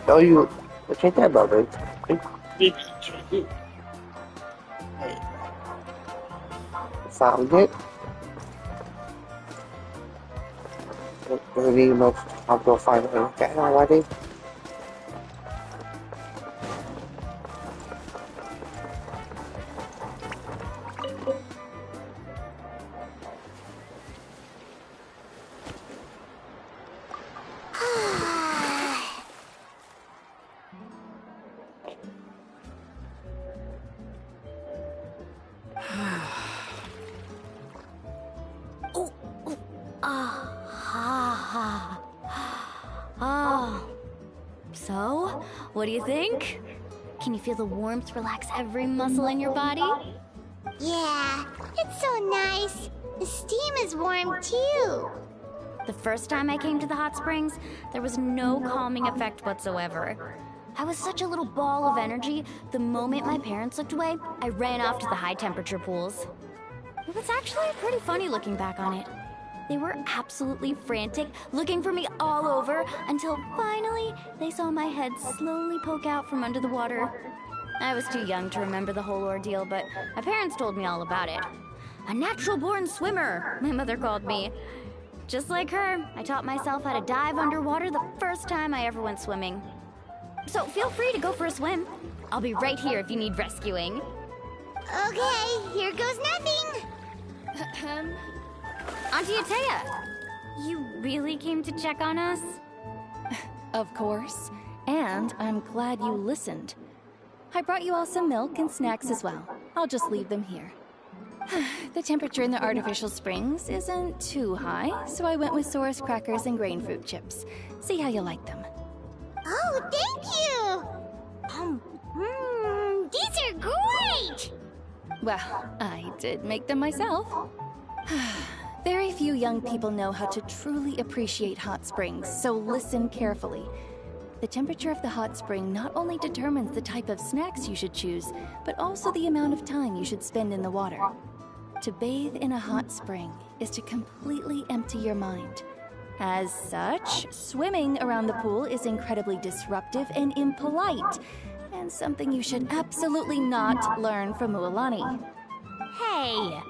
tell you, look at that, brother. Found it. Maybe you must have to find it again already. So, what do you think? Can you feel the warmth relax every muscle in your body? Yeah, it's so nice. The steam is warm too. The first time I came to the hot springs, there was no calming effect whatsoever. I was such a little ball of energy, the moment my parents looked away, I ran off to the high temperature pools. It was actually pretty funny looking back on it. They were absolutely frantic, looking for me all over, until finally they saw my head slowly poke out from under the water. I was too young to remember the whole ordeal, but my parents told me all about it. A natural-born swimmer, my mother called me. Just like her, I taught myself how to dive underwater the first time I ever went swimming. So feel free to go for a swim. I'll be right here if you need rescuing. Okay, here goes nothing. Auntie Atea, you really came to check on us? Of course. And I'm glad you listened. I brought you all some milk and snacks as well. I'll just leave them here. The temperature in the artificial springs isn't too high, so I went with Saurus crackers and grain fruit chips. See how you like them. Oh, thank you! These are great! Well, I did make them myself. Very few young people know how to truly appreciate hot springs, so listen carefully. The temperature of the hot spring not only determines the type of snacks you should choose, but also the amount of time you should spend in the water. To bathe in a hot spring is to completely empty your mind. As such, swimming around the pool is incredibly disruptive and impolite, and something you should absolutely not learn from Mualani. Hey!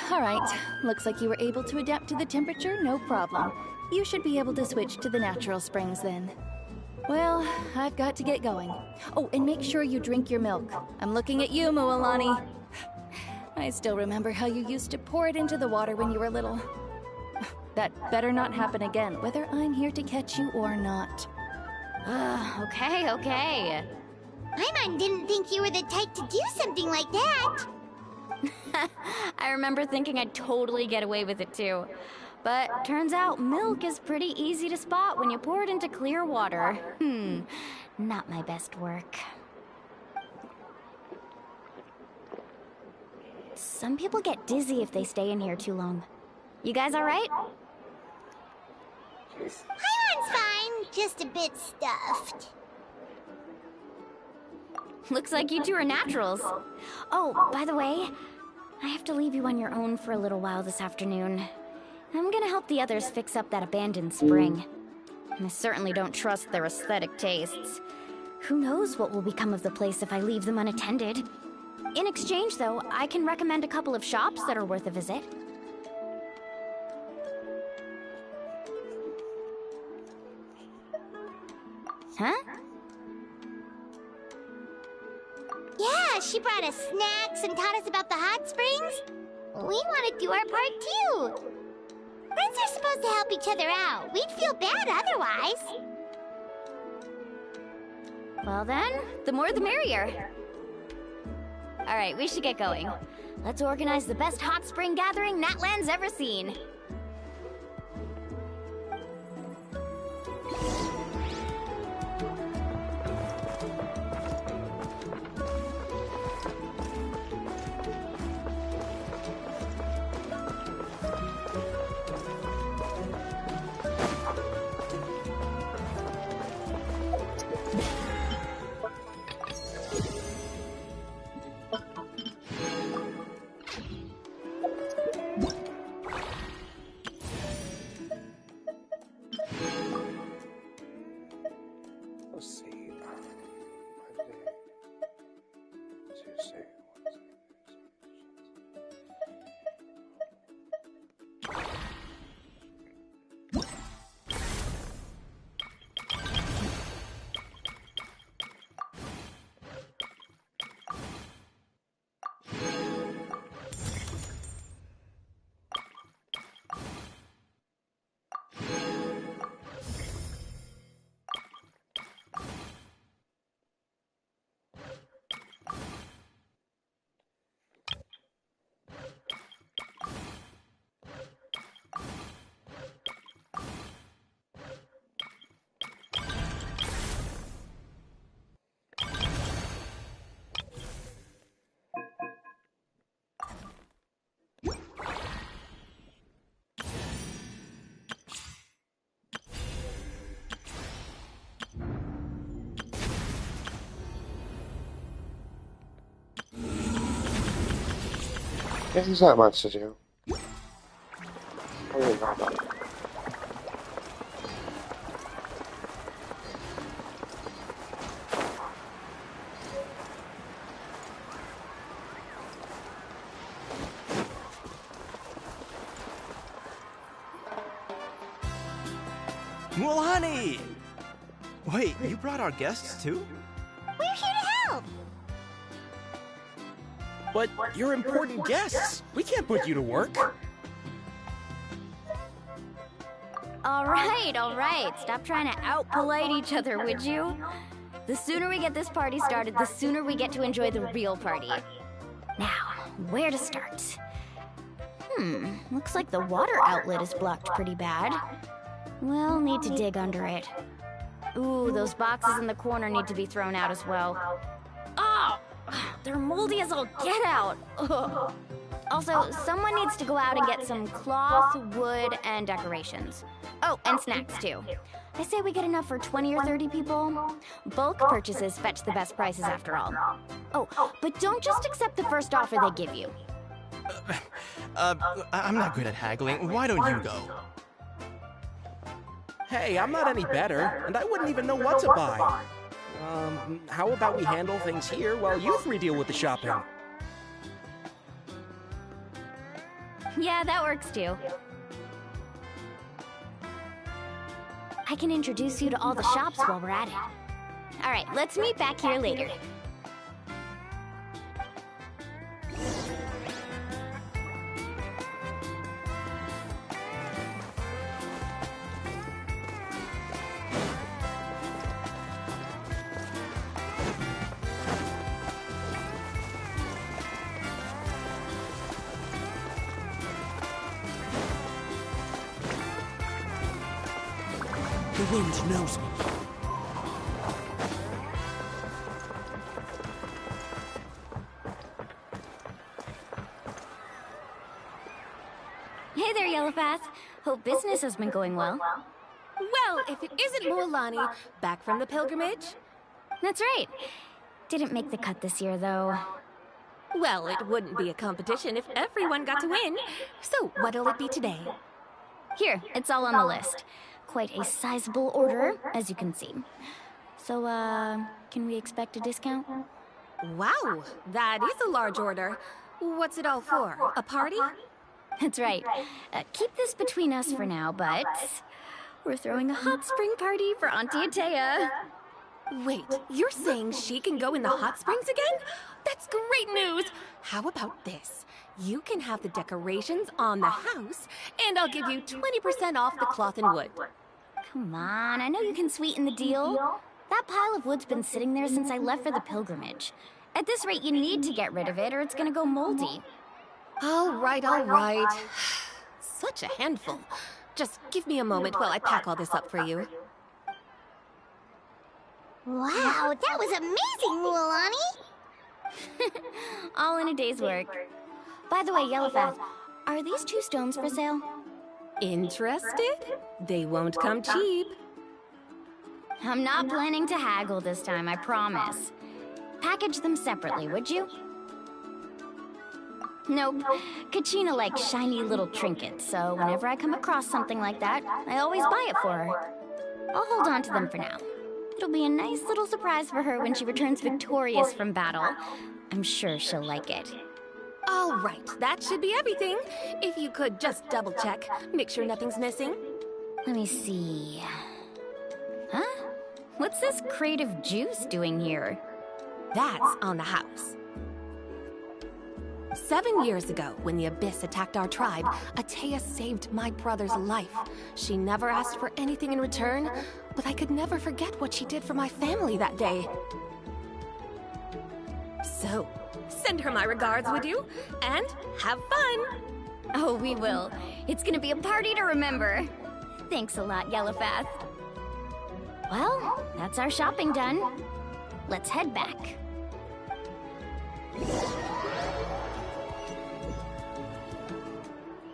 All right, looks like you were able to adapt to the temperature, no problem. You should be able to switch to the natural springs then. Well, I've got to get going. Oh, and make sure you drink your milk. I'm looking at you, Mualani. I still remember how you used to pour it into the water when you were little. That better not happen again, whether I'm here to catch you or not. Okay. My mom didn't think you were the type to do something like that. I remember thinking I'd totally get away with it too. But turns out milk is pretty easy to spot when you pour it into clear water. Not my best work. Some people get dizzy if they stay in here too long. You guys all right? Paimon's fine, just a bit stuffed. Looks like you two are naturals. Oh, by the way, I have to leave you on your own for a little while this afternoon. I'm gonna help the others fix up that abandoned spring. And I certainly don't trust their aesthetic tastes. Who knows what will become of the place if I leave them unattended. In exchange, though, I can recommend a couple of shops that are worth a visit. Huh? Yeah, she brought us snacks and taught us about the hot springs. We want to do our part too. Friends are supposed to help each other out. We'd feel bad otherwise. Well then, the more the merrier. Alright, we should get going. Let's organize the best hot spring gathering Natlan's ever seen. Let's see. Monday, Tuesday, Wednesday. Yeah, there's not much to do. I really not much. Well, honey! Wait, you brought our guests too? We're here to help. But you're important guests. We can't put you to work. All right. Stop trying to out-polite each other, would you? The sooner we get this party started, the sooner we get to enjoy the real party. Now, where to start? Looks like the water outlet is blocked pretty bad. We'll need to dig under it. Ooh, those boxes in the corner need to be thrown out as well. Oh! They're moldy as all get out! Ugh. Also, someone needs to go out and get some cloth, wood, and decorations. Oh, and snacks too. I say we get enough for 20 or 30 people. Bulk purchases fetch the best prices after all. Oh, but don't just accept the first offer they give you. I'm not good at haggling. Why don't you go? Hey, I'm not any better, and I wouldn't even know what to buy. How about we handle things here while you three deal with the shopping? Yeah, that works too. I can introduce you to all the shops while we're at it. All right, let's meet back here later. The wind knows me. Hey there, Yellowfast. Hope business has been going well. Well, if it isn't Mualani, back from the pilgrimage? That's right. Didn't make the cut this year, though. Well, it wouldn't be a competition if everyone got to win. So, what'll it be today? Here, it's all on the list. Quite a sizable order, as you can see. So, can we expect a discount? Wow, that is a large order. What's it all for? A party? That's right. Keep this between us for now, but we're throwing a hot spring party for Auntie Atea. Wait, you're saying she can go in the hot springs again? That's great news! How about this? You can have the decorations on the house, and I'll give you 20% off the cloth and wood. Come on, I know you can sweeten the deal. That pile of wood's been sitting there since I left for the pilgrimage. At this rate, you need to get rid of it or it's gonna go moldy. All right. Such a handful. Just give me a moment while I pack all this up for you. Wow, that was amazing, Mualani! All in a day's work. By the way, Yellowfast, are these 2 stones for sale? Interested? They won't come cheap. I'm not planning to haggle this time, I promise. Package them separately, would you? Nope. Kachina likes shiny little trinkets, so whenever I come across something like that, I always buy it for her. I'll hold on to them for now. It'll be a nice little surprise for her when she returns victorious from battle. I'm sure she'll like it. All right, that should be everything. If you could just double check, make sure nothing's missing. Let me see. Huh? What's this creative juice doing here? That's on the house. 7 years ago, when the Abyss attacked our tribe, Atea saved my brother's life. She never asked for anything in return, but I could never forget what she did for my family that day. So, send her my regards, would you? And have fun! Oh, we will. It's gonna be a party to remember. Thanks a lot, Yellowfath. Well, that's our shopping done. Let's head back.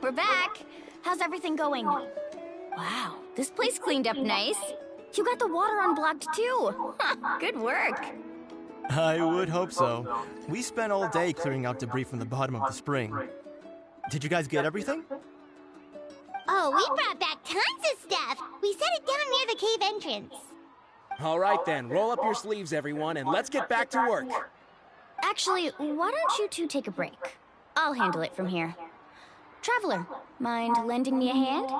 We're back. How's everything going? Wow, this place cleaned up nice. You got the water unblocked too. Good work. I would hope so. We spent all day clearing out debris from the bottom of the spring. Did you guys get everything? Oh, we brought back tons of stuff. We set it down near the cave entrance. All right then, roll up your sleeves, everyone, and let's get back to work. Actually, why don't you two take a break? I'll handle it from here. Traveler, mind lending me a hand?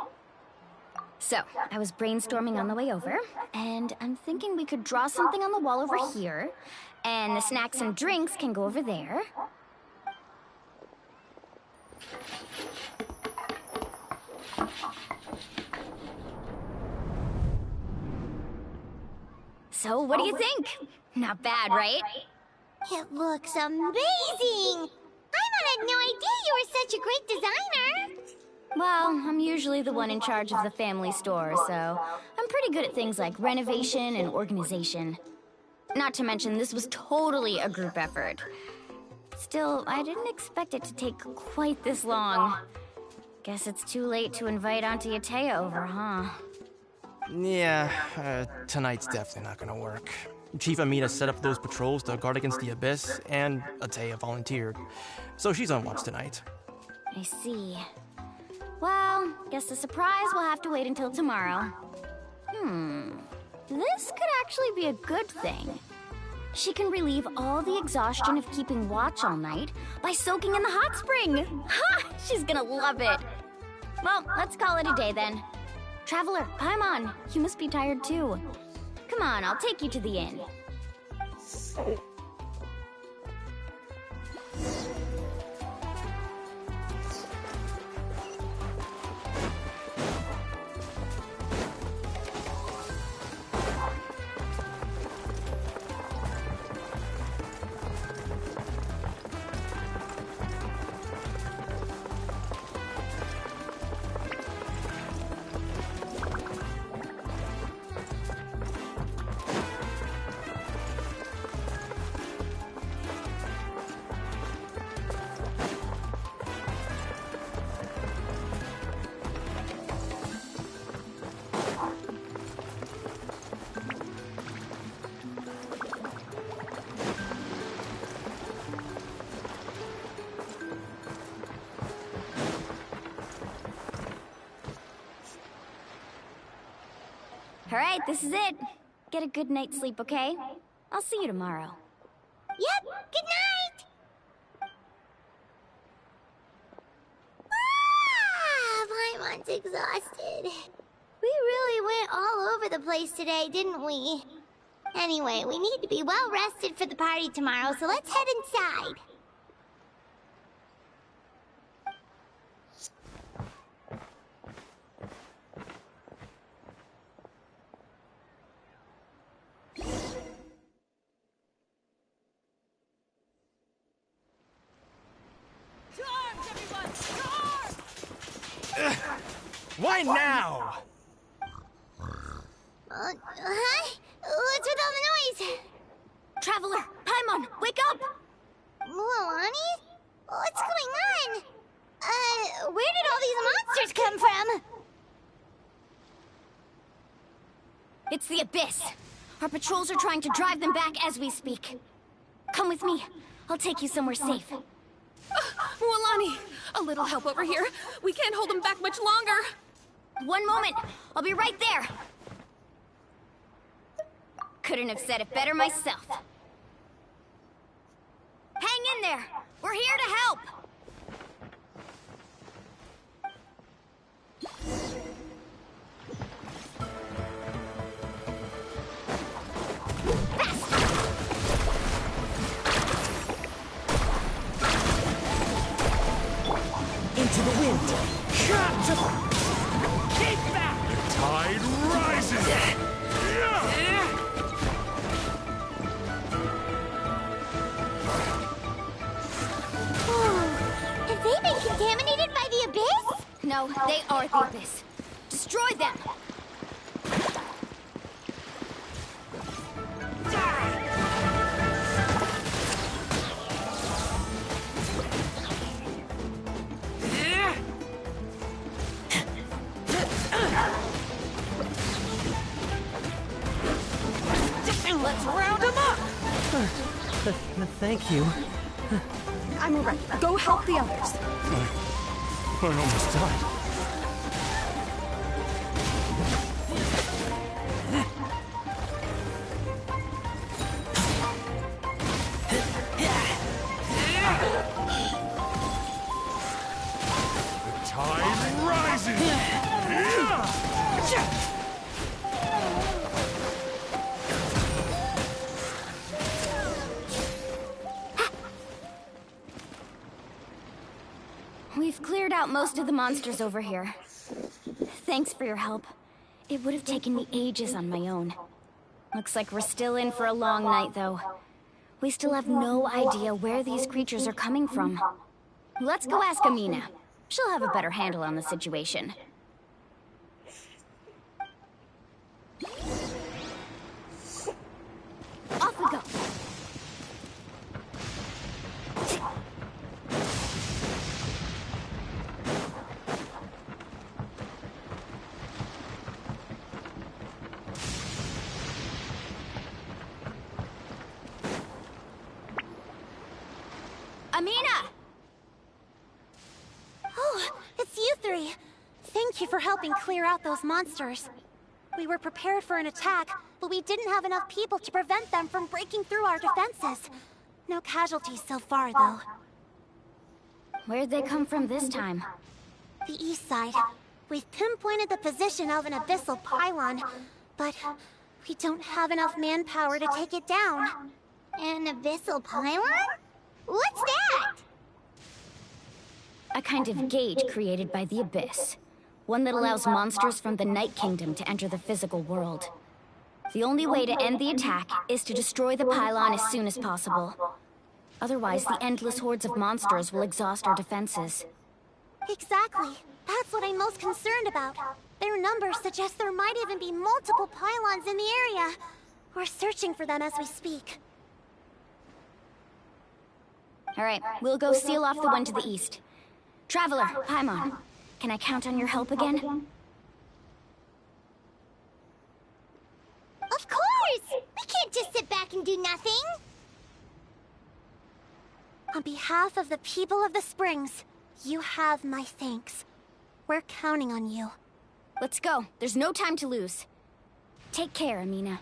So, I was brainstorming on the way over, and I'm thinking we could draw something on the wall over here, and the snacks and drinks can go over there. So, what do you think? Not bad, right? It looks amazing! Paimon had no idea you were such a great designer! Well, I'm usually the one in charge of the family store, so I'm pretty good at things like renovation and organization. Not to mention, this was totally a group effort. Still, I didn't expect it to take quite this long. Guess it's too late to invite Auntie Atea over, huh? Yeah, tonight's definitely not gonna work. Chief Amina set up those patrols to guard against the Abyss, and Atea volunteered. So she's on watch tonight. I see. Well, guess the surprise will have to wait until tomorrow. This could actually be a good thing. She can relieve all the exhaustion of keeping watch all night by soaking in the hot spring. Ha! She's gonna love it. Well, let's call it a day then. Traveler, Paimon, you must be tired too. Come on, I'll take you to the inn. All right, this is it. Get a good night's sleep, okay? I'll see you tomorrow. Yep, good night! Paimon's exhausted. We really went all over the place today, didn't we? Anyway, we need to be well rested for the party tomorrow, so let's head inside. Why now? Huh? What's with all the noise? Traveler, Paimon, wake up! Mualani? What's going on? Where did all these monsters come from? It's the Abyss. Our patrols are trying to drive them back as we speak. Come with me. I'll take you somewhere safe. Mualani, a little help over here. We can't hold them back much longer. One moment. I'll be right there. Couldn't have said it better myself. Hang in there! We're here to help! Into the wind. Keep back! The tide rises! Have they been contaminated by the abyss? No, they are the abyss. Destroy them! Let's round them up! Thank you. I'm alright. Go help the others. I almost died. The tide rises! We've cleared out most of the monsters over here. Thanks for your help. It would have taken me ages on my own. Looks like we're still in for a long night, though. We still have no idea where these creatures are coming from. Let's go ask Amina. She'll have a better handle on the situation. Off we go. Amina! Oh, it's you three. Thank you for helping clear out those monsters. We were prepared for an attack, but we didn't have enough people to prevent them from breaking through our defenses. No casualties so far, though. Where'd they come from this time? The east side. We've pinpointed the position of an abyssal pylon, but we don't have enough manpower to take it down. An abyssal pylon? What's that? A kind of gate created by the Abyss. One that allows monsters from the Night Kingdom to enter the physical world. The only way to end the attack is to destroy the pylon as soon as possible. Otherwise, the endless hordes of monsters will exhaust our defenses. Exactly. That's what I'm most concerned about. Their numbers suggest there might even be multiple pylons in the area. We're searching for them as we speak. Alright, we'll go seal off the one to the east. Traveler, Paimon, can I count on your help again? Of course! We can't just sit back and do nothing! On behalf of the people of the Springs, you have my thanks. We're counting on you. Let's go. There's no time to lose. Take care, Amina.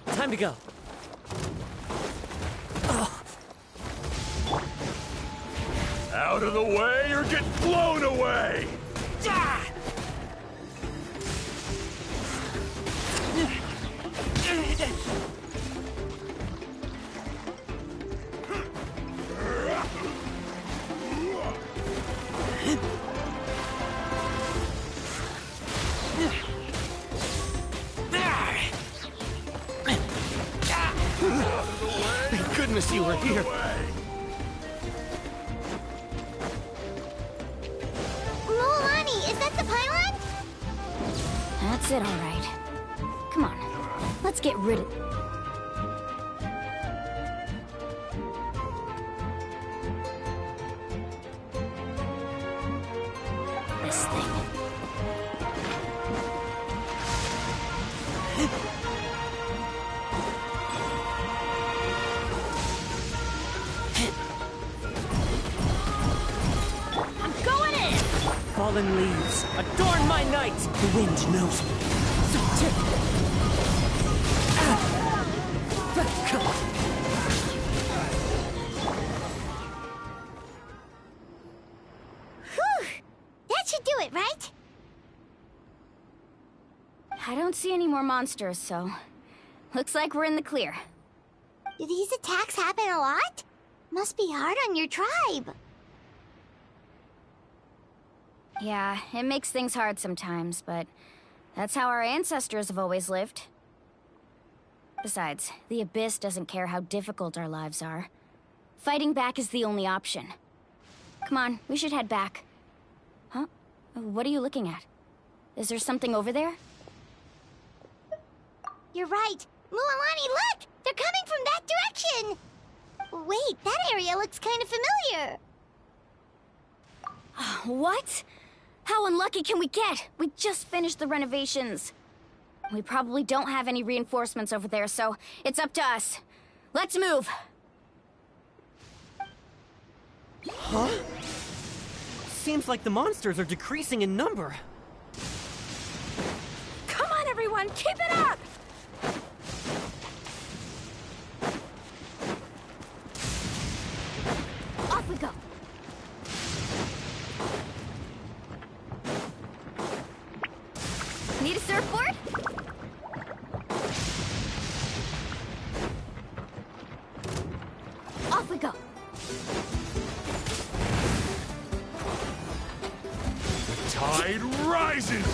Time to go. Out of the way or get blown away! course you were here. Mulani, is that the pylon? That's it, all right. Come on, let's get rid of... this thing. I'm going in! Fallen leaves, adorn my night! The wind knows me. So Whew! That should do it, right? I don't see any more monsters, so... looks like we're in the clear. Do these attacks happen a lot? Must be hard on your tribe. Yeah, it makes things hard sometimes, but... that's how our ancestors have always lived. Besides, the Abyss doesn't care how difficult our lives are. Fighting back is the only option. Come on, we should head back. Huh? What are you looking at? Is there something over there? You're right. Mualani, look! They're coming from that direction! Wait, that area looks kind of familiar. What? How unlucky can we get? We just finished the renovations. We probably don't have any reinforcements over there, so it's up to us. Let's move! Huh? Seems like the monsters are decreasing in number. Come on, everyone, keep it up! Off we go! Need a surfboard? Off we go! Tide rises!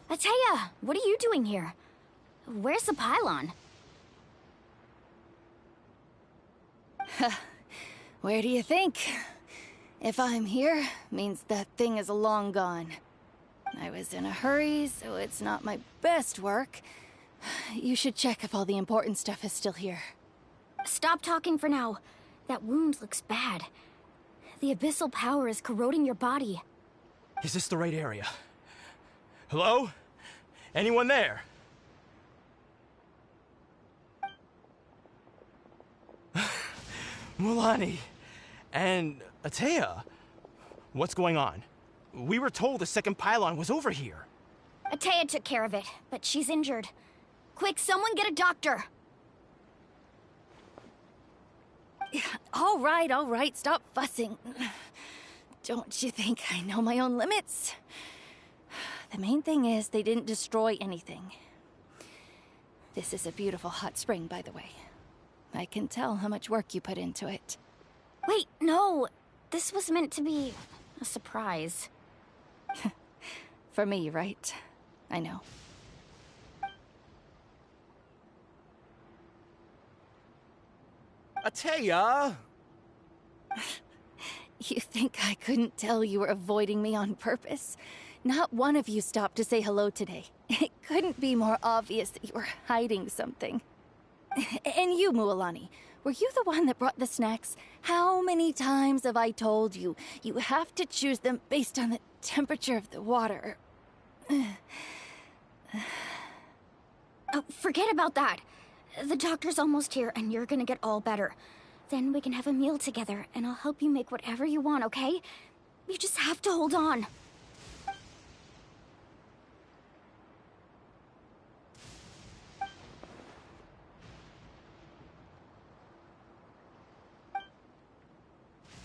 Ateya, what are you doing here? Where's the pylon? Where do you think? If I'm here, means that thing is long gone. I was in a hurry, so it's not my best work. You should check if all the important stuff is still here. Stop talking for now. That wound looks bad. The abyssal power is corroding your body. Is this the right area? Hello? Anyone there? Mulani and Ateya. What's going on? We were told the second pylon was over here. Ateya took care of it, but she's injured. Quick, someone get a doctor! All right, stop fussing. Don't you think I know my own limits? The main thing is they didn't destroy anything. This is a beautiful hot spring, by the way. I can tell how much work you put into it. Wait, no! This was meant to be a surprise. For me, right? I know. Ateya! You think I couldn't tell you were avoiding me on purpose? Not one of you stopped to say hello today. It couldn't be more obvious that you were hiding something. And you, Mualani, were you the one that brought the snacks? How many times have I told you, you have to choose them based on the temperature of the water? Oh, forget about that. The doctor's almost here, and you're gonna get all better. Then we can have a meal together, and I'll help you make whatever you want, okay? You just have to hold on.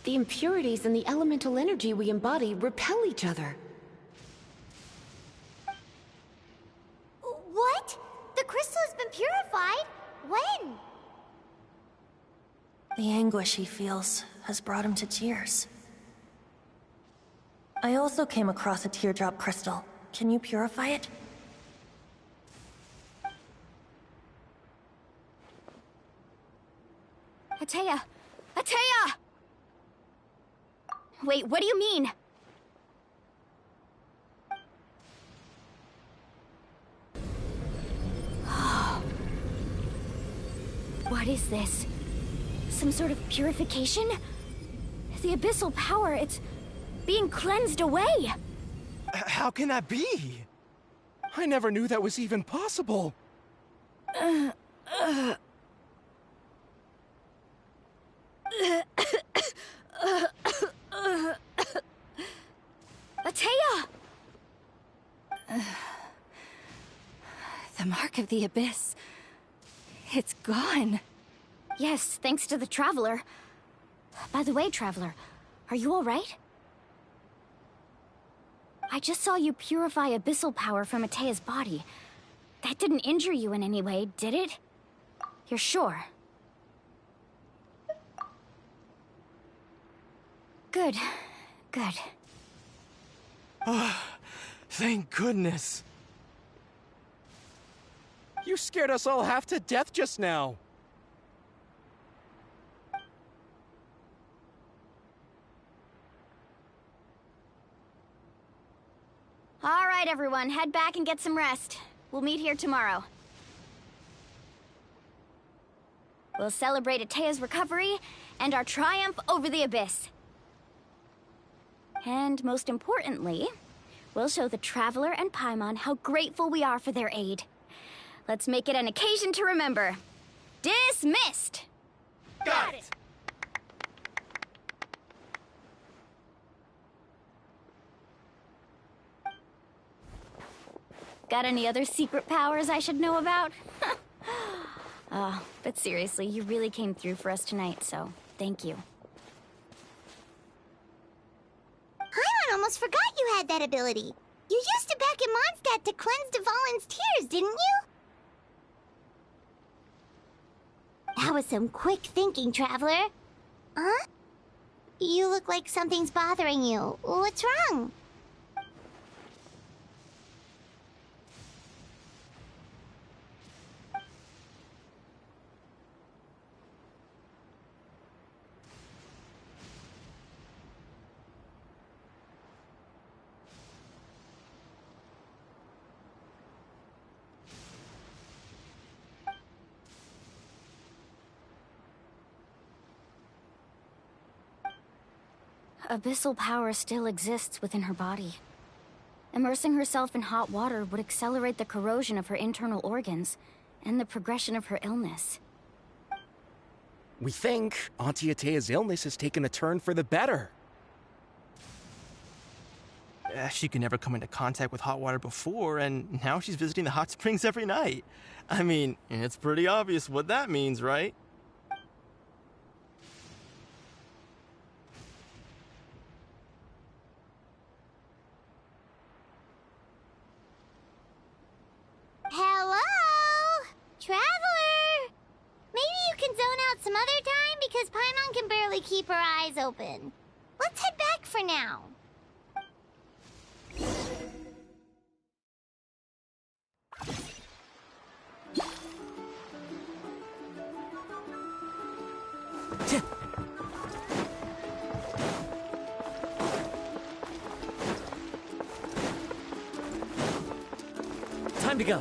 The impurities and the elemental energy we embody repel each other. What? The crystal has been purified? When? The anguish he feels has brought him to tears. I also came across a teardrop crystal. Can you purify it? Atea! Atea! Wait, what do you mean? What is this? Some sort of purification? The abyssal power, it's being cleansed away! How can that be? I never knew that was even possible. Atea! The mark of the abyss. It's gone. Yes, thanks to the Traveler. By the way, Traveler, are you alright? I just saw you purify abyssal power from Atea's body. That didn't injure you in any way, did it? You're sure? Good. Good. Thank goodness. You scared us all half to death just now. All right, everyone, head back and get some rest. We'll meet here tomorrow. We'll celebrate Atea's recovery and our triumph over the abyss. And most importantly, we'll show the Traveler and Paimon how grateful we are for their aid. Let's make it an occasion to remember. Dismissed! Got it! Got any other secret powers I should know about? But seriously, you really came through for us tonight, so thank you. Paimon almost forgot you had that ability. You used it back in Mondstadt to cleanse Dvalin's tears, didn't you? That was some quick thinking, Traveler. Huh? You look like something's bothering you. What's wrong? Abyssal power still exists within her body. Immersing herself in hot water would accelerate the corrosion of her internal organs and the progression of her illness. We think Auntie Atea's illness has taken a turn for the better. She could never come into contact with hot water before, and now she's visiting the hot springs every night. I mean, it's pretty obvious what that means, right? Hello? Traveler? Maybe you can zone out some other time because Paimon can barely keep her eyes open. Let's head back for now. Time to go.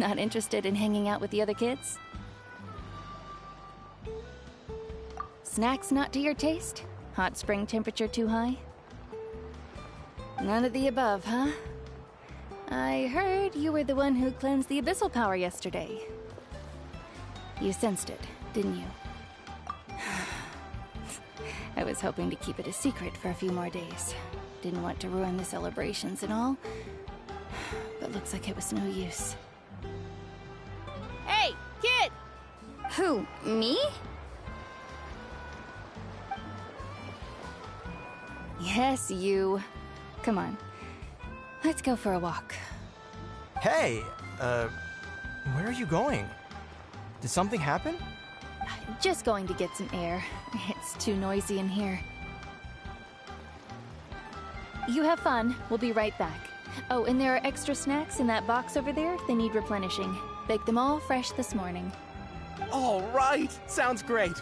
Not interested in hanging out with the other kids? Snacks not to your taste? Hot spring temperature too high? None of the above, huh? I heard you were the one who cleansed the abyssal power yesterday. You sensed it, didn't you? I was hoping to keep it a secret for a few more days. Didn't want to ruin the celebrations and all. But looks like it was no use. Hey, kid! Who, me? Yes, you. Come on. Let's go for a walk. Hey, where are you going? Did something happen? Just going to get some air. It's too noisy in here. You have fun. We'll be right back. Oh, and there are extra snacks in that box over there. They need replenishing. Baked them all fresh this morning. All right! Sounds great!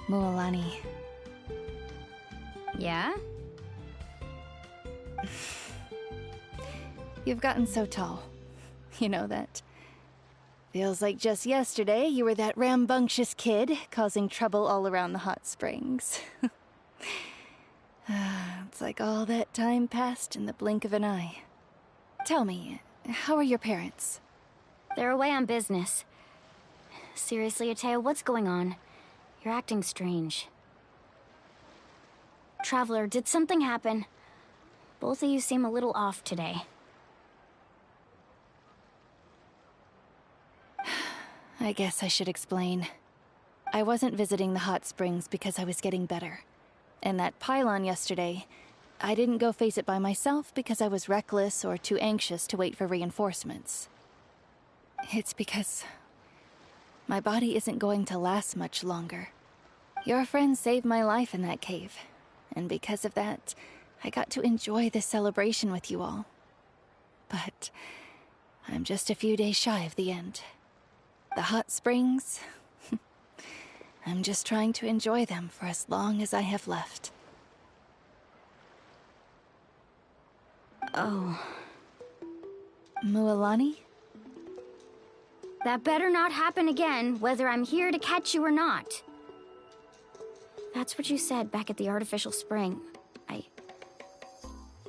Mualani. Yeah? You've gotten so tall. You know that. Feels like just yesterday you were that rambunctious kid causing trouble all around the hot springs. It's like all that time passed in the blink of an eye. Tell me, how are your parents? They're away on business. Seriously, Ateo, what's going on? You're acting strange. Traveler, did something happen? Both of you seem a little off today. I guess I should explain. I wasn't visiting the hot springs because I was getting better. And that pylon yesterday, I didn't go face it by myself because I was reckless or too anxious to wait for reinforcements. It's because my body isn't going to last much longer. Your friend saved my life in that cave, and because of that, I got to enjoy this celebration with you all. But I'm just a few days shy of the end. The hot springs, I'm just trying to enjoy them for as long as I have left. Oh. Mualani? That better not happen again, whether I'm here to catch you or not. That's what you said back at the artificial spring. I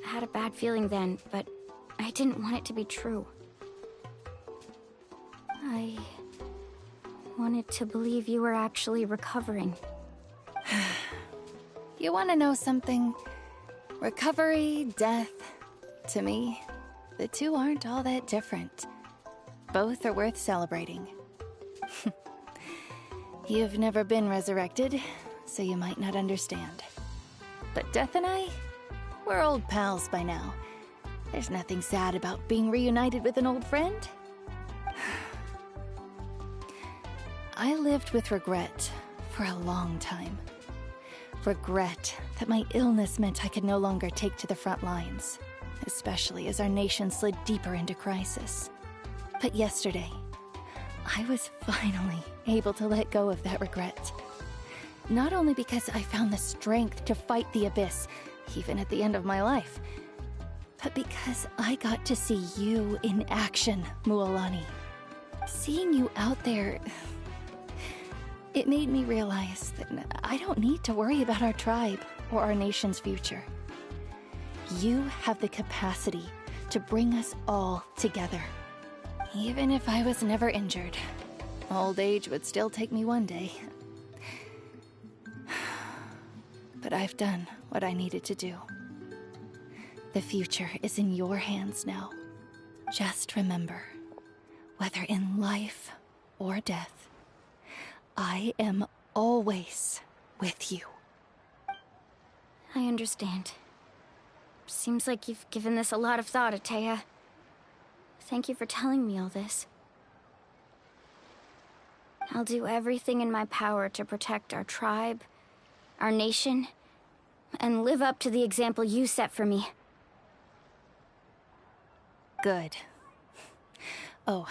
had a bad feeling then, but I didn't want it to be true. I wanted to believe you were actually recovering. You want to know something? Recovery, death, to me, the two aren't all that different. Both are worth celebrating. You've never been resurrected, so you might not understand. But Death and I, we're old pals by now. There's nothing sad about being reunited with an old friend. I lived with regret for a long time. Regret that my illness meant I could no longer take to the front lines, especially as our nation slid deeper into crisis. But yesterday, I was finally able to let go of that regret. Not only because I found the strength to fight the abyss, even at the end of my life, but because I got to see you in action, Mualani. Seeing you out there, it made me realize that I don't need to worry about our tribe or our nation's future. You have the capacity to bring us all together. Even if I was never injured, old age would still take me one day. But I've done what I needed to do. The future is in your hands now. Just remember, whether in life or death, I am always with you. I understand. Seems like you've given this a lot of thought, Atea. Thank you for telling me all this. I'll do everything in my power to protect our tribe, our nation, and live up to the example you set for me. Good. Oh,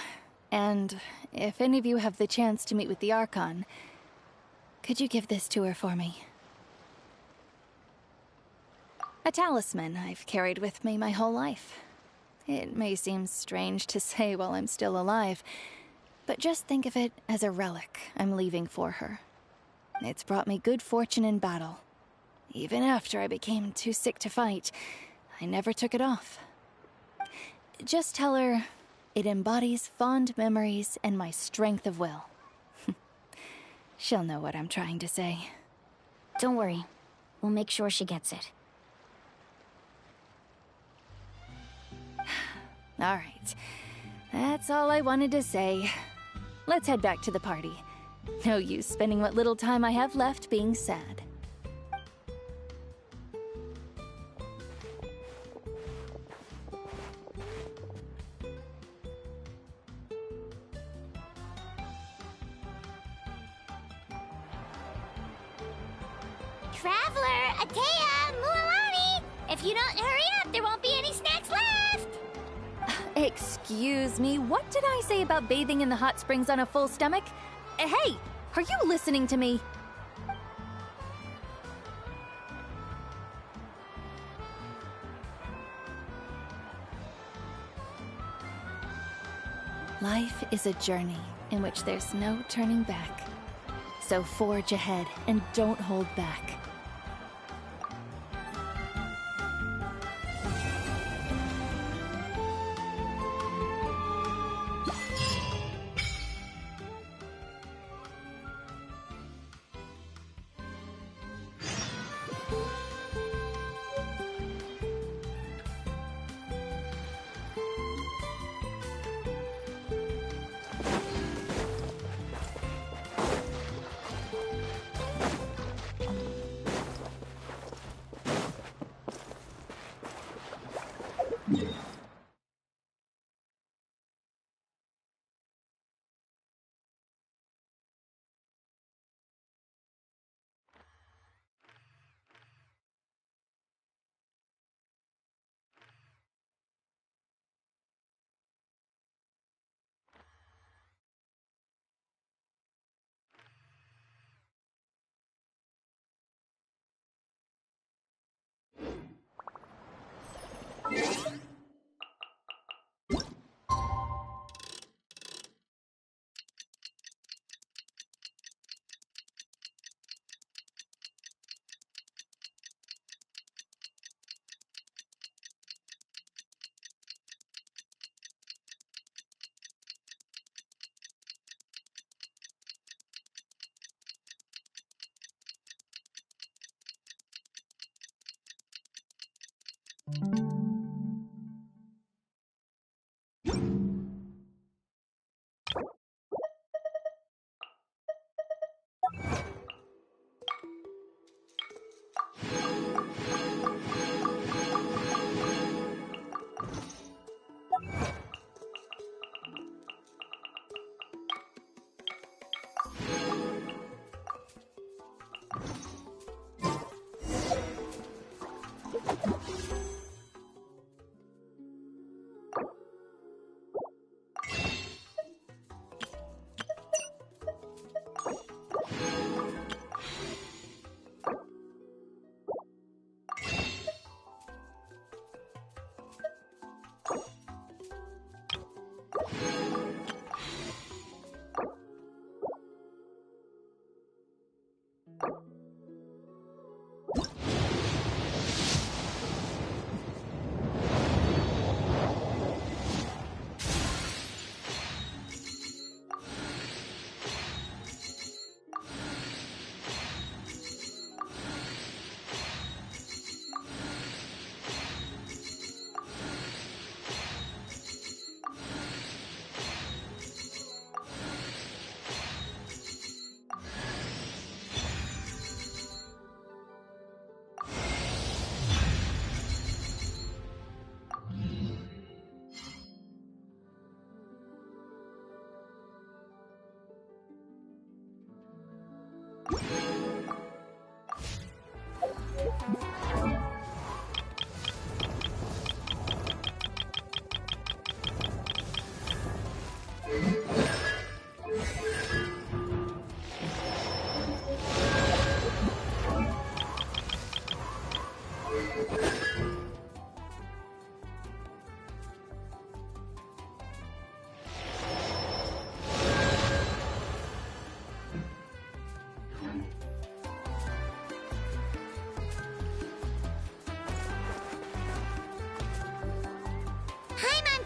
and if any of you have the chance to meet with the Archon, could you give this to her for me? A talisman I've carried with me my whole life. It may seem strange to say while I'm still alive, but just think of it as a relic I'm leaving for her. It's brought me good fortune in battle. Even after I became too sick to fight, I never took it off. Just tell her it embodies fond memories and my strength of will. She'll know what I'm trying to say. Don't worry. We'll make sure she gets it. All right. That's all I wanted to say. Let's head back to the party. No use spending what little time I have left being sad. Traveler, Atea, Mualani! If you don't hurry up, there won't be any snacks left! Excuse me, what did I say about bathing in the hot springs on a full stomach? Hey, are you listening to me? Life is a journey in which there's no turning back. So forge ahead and don't hold back.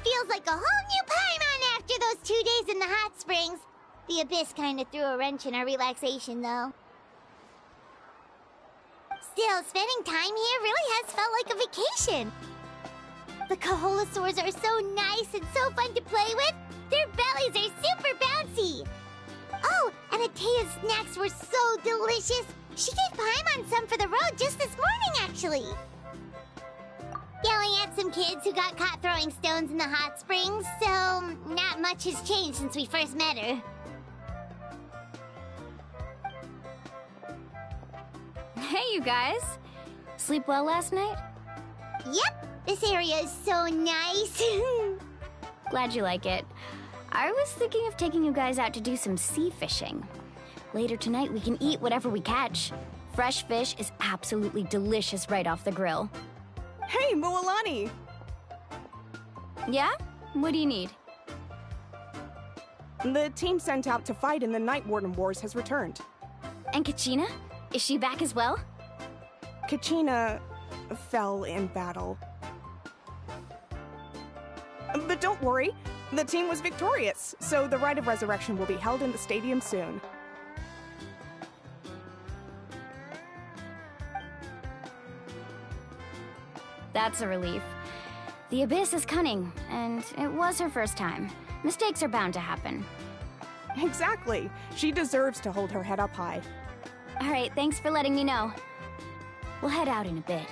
feels like a whole new Paimon after those 2 days in the hot springs. The Abyss kind of threw a wrench in our relaxation, though. Still, spending time here really has felt like a vacation. The Kaholosaurs are so nice and so fun to play with. Their bellies are super bouncy. Oh, and Atea's snacks were so delicious. She gave Paimon some for the road just this morning, actually. Yelling at some kids who got caught throwing stones in the hot springs, so not much has changed since we first met her. Hey, you guys. Sleep well last night? Yep, this area is so nice. Glad you like it. I was thinking of taking you guys out to do some sea fishing. Later tonight, we can eat whatever we catch. Fresh fish is absolutely delicious right off the grill. Hey, Mualani! Yeah? What do you need? The team sent out to fight in the Night Warden Wars has returned. And Kachina? Is she back as well? Kachina fell in battle. But don't worry, the team was victorious, so the Rite of Resurrection will be held in the stadium soon. That's a relief. The Abyss is cunning, and it was her first time. Mistakes are bound to happen. Exactly. She deserves to hold her head up high. All right, thanks for letting me know. We'll head out in a bit.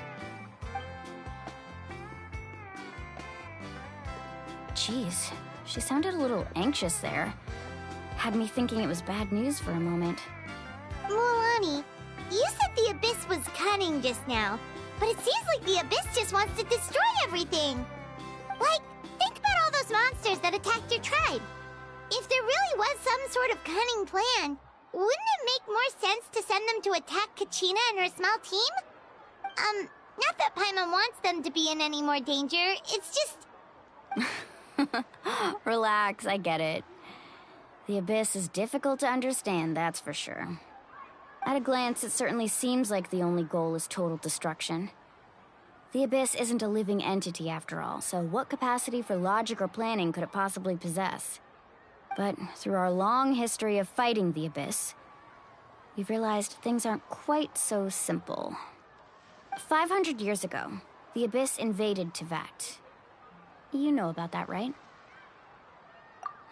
Jeez, she sounded a little anxious there. Had me thinking it was bad news for a moment. Mualani, you said the Abyss was cunning just now, but it seems like the Abyss just wants to destroy everything. Like, think about all those monsters that attacked your tribe. If there really was some sort of cunning plan, wouldn't it make more sense to send them to attack Kachina and her small team? Not that Paimon wants them to be in any more danger, it's just... Relax, I get it. The Abyss is difficult to understand, that's for sure. At a glance, it certainly seems like the only goal is total destruction. The Abyss isn't a living entity after all, so what capacity for logic or planning could it possibly possess? But through our long history of fighting the Abyss, we've realized things aren't quite so simple. 500 years ago, the Abyss invaded Teyvat. You know about that, right?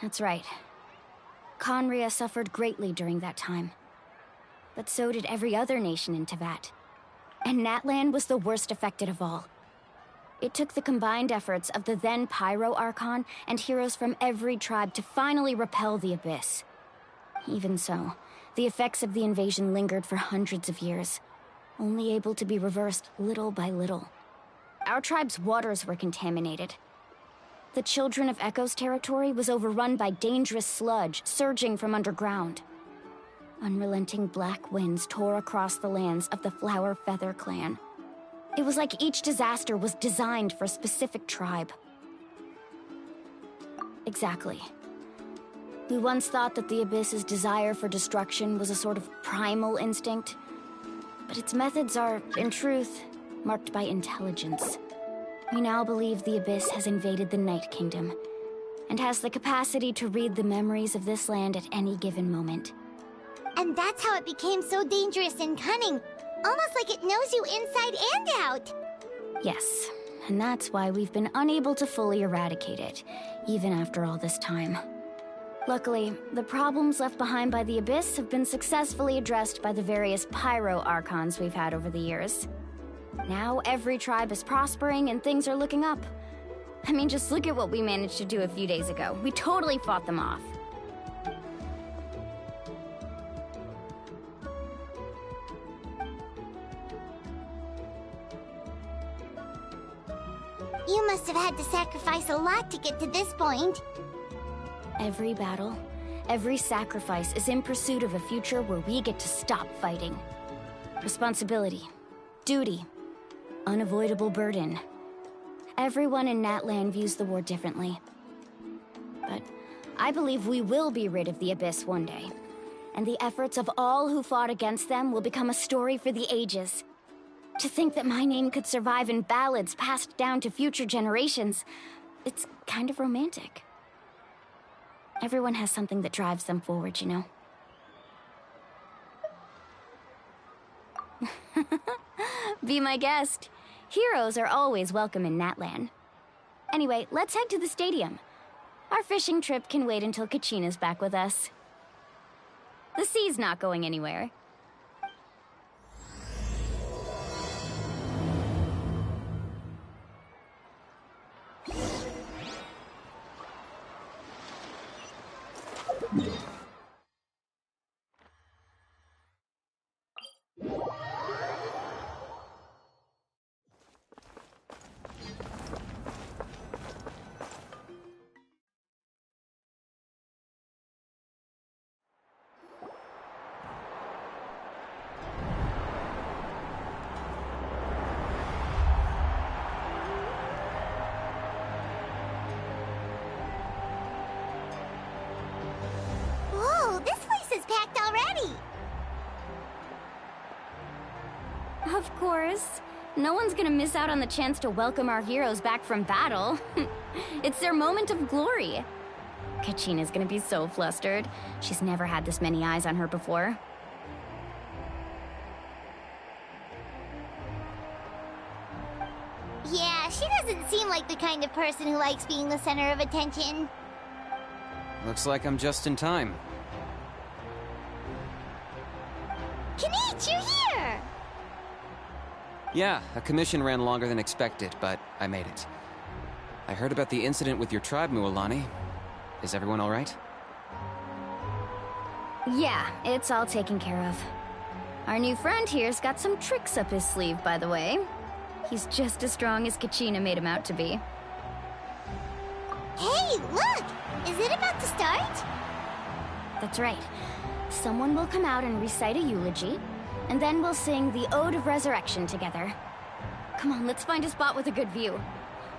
That's right. Conria suffered greatly during that time. But so did every other nation in Teyvat. And Natlan was the worst affected of all. It took the combined efforts of the then Pyro Archon and heroes from every tribe to finally repel the Abyss. Even so, the effects of the invasion lingered for hundreds of years, only able to be reversed little by little. Our tribe's waters were contaminated. The Children of Echo's territory was overrun by dangerous sludge surging from underground. Unrelenting black winds tore across the lands of the Flower Feather clan. It was like each disaster was designed for a specific tribe. Exactly. We once thought that the Abyss's desire for destruction was a sort of primal instinct, but its methods are, in truth, marked by intelligence. We now believe the Abyss has invaded the Night Kingdom, and has the capacity to read the memories of this land at any given moment. And that's how it became so dangerous and cunning. Almost like it knows you inside and out. Yes, and that's why we've been unable to fully eradicate it, even after all this time. Luckily, the problems left behind by the Abyss have been successfully addressed by the various Pyro Archons we've had over the years. Now every tribe is prospering and things are looking up. I mean, just look at what we managed to do a few days ago. We totally fought them off. You must have had to sacrifice a lot to get to this point. Every battle, every sacrifice is in pursuit of a future where we get to stop fighting. Responsibility, duty, unavoidable burden. Everyone in Natlan views the war differently. But I believe we will be rid of the Abyss one day, and the efforts of all who fought against them will become a story for the ages. To think that my name could survive in ballads passed down to future generations, It's kind of romantic. Everyone has something that drives them forward, you know? Be my guest. Heroes are always welcome in Natlan. Anyway, let's head to the stadium. Our fishing trip can wait until Kachina's back with us. The sea's not going anywhere. Whoa, this place is packed already! Of course. No one's gonna miss out on the chance to welcome our heroes back from battle. It's their moment of glory. Kachina's gonna be so flustered. She's never had this many eyes on her before. Yeah, she doesn't seem like the kind of person who likes being the center of attention. Looks like I'm just in time. Kanich, you're here! Yeah, a commission ran longer than expected, but I made it. I heard about the incident with your tribe, Mualani. Is everyone alright? Yeah, it's all taken care of. Our new friend here's got some tricks up his sleeve, by the way. He's just as strong as Kachina made him out to be. Hey, look! Is it about to start? That's right. Someone will come out and recite a eulogy, and then we'll sing the Ode of Resurrection together. Come on, let's find a spot with a good view.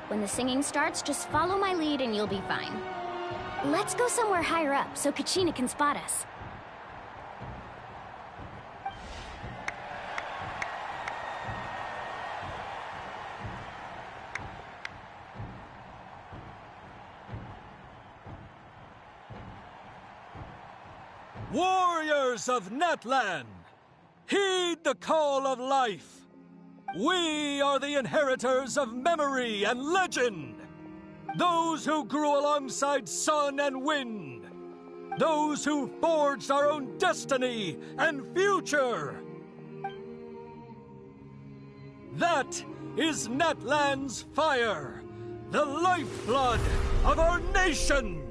When the singing starts, just follow my lead and you'll be fine. Let's go somewhere higher up so Kachina can spot us. Warriors of Natlan, heed the call of life. We are the inheritors of memory and legend. Those who grew alongside sun and wind. Those who forged our own destiny and future. That is Natlan's fire, the lifeblood of our nation.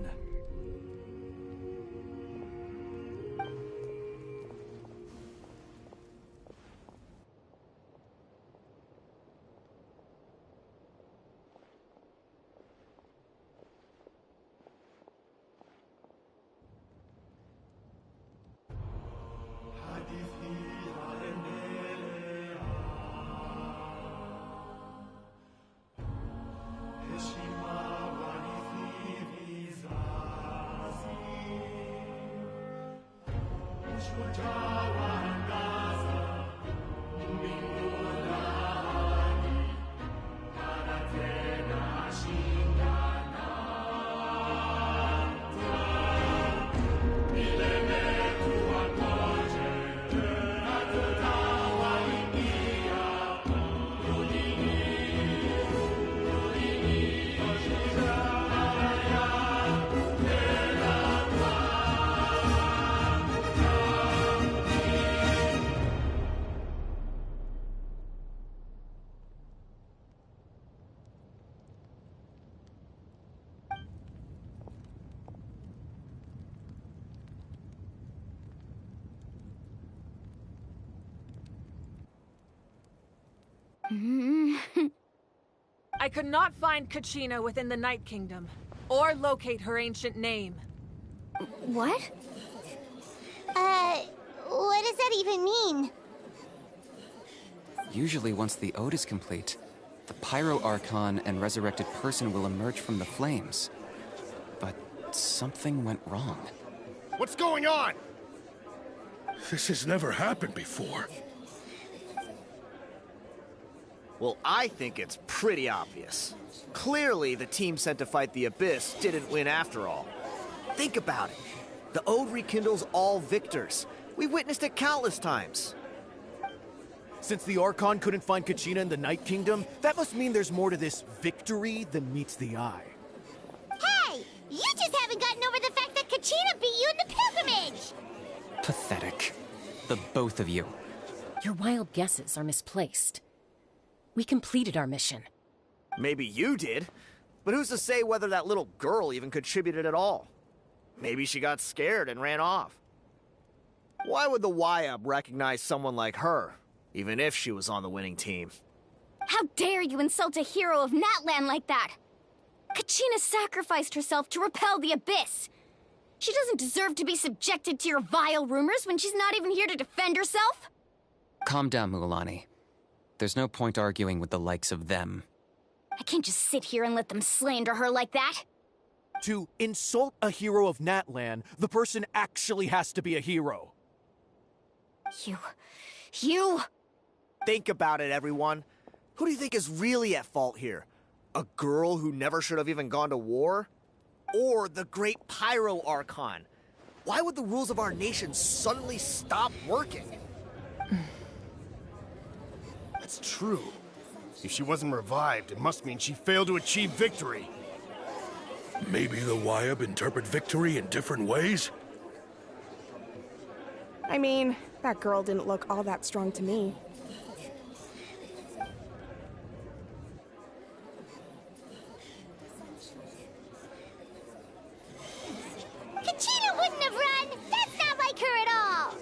I could not find Kachina within the Night Kingdom, or locate her ancient name. What? What does that even mean? Usually once the ode is complete, the Pyro Archon and resurrected person will emerge from the flames. But something went wrong. What's going on? This has never happened before. Well, I think it's pretty obvious. Clearly, the team sent to fight the Abyss didn't win after all. Think about it. The Ode rekindles all victors. We've witnessed it countless times. Since the Archon couldn't find Kachina in the Night Kingdom, that must mean there's more to this victory than meets the eye. Hey! You just haven't gotten over the fact that Kachina beat you in the pilgrimage! Pathetic. The both of you. Your wild guesses are misplaced. We completed our mission. Maybe you did, but who's to say whether that little girl even contributed at all? Maybe she got scared and ran off. Why would the YUB recognize someone like her, even if she was on the winning team? How dare you insult a hero of Natlan like that? Kachina sacrificed herself to repel the Abyss. She doesn't deserve to be subjected to your vile rumors when she's not even here to defend herself. Calm down, Mualani. There's no point arguing with the likes of them. I can't just sit here and let them slander her like that. To insult a hero of Natlan, the person actually has to be a hero. You... Think about it, everyone. Who do you think is really at fault here? A girl who never should have even gone to war? Or the great Pyro Archon? Why would the rules of our nation suddenly stop working? That's true. If she wasn't revived, it must mean she failed to achieve victory. Maybe the YUB interpret victory in different ways? I mean, that girl didn't look all that strong to me. Kachina wouldn't have run! That's not like her at all!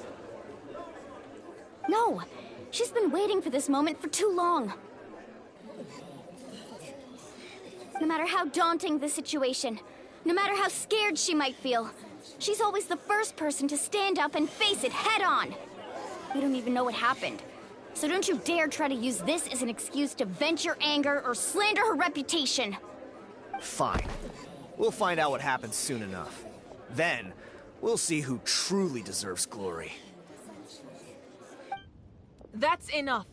No, she's been waiting for this moment for too long. No matter how daunting the situation, no matter how scared she might feel, she's always the first person to stand up and face it head on. We don't even know what happened, so don't you dare try to use this as an excuse to vent your anger or slander her reputation. Fine. We'll find out what happens soon enough. Then, we'll see who truly deserves glory. That's enough.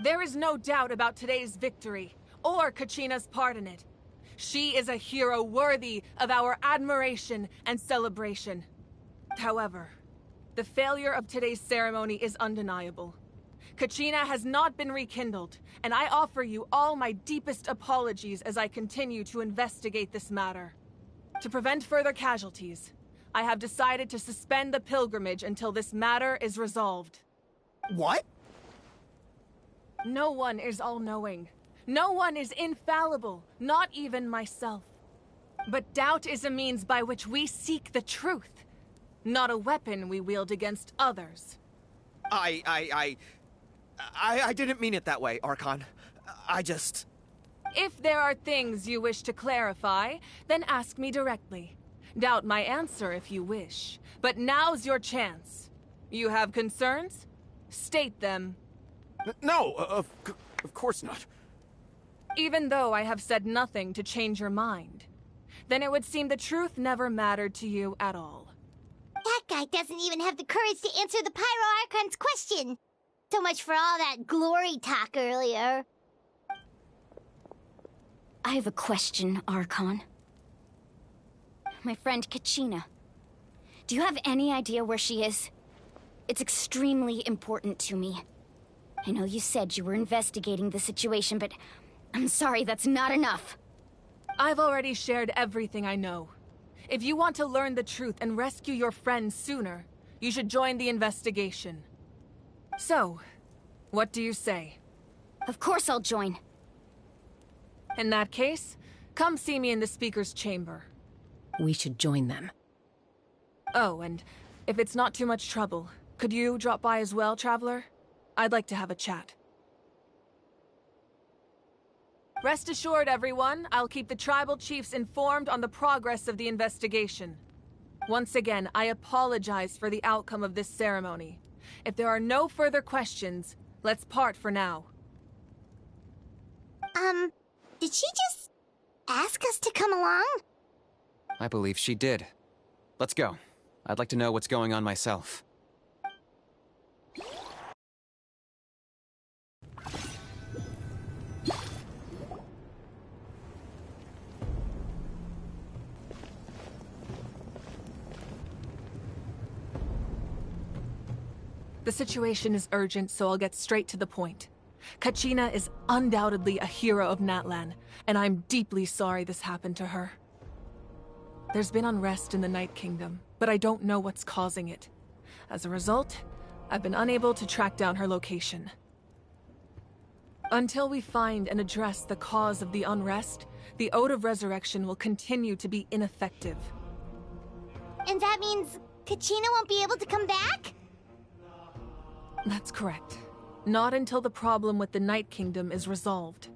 There is no doubt about today's victory, or Kachina's part in it. She is a hero worthy of our admiration and celebration. However, the failure of today's ceremony is undeniable. Kachina has not been rekindled, and I offer you all my deepest apologies as I continue to investigate this matter. To prevent further casualties, I have decided to suspend the pilgrimage until this matter is resolved. What? No one is all-knowing. No one is infallible, not even myself. But doubt is a means by which we seek the truth, not a weapon we wield against others. I didn't mean it that way, Archon. I just... If there are things you wish to clarify, then ask me directly. Doubt my answer if you wish, but now's your chance. You have concerns? State them. No, of course not. Even though I have said nothing to change your mind, then it would seem the truth never mattered to you at all. That guy doesn't even have the courage to answer the Pyro Archon's question. So much for all that glory talk earlier. I have a question, Archon. My friend Kachina. Do you have any idea where she is? It's extremely important to me. I know you said you were investigating the situation, but I'm sorry, that's not enough. I've already shared everything I know. If you want to learn the truth and rescue your friend sooner, you should join the investigation. So, what do you say? Of course I'll join. In that case, come see me in the speaker's chamber. We should join them. Oh, and if it's not too much trouble, could you drop by as well, Traveler? I'd like to have a chat. Rest assured, everyone, I'll keep the tribal chiefs informed on the progress of the investigation. Once again, I apologize for the outcome of this ceremony. If there are no further questions, let's part for now. Did she just ask us to come along? I believe she did. Let's go. I'd like to know what's going on myself. The situation is urgent, so I'll get straight to the point. Kachina is undoubtedly a hero of Natlan, and I'm deeply sorry this happened to her. There's been unrest in the Night Kingdom, but I don't know what's causing it. As a result, I've been unable to track down her location. Until we find and address the cause of the unrest, the Ode of Resurrection will continue to be ineffective. And that means Kachina won't be able to come back? That's correct. Not until the problem with the Night Kingdom is resolved.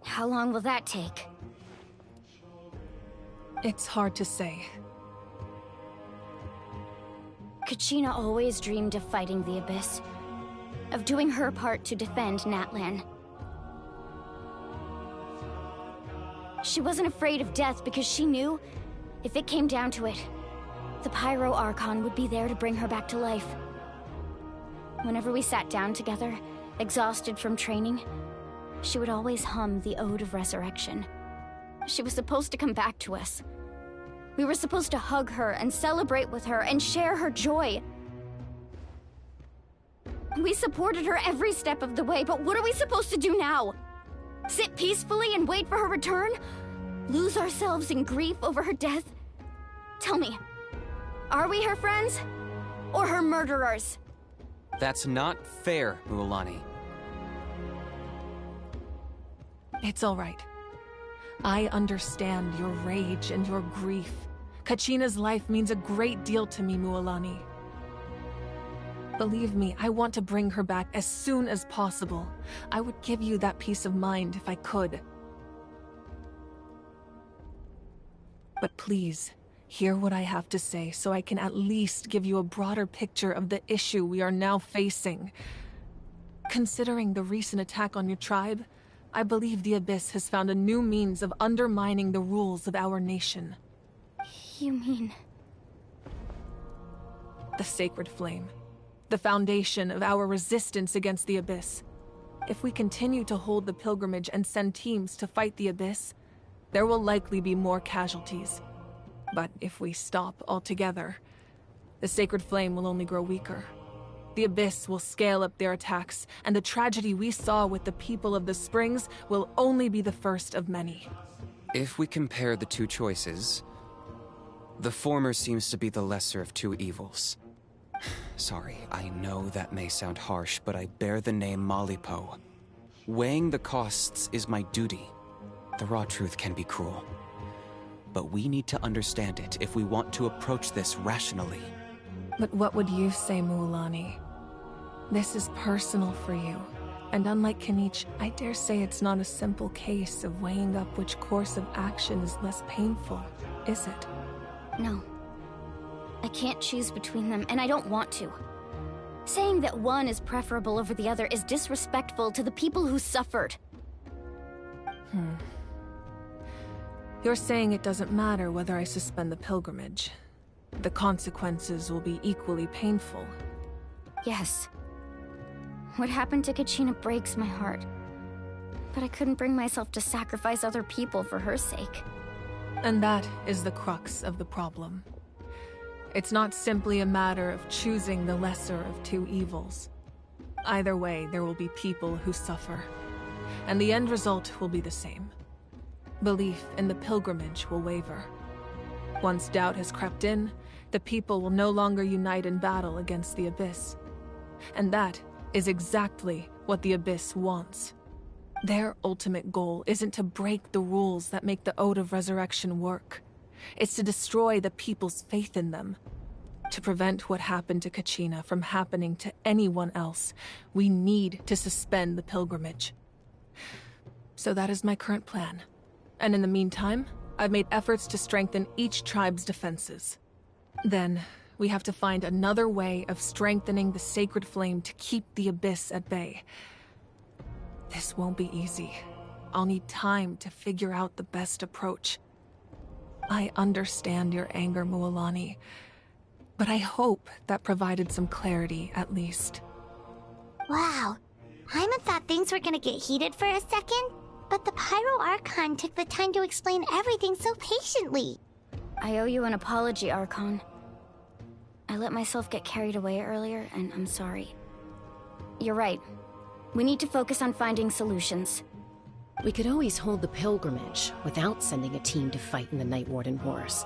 How long will that take? It's hard to say. Kachina always dreamed of fighting the Abyss, of doing her part to defend Natlan. She wasn't afraid of death because she knew, if it came down to it, the Pyro Archon would be there to bring her back to life. Whenever we sat down together, exhausted from training, she would always hum the Ode of Resurrection. She was supposed to come back to us. We were supposed to hug her and celebrate with her and share her joy. We supported her every step of the way, but what are we supposed to do now? Sit peacefully and wait for her return? Lose ourselves in grief over her death? Tell me, are we her friends? Or her murderers? That's not fair, Mualani. It's all right. I understand your rage and your grief. Kachina's life means a great deal to me, Mualani. Believe me, I want to bring her back as soon as possible. I would give you that peace of mind if I could. But please, hear what I have to say so I can at least give you a broader picture of the issue we are now facing. Considering the recent attack on your tribe, I believe the Abyss has found a new means of undermining the rules of our nation. You mean... The Sacred Flame. The foundation of our resistance against the Abyss. If we continue to hold the pilgrimage and send teams to fight the Abyss, there will likely be more casualties. But if we stop altogether, the Sacred Flame will only grow weaker. The Abyss will scale up their attacks, and the tragedy we saw with the people of the Springs will only be the first of many. If we compare the two choices, the former seems to be the lesser of two evils. Sorry, I know that may sound harsh, but I bear the name Malipo. Weighing the costs is my duty. The raw truth can be cruel. But we need to understand it if we want to approach this rationally. But what would you say, Mualani? This is personal for you. And unlike Kanich, I dare say it's not a simple case of weighing up which course of action is less painful, is it? No. I can't choose between them, and I don't want to. Saying that one is preferable over the other is disrespectful to the people who suffered. You're saying it doesn't matter whether I suspend the pilgrimage. The consequences will be equally painful. Yes. What happened to Kachina breaks my heart. But I couldn't bring myself to sacrifice other people for her sake. And that is the crux of the problem. It's not simply a matter of choosing the lesser of two evils. Either way, there will be people who suffer. And the end result will be the same. Belief in the pilgrimage will waver. Once doubt has crept in, the people will no longer unite in battle against the Abyss. And that is exactly what the Abyss wants. Their ultimate goal isn't to break the rules that make the Ode of Resurrection work. It's to destroy the people's faith in them. To prevent what happened to Kachina from happening to anyone else, we need to suspend the pilgrimage. So that is my current plan. And in the meantime, I've made efforts to strengthen each tribe's defenses. Then, we have to find another way of strengthening the Sacred Flame to keep the Abyss at bay. This won't be easy. I'll need time to figure out the best approach. I understand your anger, Mualani, but I hope that provided some clarity, at least. Wow. Paimon thought things were gonna get heated for a second, but the Pyro Archon took the time to explain everything so patiently. I owe you an apology, Archon. I let myself get carried away earlier, and I'm sorry. You're right. We need to focus on finding solutions. We could always hold the pilgrimage without sending a team to fight in the Night Warden Wars.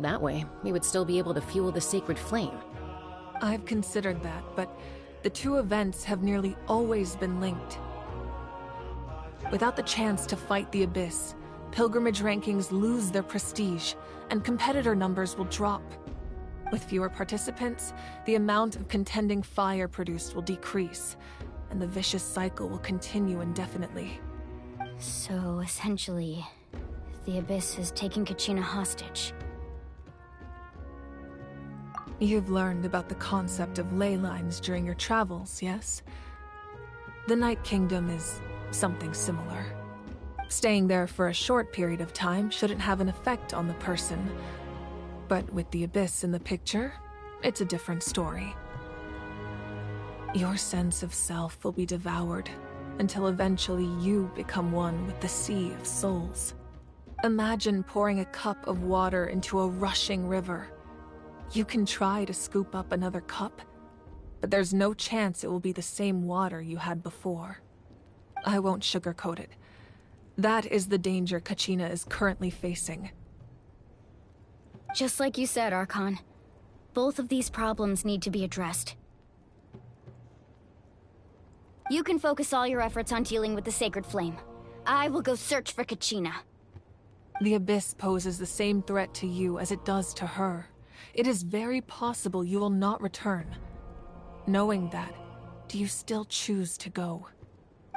That way, we would still be able to fuel the sacred flame. I've considered that, but the two events have nearly always been linked. Without the chance to fight the Abyss, pilgrimage rankings lose their prestige, and competitor numbers will drop. With fewer participants, the amount of contending fire produced will decrease, and the vicious cycle will continue indefinitely. So, essentially, the Abyss is taking Kachina hostage. You've learned about the concept of ley lines during your travels, yes? The Night Kingdom is something similar. Staying there for a short period of time shouldn't have an effect on the person. But with the Abyss in the picture, it's a different story. Your sense of self will be devoured until eventually you become one with the Sea of Souls. Imagine pouring a cup of water into a rushing river. You can try to scoop up another cup, but there's no chance it will be the same water you had before. I won't sugarcoat it. That is the danger Kachina is currently facing. Just like you said, Archon. Both of these problems need to be addressed. You can focus all your efforts on dealing with the Sacred Flame. I will go search for Kachina. The Abyss poses the same threat to you as it does to her. It is very possible you will not return. Knowing that, do you still choose to go?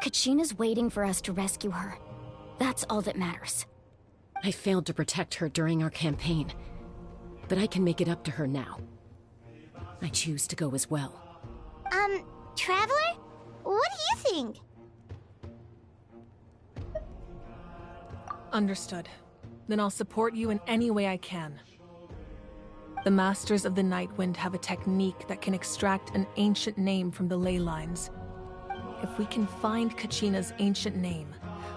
Kachina's waiting for us to rescue her. That's all that matters. I failed to protect her during our campaign, but I can make it up to her now. I choose to go as well. Traveler? What do you think? Understood. Then I'll support you in any way I can. The Masters of the Nightwind have a technique that can extract an ancient name from the ley lines. If we can find Kachina's ancient name,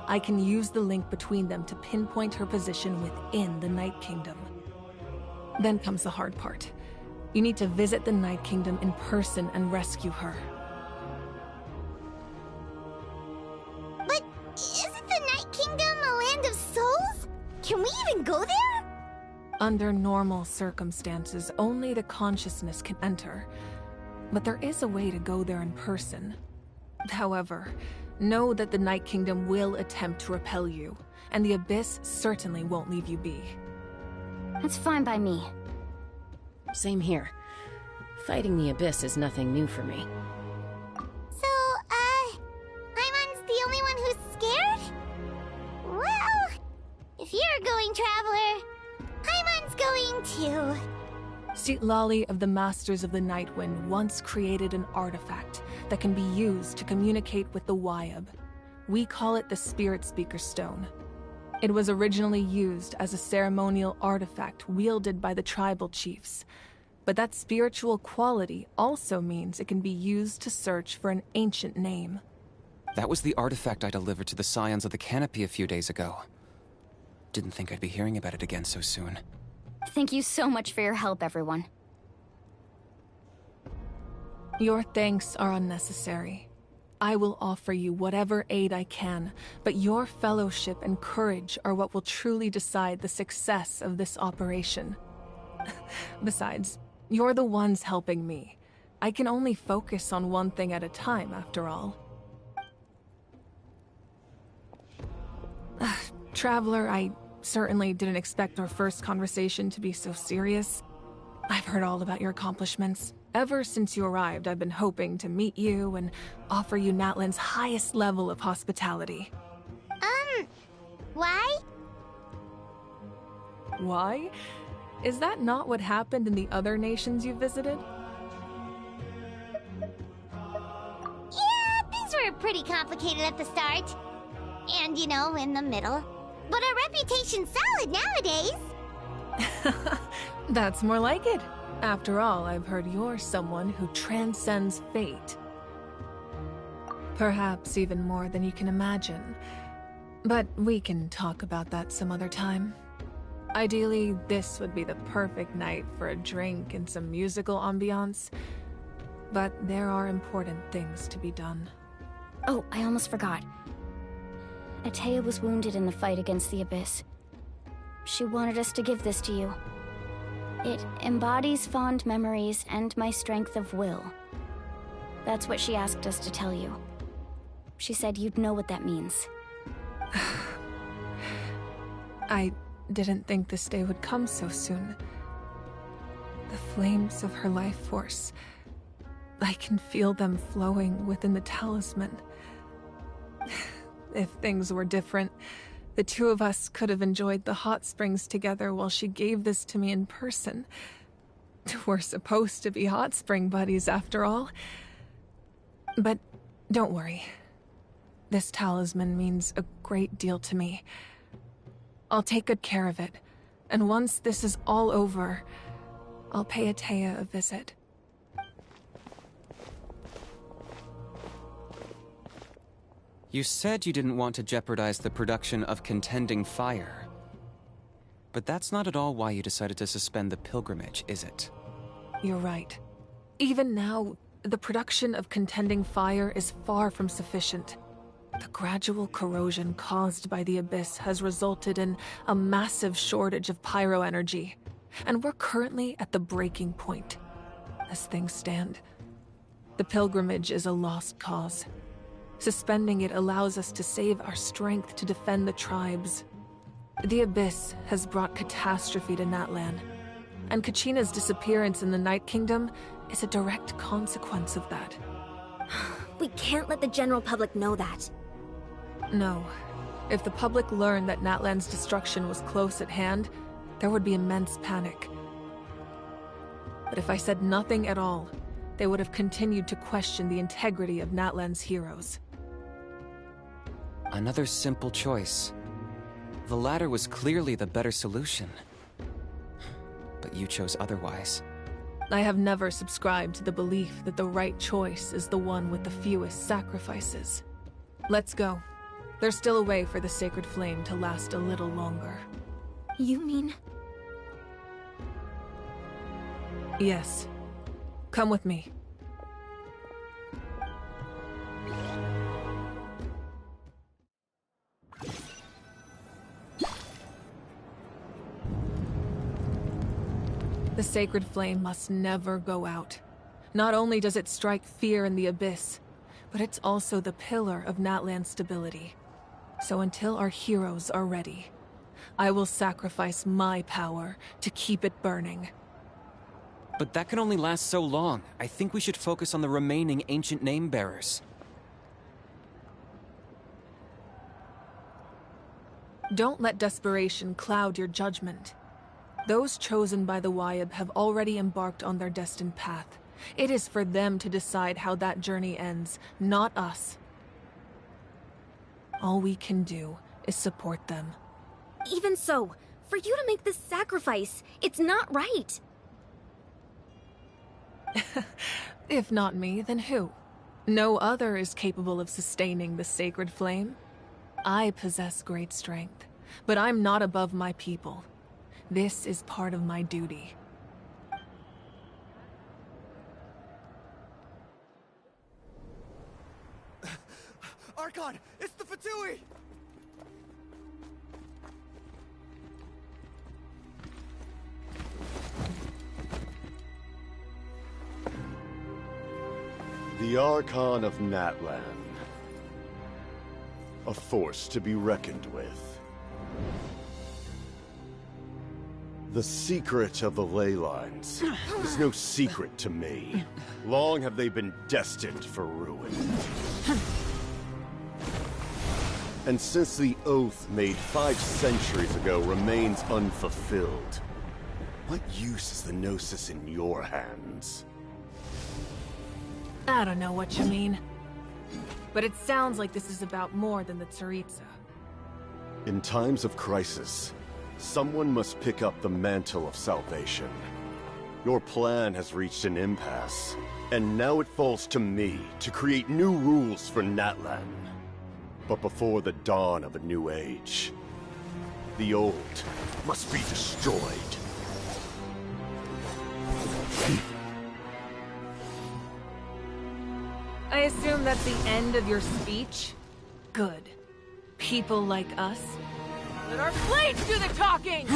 I can use the link between them to pinpoint her position within the Night Kingdom. Then comes the hard part. You need to visit the Night Kingdom in person and rescue her. But isn't the Night Kingdom a land of souls? Can we even go there? Under normal circumstances, only the consciousness can enter. But there is a way to go there in person. However, know that the Night Kingdom will attempt to repel you, and the Abyss certainly won't leave you be. That's fine by me. Same here. Fighting the Abyss is nothing new for me. So, Paimon's the only one who's scared? Well, if you're going, Traveler, Paimon's going too. Citlali of the Masters of the Nightwind once created an artifact that can be used to communicate with the Wyab. We call it the Spirit Speaker Stone. It was originally used as a ceremonial artifact wielded by the tribal chiefs, but that spiritual quality also means it can be used to search for an ancient name. That was the artifact I delivered to the Scions of the Canopy a few days ago. Didn't think I'd be hearing about it again so soon. Thank you so much for your help, everyone. Your thanks are unnecessary. I will offer you whatever aid I can, but your fellowship and courage are what will truly decide the success of this operation. Besides, you're the ones helping me. I can only focus on one thing at a time, after all. Traveler, I certainly didn't expect our first conversation to be so serious. I've heard all about your accomplishments. Ever since you arrived, I've been hoping to meet you and offer you Natlan's highest level of hospitality. Why? Why? Is that not what happened in the other nations you visited? Yeah, things were pretty complicated at the start. And, you know, in the middle. But our reputation's solid nowadays. That's more like it. After all, I've heard you're someone who transcends fate. Perhaps even more than you can imagine. But we can talk about that some other time. Ideally, this would be the perfect night for a drink and some musical ambiance. But there are important things to be done. Oh, I almost forgot. Atea was wounded in the fight against the Abyss. She wanted us to give this to you. It embodies fond memories and my strength of will. That's what she asked us to tell you. She said you'd know what that means. I didn't think this day would come so soon. The flames of her life force. I can feel them flowing within the talisman. If things were different, the two of us could have enjoyed the hot springs together while she gave this to me in person. We're supposed to be hot spring buddies after all. But don't worry. This talisman means a great deal to me. I'll take good care of it, and once this is all over, I'll pay Atea a visit. You said you didn't want to jeopardize the production of Contending Fire. But that's not at all why you decided to suspend the pilgrimage, is it? You're right. Even now, the production of Contending Fire is far from sufficient. The gradual corrosion caused by the Abyss has resulted in a massive shortage of pyro energy, and we're currently at the breaking point. As things stand, the pilgrimage is a lost cause. Suspending it allows us to save our strength to defend the tribes. The Abyss has brought catastrophe to Natlan, and Kachina's disappearance in the Night Kingdom is a direct consequence of that. We can't let the general public know that. No. If the public learned that Natlan's destruction was close at hand, there would be immense panic. But if I said nothing at all, they would have continued to question the integrity of Natlan's heroes. Another simple choice. The latter was clearly the better solution. But you chose otherwise. I have never subscribed to the belief that the right choice is the one with the fewest sacrifices. Let's go. There's still a way for the sacred flame to last a little longer. You mean? Yes. Come with me. The sacred flame must never go out. Not only does it strike fear in the Abyss, but it's also the pillar of Natlan's stability. So until our heroes are ready, I will sacrifice my power to keep it burning. But that can only last so long. I think we should focus on the remaining ancient name-bearers. Don't let desperation cloud your judgment. Those chosen by the Wyab have already embarked on their destined path. It is for them to decide how that journey ends, not us. All we can do is support them. Even so, for you to make this sacrifice, it's not right. If not me, then who? No other is capable of sustaining the sacred flame. I possess great strength, but I'm not above my people. This is part of my duty. Archon, it's the Fatui! The Archon of Natlan. A force to be reckoned with. The secret of the ley lines is no secret to me. Long have they been destined for ruin. And since the oath made 5 centuries ago remains unfulfilled, what use is the Gnosis in your hands? I don't know what you mean. But it sounds like this is about more than the Tsaritsa. In times of crisis, someone must pick up the mantle of salvation. Your plan has reached an impasse, and now it falls to me to create new rules for Natlan. But before the dawn of a new age, The old must be destroyed. I assume that's the end of your speech? Good. People like us? Let our blades do the talking!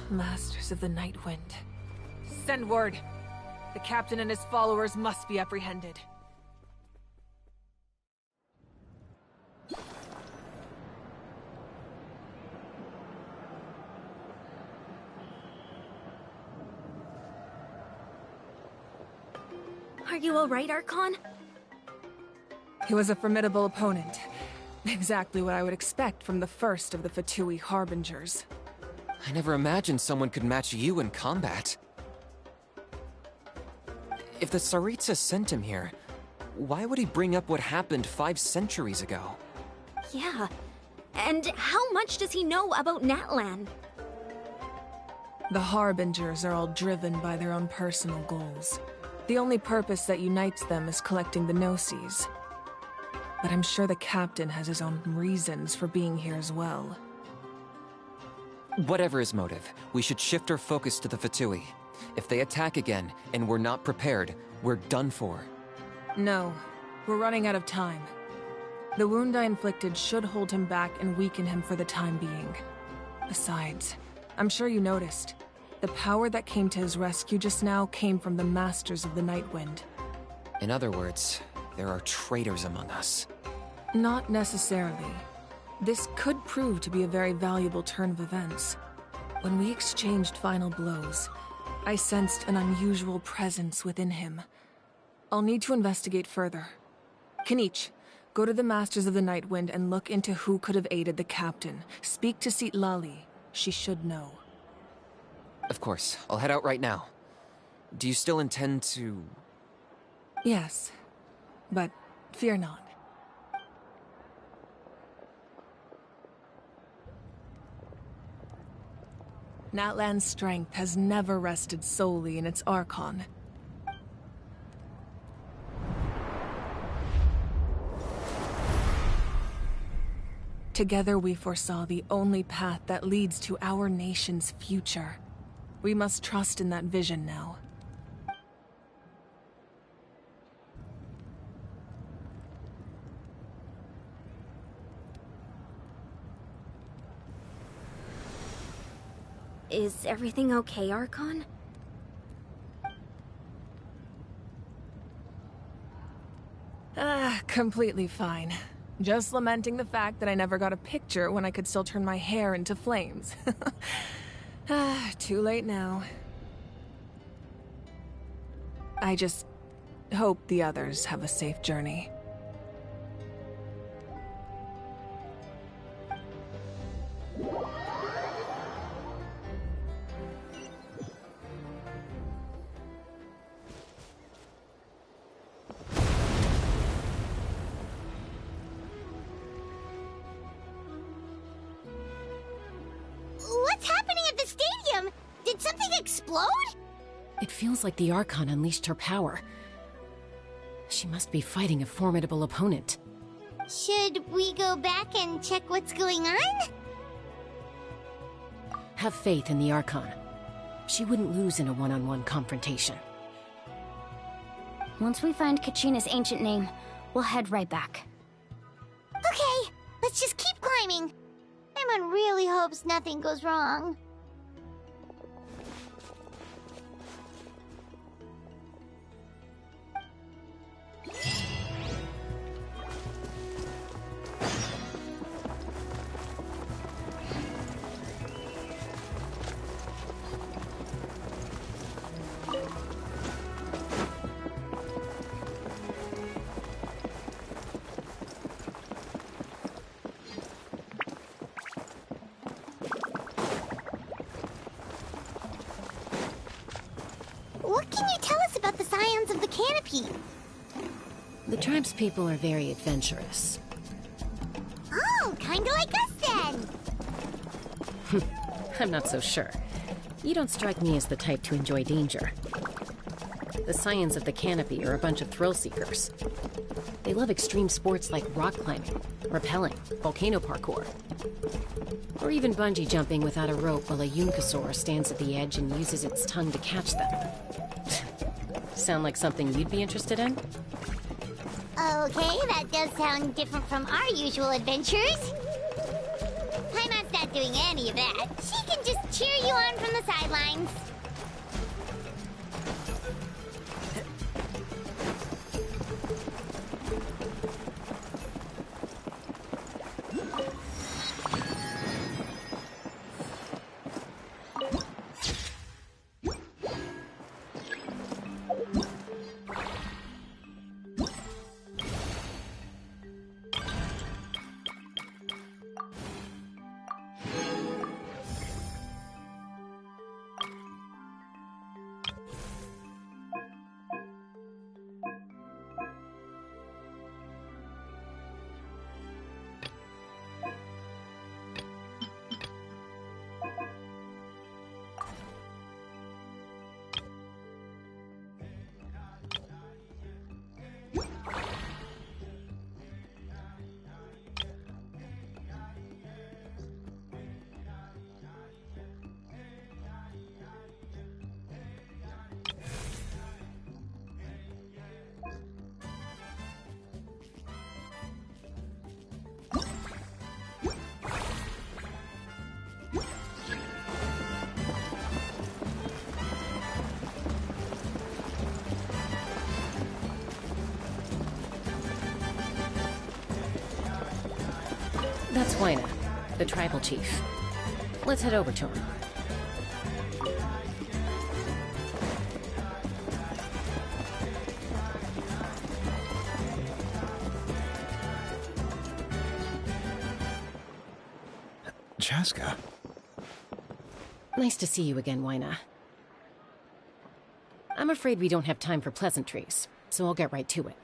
Masters of the Night Wind. Send word. The captain and his followers must be apprehended. Are you alright, Archon? He was a formidable opponent. Exactly what I would expect from the first of the Fatui Harbingers. I never imagined someone could match you in combat. If the Tsaritsa sent him here, why would he bring up what happened 5 centuries ago? Yeah. And how much does he know about Natlan? The Harbingers are all driven by their own personal goals. The only purpose that unites them is collecting the Gnosis. But I'm sure the captain has his own reasons for being here as well. Whatever his motive, we should shift our focus to the Fatui. If they attack again, and we're not prepared, we're done for. No, we're running out of time. The wound I inflicted should hold him back and weaken him for the time being. Besides, I'm sure you noticed, the power that came to his rescue just now came from the Masters of the Night Wind. In other words, there are traitors among us. Not necessarily. This could prove to be a very valuable turn of events. When we exchanged final blows, I sensed an unusual presence within him. I'll need to investigate further. Kenichi, go to the Masters of the Night Wind and look into who could have aided the captain. Speak to Citlali. She should know. Of course, I'll head out right now. Do you still intend to... Yes, but fear not. Natlan's strength has never rested solely in its Archon. Together we foresaw the only path that leads to our nation's future. We must trust in that vision now. Is everything okay, Archon? Completely fine. Just lamenting the fact that I never got a picture when I could still turn my hair into flames. Too late now. I just hope the others have a safe journey. What's happening at the stadium? Did something explode? It feels like the Archon unleashed her power. She must be fighting a formidable opponent. Should we go back and check what's going on? Have faith in the Archon. She wouldn't lose in a one-on-one confrontation. Once we find Kachina's ancient name, we'll head right back. Okay, let's just keep climbing. Paimon really hopes nothing goes wrong. What can you tell us about the scions of the canopy? The tribespeople are very adventurous. Oh, kinda like us then. I'm not so sure. You don't strike me as the type to enjoy danger. The scions of the canopy are a bunch of thrill-seekers. They love extreme sports like rock climbing, rappelling, volcano parkour, or even bungee jumping without a rope while a Yunkasaur stands at the edge and uses its tongue to catch them. Sound like something you'd be interested in? Okay, that does sound different from our usual adventures. Paimon's not doing any of that. She can just cheer you on from the sidelines. That's Huayna, the tribal chief. Let's head over to him. Chaska. Nice to see you again, Huayna. I'm afraid we don't have time for pleasantries, so I'll get right to it.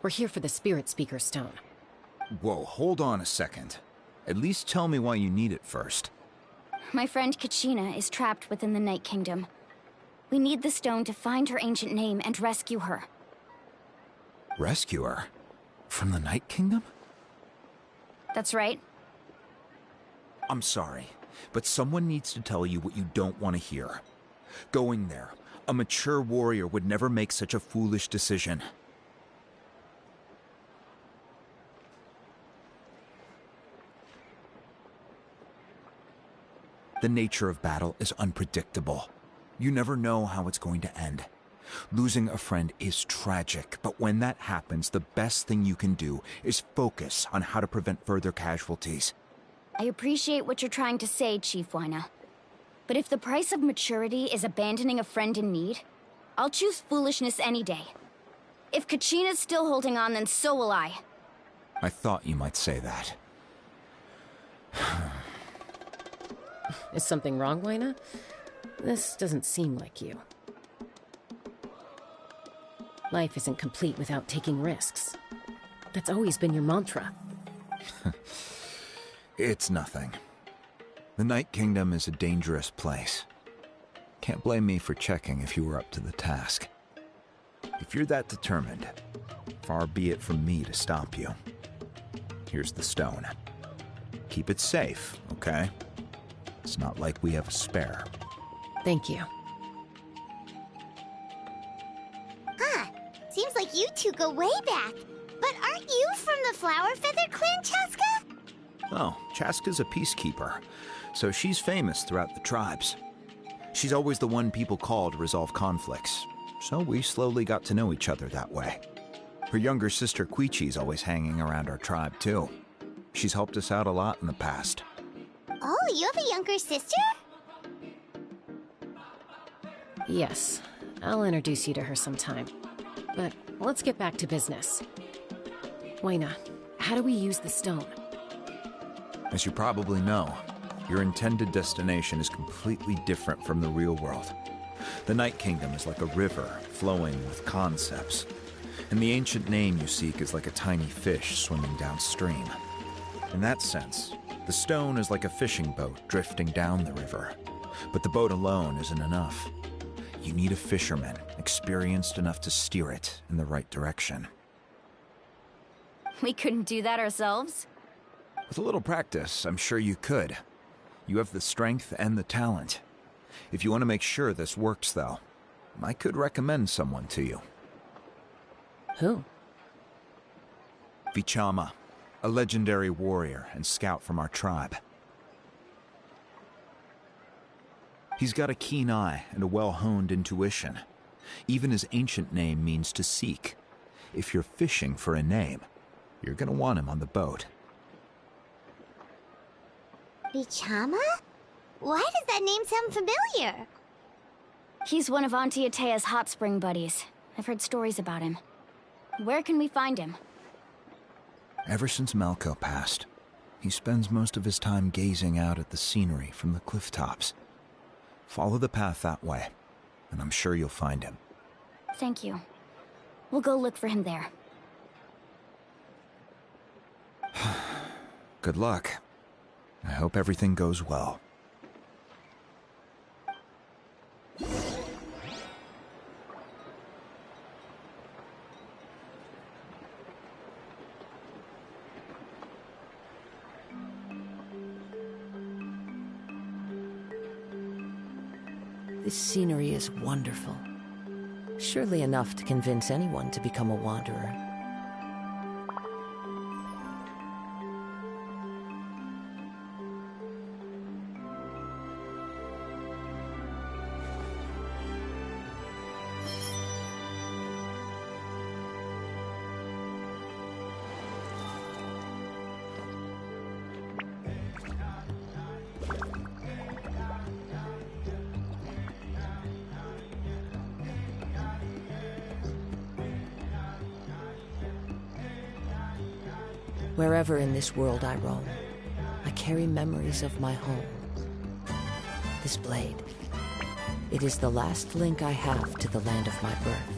We're here for the Spirit Speaker Stone. Whoa, hold on a second. At least tell me why you need it first. My friend Kachina is trapped within the Night Kingdom. We need the stone to find her ancient name and rescue her. Rescue her? From the Night Kingdom? That's right. I'm sorry, but someone needs to tell you what you don't want to hear. Going there, a mature warrior would never make such a foolish decision. The nature of battle is unpredictable. You never know how it's going to end. Losing a friend is tragic, but when that happens, the best thing you can do is focus on how to prevent further casualties. I appreciate what you're trying to say, Chief Wyna. But if the price of maturity is abandoning a friend in need, I'll choose foolishness any day. If Kachina's still holding on, then so will I. I thought you might say that. Is something wrong, Wyna? This doesn't seem like you. Life isn't complete without taking risks. That's always been your mantra. It's nothing. The Night Kingdom is a dangerous place. Can't blame me for checking if you were up to the task. If you're that determined, far be it from me to stop you. Here's the stone. Keep it safe, okay? It's not like we have a spare. Thank you. Huh. Seems like you two go way back. But aren't you from the Flower Feather Clan, Chaska? Oh, Chaska's a peacekeeper, so she's famous throughout the tribes. She's always the one people call to resolve conflicts, so we slowly got to know each other that way. Her younger sister Quichi's always hanging around our tribe, too. She's helped us out a lot in the past. Oh, you have a younger sister? Yes, I'll introduce you to her sometime. But let's get back to business. Wyna, how do we use the stone? As you probably know, your intended destination is completely different from the real world. The Night Kingdom is like a river flowing with concepts, and the ancient name you seek is like a tiny fish swimming downstream. In that sense, the stone is like a fishing boat drifting down the river, but the boat alone isn't enough. You need a fisherman experienced enough to steer it in the right direction. We couldn't do that ourselves? With a little practice, I'm sure you could. You have the strength and the talent. If you want to make sure this works, though, I could recommend someone to you. Who? Vichama, a legendary warrior and scout from our tribe. He's got a keen eye and a well-honed intuition. Even his ancient name means to seek. If you're fishing for a name, you're gonna want him on the boat. Vichama? Why does that name sound familiar? He's one of Auntie Atea's hot spring buddies. I've heard stories about him. Where can we find him? Ever since Malco passed, he spends most of his time gazing out at the scenery from the cliff tops. Follow the path that way, and I'm sure you'll find him. Thank you. We'll go look for him there. Good luck. I hope everything goes well. This scenery is wonderful. Surely enough to convince anyone to become a wanderer. Wherever in this world I roam, I carry memories of my home. This blade, it is the last link I have to the land of my birth.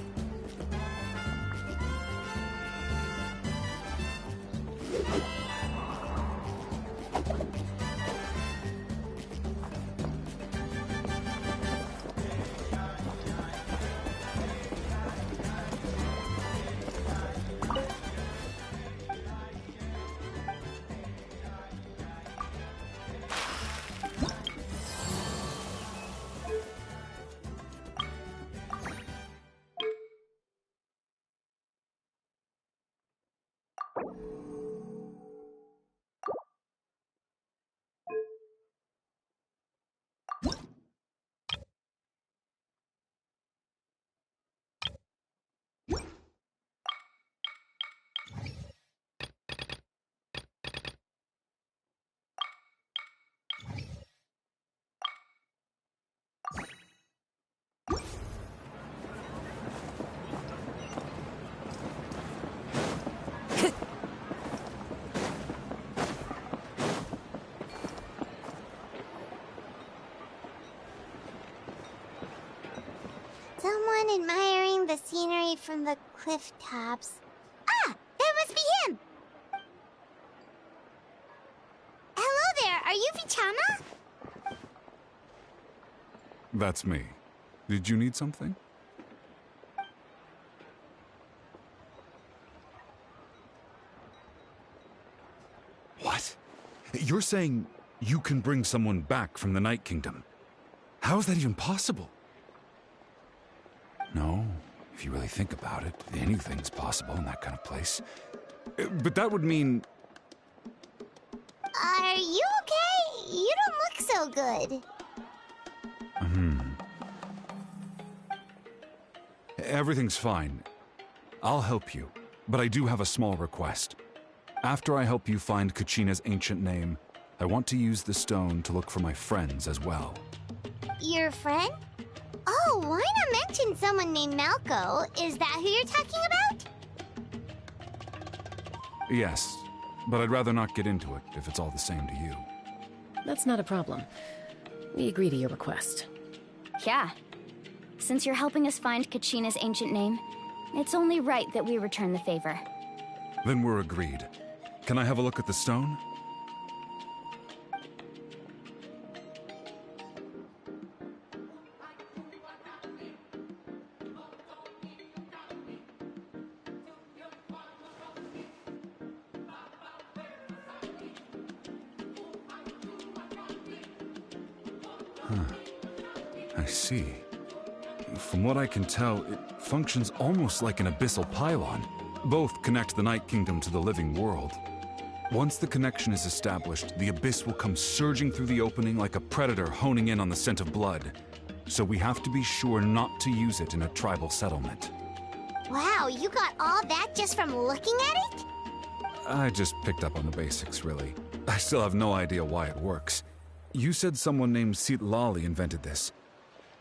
scenery from the cliff tops. Ah, that must be him! Hello there, are you Vichama? That's me. Did you need something? What? You're saying you can bring someone back from the Night Kingdom? How is that even possible? No, if you really think about it, anything's possible in that kind of place. But that would mean... Are you okay? You don't look so good. Everything's fine. I'll help you, but I do have a small request. After I help you find Kachina's ancient name, I want to use the stone to look for my friends as well. Your friend? Oh, why not mention someone named Malco? Is that who you're talking about? Yes, but I'd rather not get into it if it's all the same to you. That's not a problem. We agree to your request. Yeah. Since you're helping us find Kachina's ancient name, it's only right that we return the favor. Then we're agreed. Can I have a look at the stone? I see. From what I can tell, it functions almost like an abyssal pylon. Both connect the Night Kingdom to the living world. Once the connection is established, the abyss will come surging through the opening like a predator honing in on the scent of blood. So we have to be sure not to use it in a tribal settlement. Wow, you got all that just from looking at it? I just picked up on the basics, really. I still have no idea why it works. You said someone named Sitlali invented this.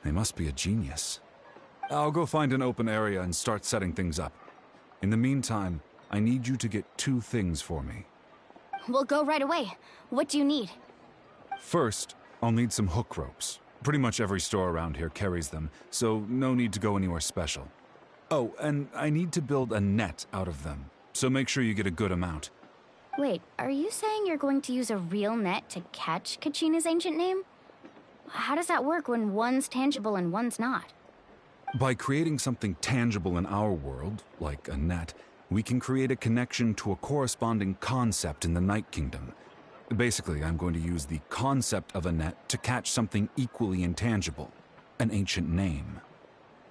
They must be a genius. I'll go find an open area and start setting things up. In the meantime, I need you to get 2 things for me. We'll go right away. What do you need? First, I'll need some hook ropes. Pretty much every store around here carries them, so no need to go anywhere special. Oh, and I need to build a net out of them, so make sure you get a good amount. Wait, are you saying you're going to use a real net to catch Kachina's ancient name? How does that work when one's tangible and one's not? By creating something tangible in our world, like a net, we can create a connection to a corresponding concept in the Night Kingdom. Basically, I'm going to use the concept of a net to catch something equally intangible, an ancient name.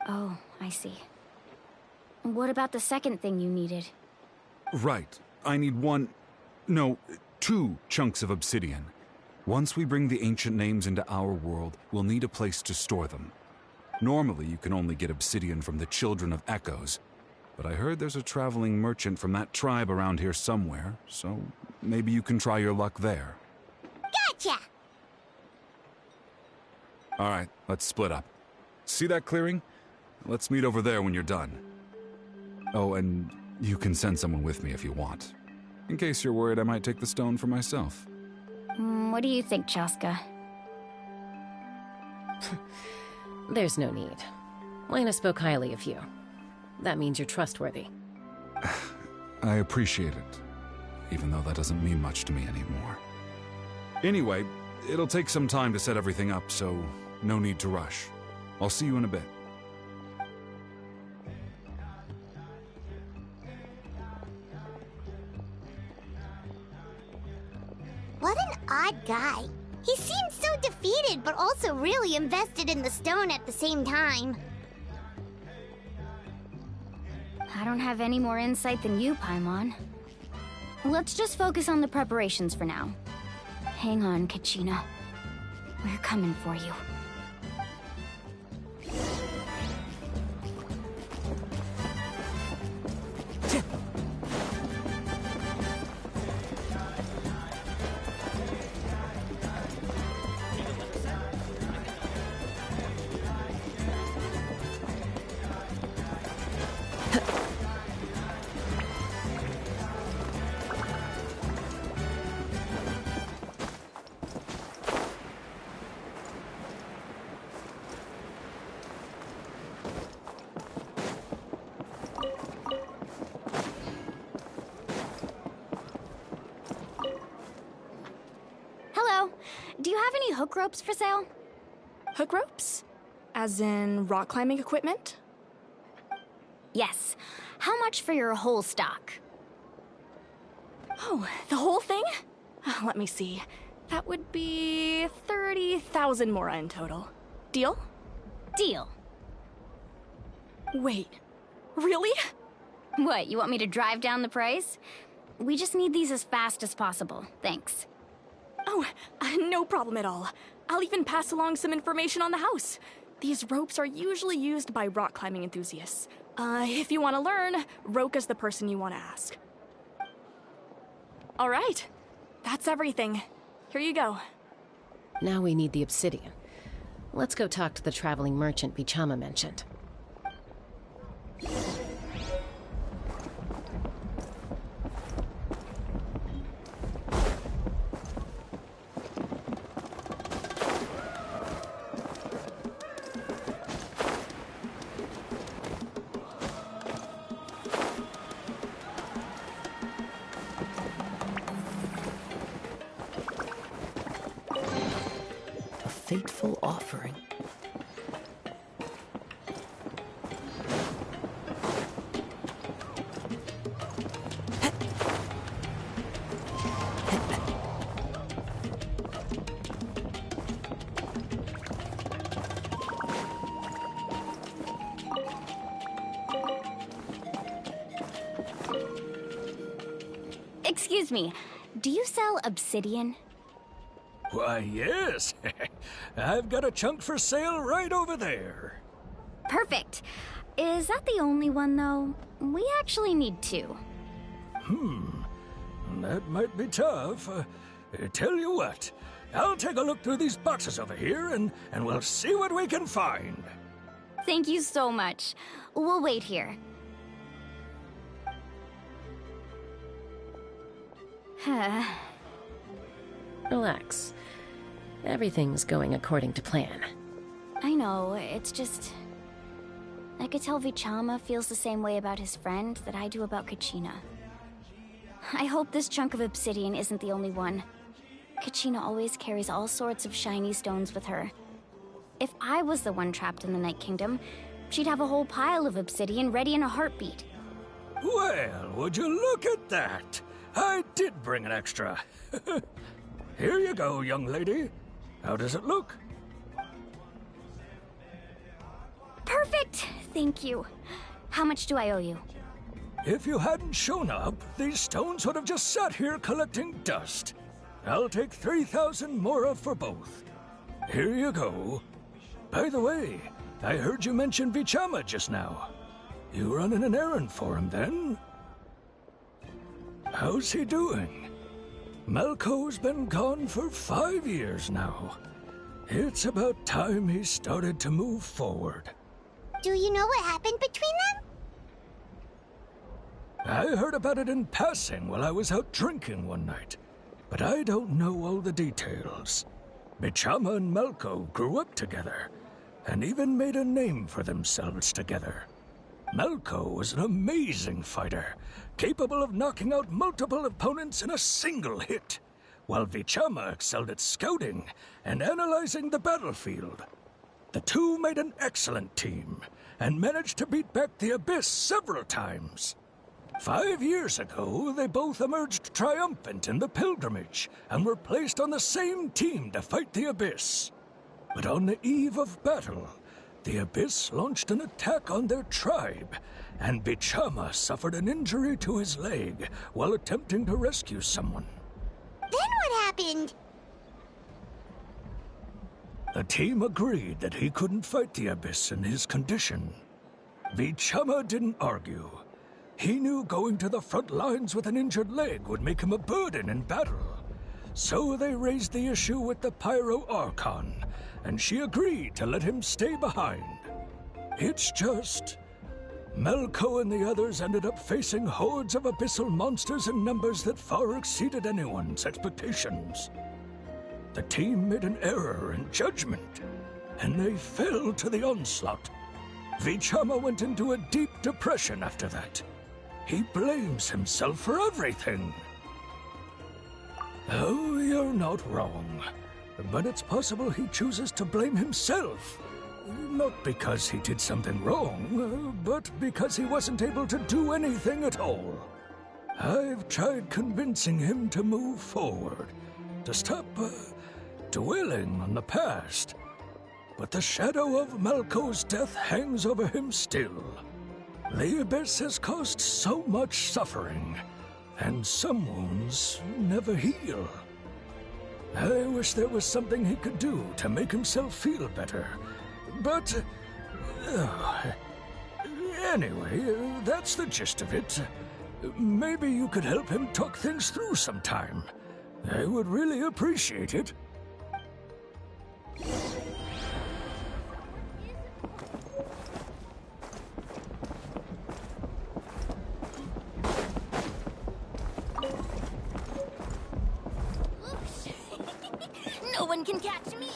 Oh, I see. What about the second thing you needed? Right. I need 2 chunks of obsidian. Once we bring the ancient names into our world, we'll need a place to store them. Normally, you can only get obsidian from the Children of Echoes, but I heard there's a traveling merchant from that tribe around here somewhere, so maybe you can try your luck there. Gotcha! All right, let's split up. See that clearing? Let's meet over there when you're done. Oh, and you can send someone with me if you want. In case you're worried I might take the stone for myself. What do you think, Chaska? There's no need. Lena spoke highly of you. That means you're trustworthy. I appreciate it, even though that doesn't mean much to me anymore. Anyway, it'll take some time to set everything up, so no need to rush. I'll see you in a bit. What an odd guy. He seems so defeated, but also really invested in the stone at the same time. I don't have any more insight than you, Paimon. Let's just focus on the preparations for now. Hang on, Kachina. We're coming for you. Do you have any hook ropes for sale? Hook ropes? As in rock climbing equipment? Yes. How much for your whole stock? Oh, the whole thing? Let me see. That would be 30,000 mora in total. Deal? Deal. Wait, really? What, you want me to drive down the price? We just need these as fast as possible. Thanks. Oh, no problem at all. I'll even pass along some information on the house. These ropes are usually used by rock climbing enthusiasts. If you want to learn, Roka's the person you want to ask. All right, that's everything. Here you go. Now we need the obsidian. Let's go talk to the traveling merchant Bichama mentioned. A fateful offering. Excuse me, do you sell obsidian? Why, yes. I've got a chunk for sale right over there. Perfect. Is that the only one, though? We actually need two. That might be tough. Tell you what, I'll take a look through these boxes over here, and we'll see what we can find. Thank you so much. We'll wait here. Relax. Everything's going according to plan. I know, it's just... I could tell Vichama feels the same way about his friend that I do about Kachina. I hope this chunk of obsidian isn't the only one. Kachina always carries all sorts of shiny stones with her. If I was the one trapped in the Night Kingdom, she'd have a whole pile of obsidian ready in a heartbeat. Well, would you look at that? I did bring an extra. Here you go, young lady. How does it look? Perfect! Thank you. How much do I owe you? If you hadn't shown up, these stones would have just sat here collecting dust. I'll take 3,000 mora for both. Here you go. By the way, I heard you mention Vichama just now. You running an errand for him, then? How's he doing? Malco's been gone for 5 years now. It's about time he started to move forward. Do you know what happened between them? I heard about it in passing while I was out drinking one night, but I don't know all the details. Bichama and Malco grew up together, and even made a name for themselves together. Malco was an amazing fighter, capable of knocking out multiple opponents in a single hit, while Vichama excelled at scouting and analyzing the battlefield. The two made an excellent team, and managed to beat back the Abyss several times. 5 years ago, they both emerged triumphant in the pilgrimage, and were placed on the same team to fight the Abyss. But on the eve of battle, the Abyss launched an attack on their tribe, and Bichama suffered an injury to his leg while attempting to rescue someone. Then what happened? The team agreed that he couldn't fight the Abyss in his condition. Vichama didn't argue. He knew going to the front lines with an injured leg would make him a burden in battle. So they raised the issue with the Pyro Archon, and she agreed to let him stay behind. It's just... Malco and the others ended up facing hordes of abyssal monsters in numbers that far exceeded anyone's expectations. The team made an error in judgment, and they fell to the onslaught. Vichama went into a deep depression after that. He blames himself for everything. Oh, you're not wrong. but it's possible he chooses to blame himself. Not because he did something wrong, but because he wasn't able to do anything at all. I've tried convincing him to move forward, to stop dwelling on the past. But the shadow of Malco's death hangs over him still. The Abyss has caused so much suffering, and some wounds never heal. I wish there was something he could do to make himself feel better. But anyway, that's the gist of it. Maybe you could help him talk things through sometime. I would really appreciate it. No one can catch me!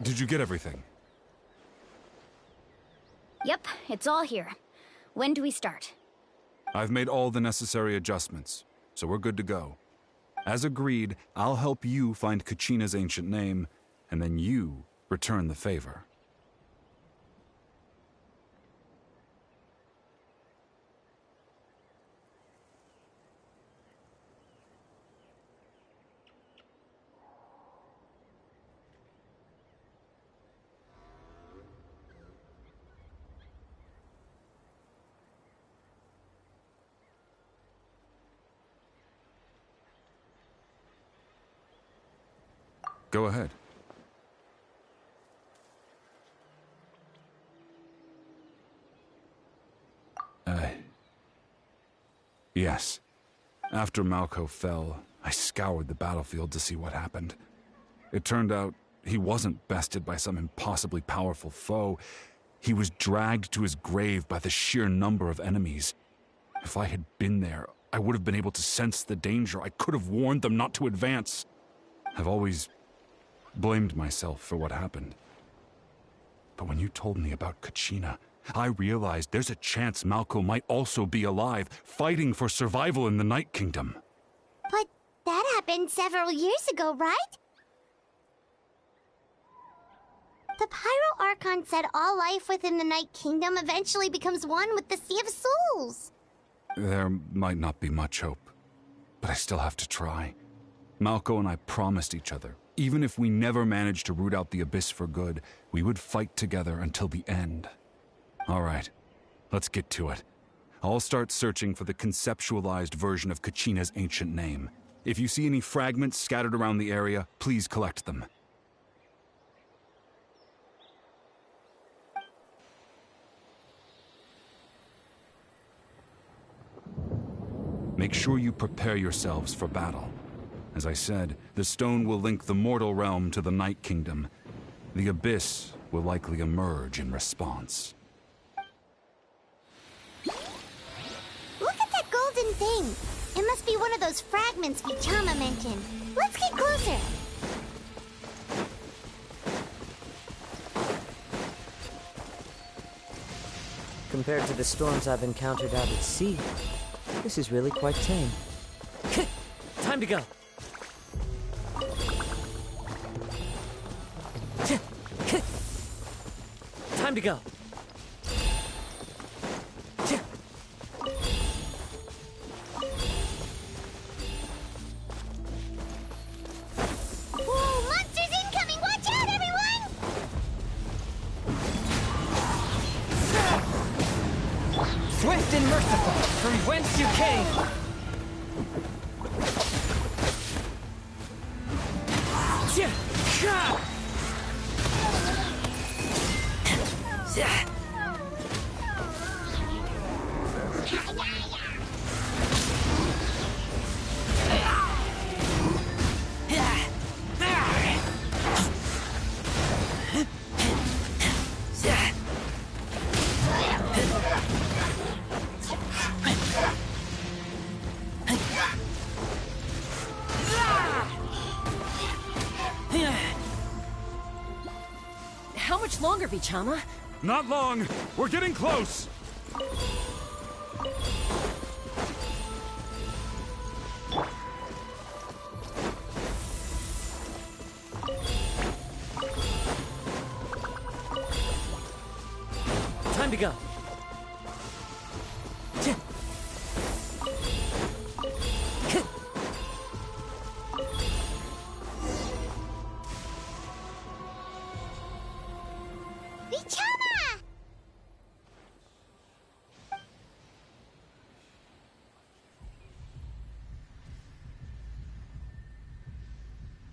Did you get everything? Yep, it's all here. When do we start? I've made all the necessary adjustments, so we're good to go. As agreed, I'll help you find Kachina's ancient name, and then you return the favor. Go ahead. Yes. After Malco fell, I scoured the battlefield to see what happened. It turned out he wasn't bested by some impossibly powerful foe. He was dragged to his grave by the sheer number of enemies. If I had been there, I would have been able to sense the danger. I could have warned them not to advance. I've always blamed myself for what happened. But when you told me about Kachina, I realized there's a chance Malco might also be alive, fighting for survival in the Night Kingdom. But that happened several years ago, right? The Pyro Archon said all life within the Night Kingdom eventually becomes one with the Sea of Souls. There might not be much hope, but I still have to try. Malco and I promised each other, even if we never managed to root out the Abyss for good, we would fight together until the end. All right, let's get to it. I'll start searching for the conceptualized version of Kachina's ancient name. If you see any fragments scattered around the area, please collect them. Make sure you prepare yourselves for battle. As I said, the stone will link the mortal realm to the Night Kingdom. The Abyss will likely emerge in response. Look at that golden thing. It must be one of those fragments Vichama mentioned. Let's get closer. Compared to the storms I've encountered out at sea, this is really quite tame. Time to go. Time to go. Whoa, monsters incoming! Watch out, everyone! Swift and merciful, from whence you came. How much longer, Vichama? Not long! We're getting close! Time to go. Vichama!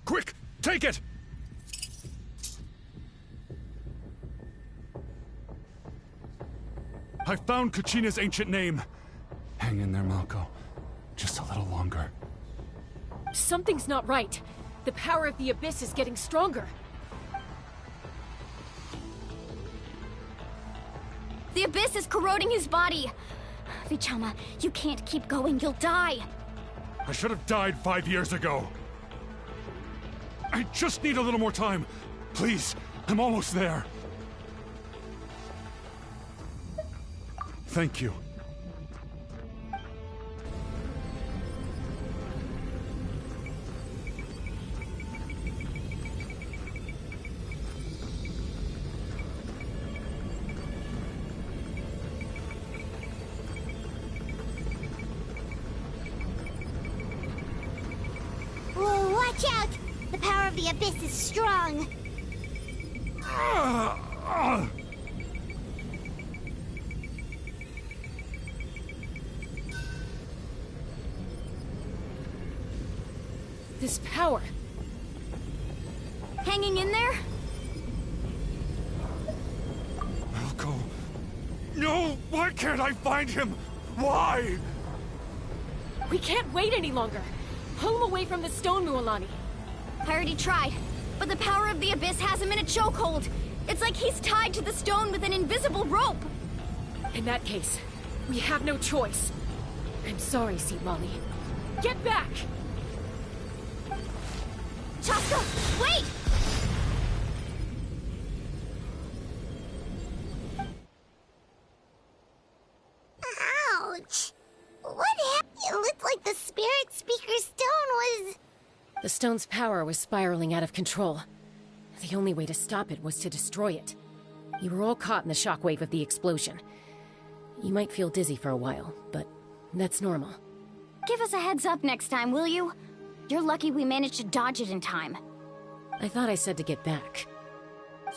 Quick! Take it! I found Kachina's ancient name. Hang in there, Malko. Just a little longer. Something's not right. The power of the Abyss is getting stronger. The Abyss is corroding his body. Vichama, you can't keep going. You'll die. I should have died 5 years ago. I just need a little more time. Please, I'm almost there. Thank you. Whoa, watch out! The power of the Abyss is strong. This power. Hanging in there? Malko. No! Why can't I find him? Why? We can't wait any longer. Pull him away from the stone, Mualani. I already tried, but the power of the Abyss has him in a chokehold. It's like he's tied to the stone with an invisible rope. In that case, we have no choice. I'm sorry, Seat Lolly. Get back! Chaska, wait! Ouch! What happened? It looked like the Spirit Speaker Stone was... The stone's power was spiraling out of control. The only way to stop it was to destroy it. You were all caught in the shockwave of the explosion. You might feel dizzy for a while, but that's normal. Give us a heads up next time, will you? You're lucky we managed to dodge it in time. I thought I said to get back.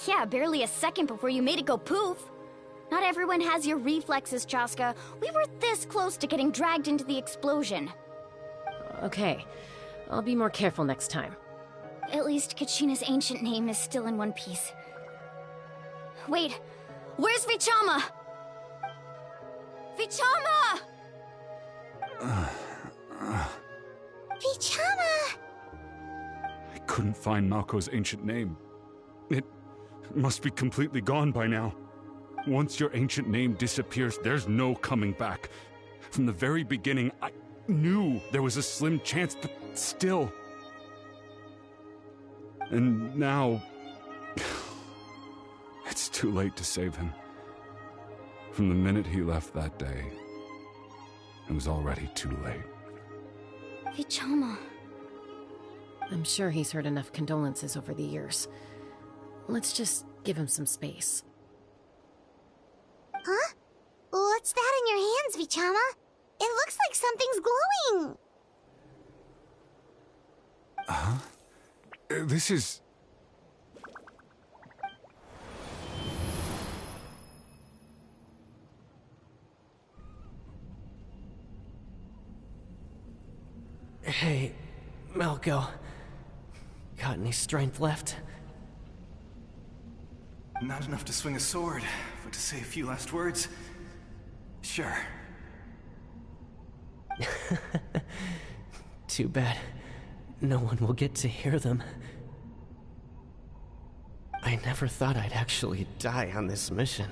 Yeah, barely a second before you made it go poof. Not everyone has your reflexes, Chaska. We were this close to getting dragged into the explosion. Okay, I'll be more careful next time. At least Kachina's ancient name is still in one piece. Wait, where's Vichama? Vichama! Vichama! I couldn't find Malko's ancient name. It must be completely gone by now. Once your ancient name disappears, there's no coming back. From the very beginning, I knew there was a slim chance, but still. And now... it's too late to save him. From the minute he left that day, it was already too late. Vichama. I'm sure he's heard enough condolences over the years. Let's just give him some space. Huh? What's that in your hands, Vichama? It looks like something's glowing! Huh? This is... Hey, Malko. Got any strength left? Not enough to swing a sword, but to say a few last words? Sure. Too bad. No one will get to hear them. I never thought I'd actually die on this mission.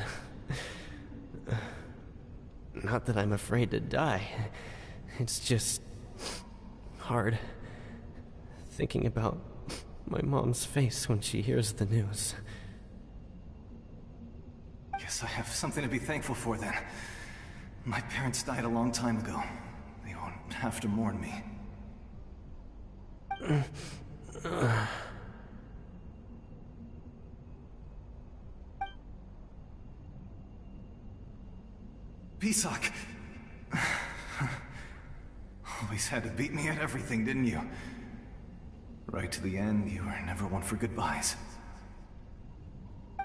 Not that I'm afraid to die. It's just... hard. Thinking about my mom's face when she hears the news. Guess I have something to be thankful for then. My parents died a long time ago. They won't have to mourn me. Pisak! Always had to beat me at everything, didn't you? Right to the end, you were never one for goodbyes.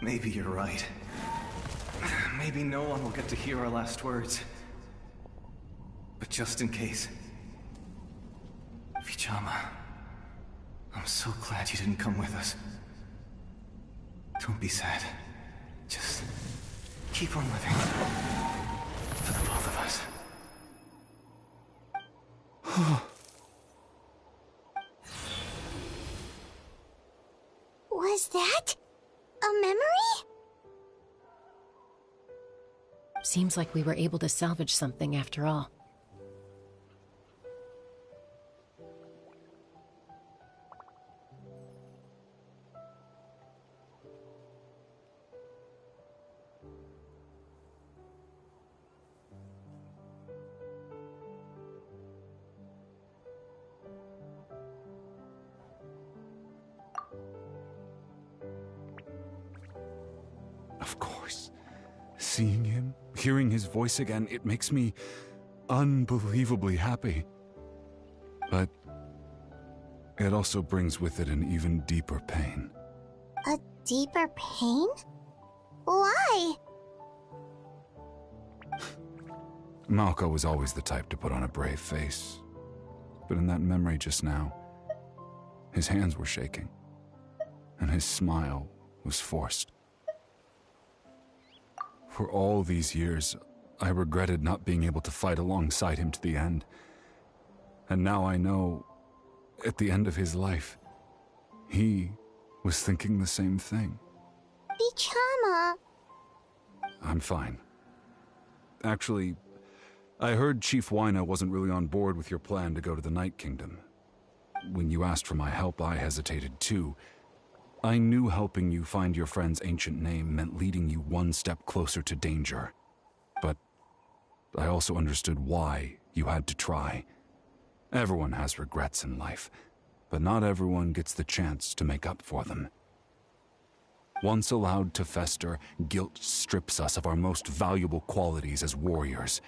Maybe you're right. Maybe no one will get to hear our last words. But just in case... Vichama, I'm so glad you didn't come with us. Don't be sad. Just keep on living. For the both of us. Was that a memory? Seems like we were able to salvage something after all. Of course. Seeing him, hearing his voice again, it makes me unbelievably happy. But it also brings with it an even deeper pain. A deeper pain? Why? Malko was always the type to put on a brave face. But in that memory just now, his hands were shaking, and his smile was forced. For all these years, I regretted not being able to fight alongside him to the end. And now I know, at the end of his life, he was thinking the same thing. Vichama. I'm fine. Actually, I heard Chief Wyna wasn't really on board with your plan to go to the Night Kingdom. When you asked for my help, I hesitated too. I knew helping you find your friend's ancient name meant leading you one step closer to danger. But I also understood why you had to try. Everyone has regrets in life, but not everyone gets the chance to make up for them. Once allowed to fester, guilt strips us of our most valuable qualities as warriors.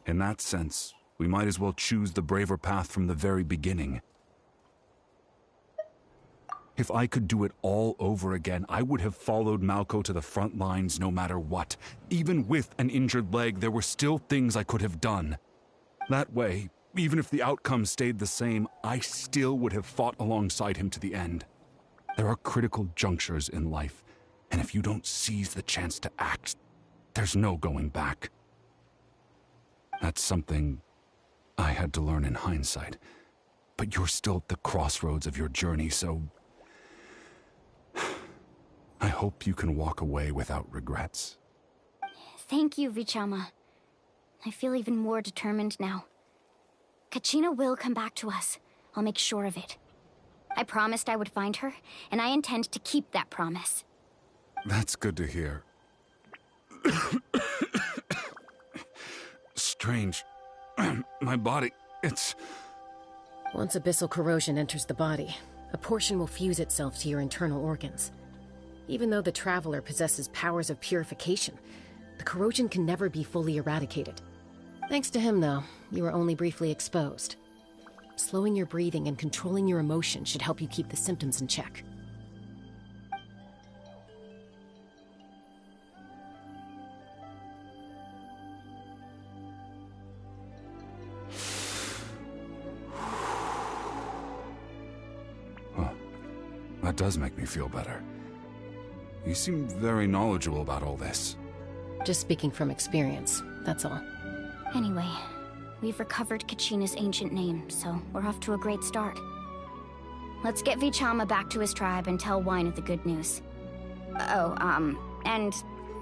In that sense, we might as well choose the braver path from the very beginning. If I could do it all over again, I would have followed Malco to the front lines no matter what. Even with an injured leg, there were still things I could have done. That way, even if the outcome stayed the same, I still would have fought alongside him to the end. There are critical junctures in life, and if you don't seize the chance to act, there's no going back. That's something I had to learn in hindsight. But you're still at the crossroads of your journey, so I hope you can walk away without regrets. Thank you, Vichama. I feel even more determined now. Kachina will come back to us. I'll make sure of it. I promised I would find her, and I intend to keep that promise. That's good to hear. Strange. My body, it's... Once abyssal corrosion enters the body, a portion will fuse itself to your internal organs. Even though the Traveler possesses powers of purification, the corrosion can never be fully eradicated. Thanks to him, though, you were only briefly exposed. Slowing your breathing and controlling your emotions should help you keep the symptoms in check. That does make me feel better. You seem very knowledgeable about all this. Just speaking from experience, that's all. Anyway, we've recovered Kachina's ancient name, so we're off to a great start. Let's get Vichama back to his tribe and tell Wina the good news. And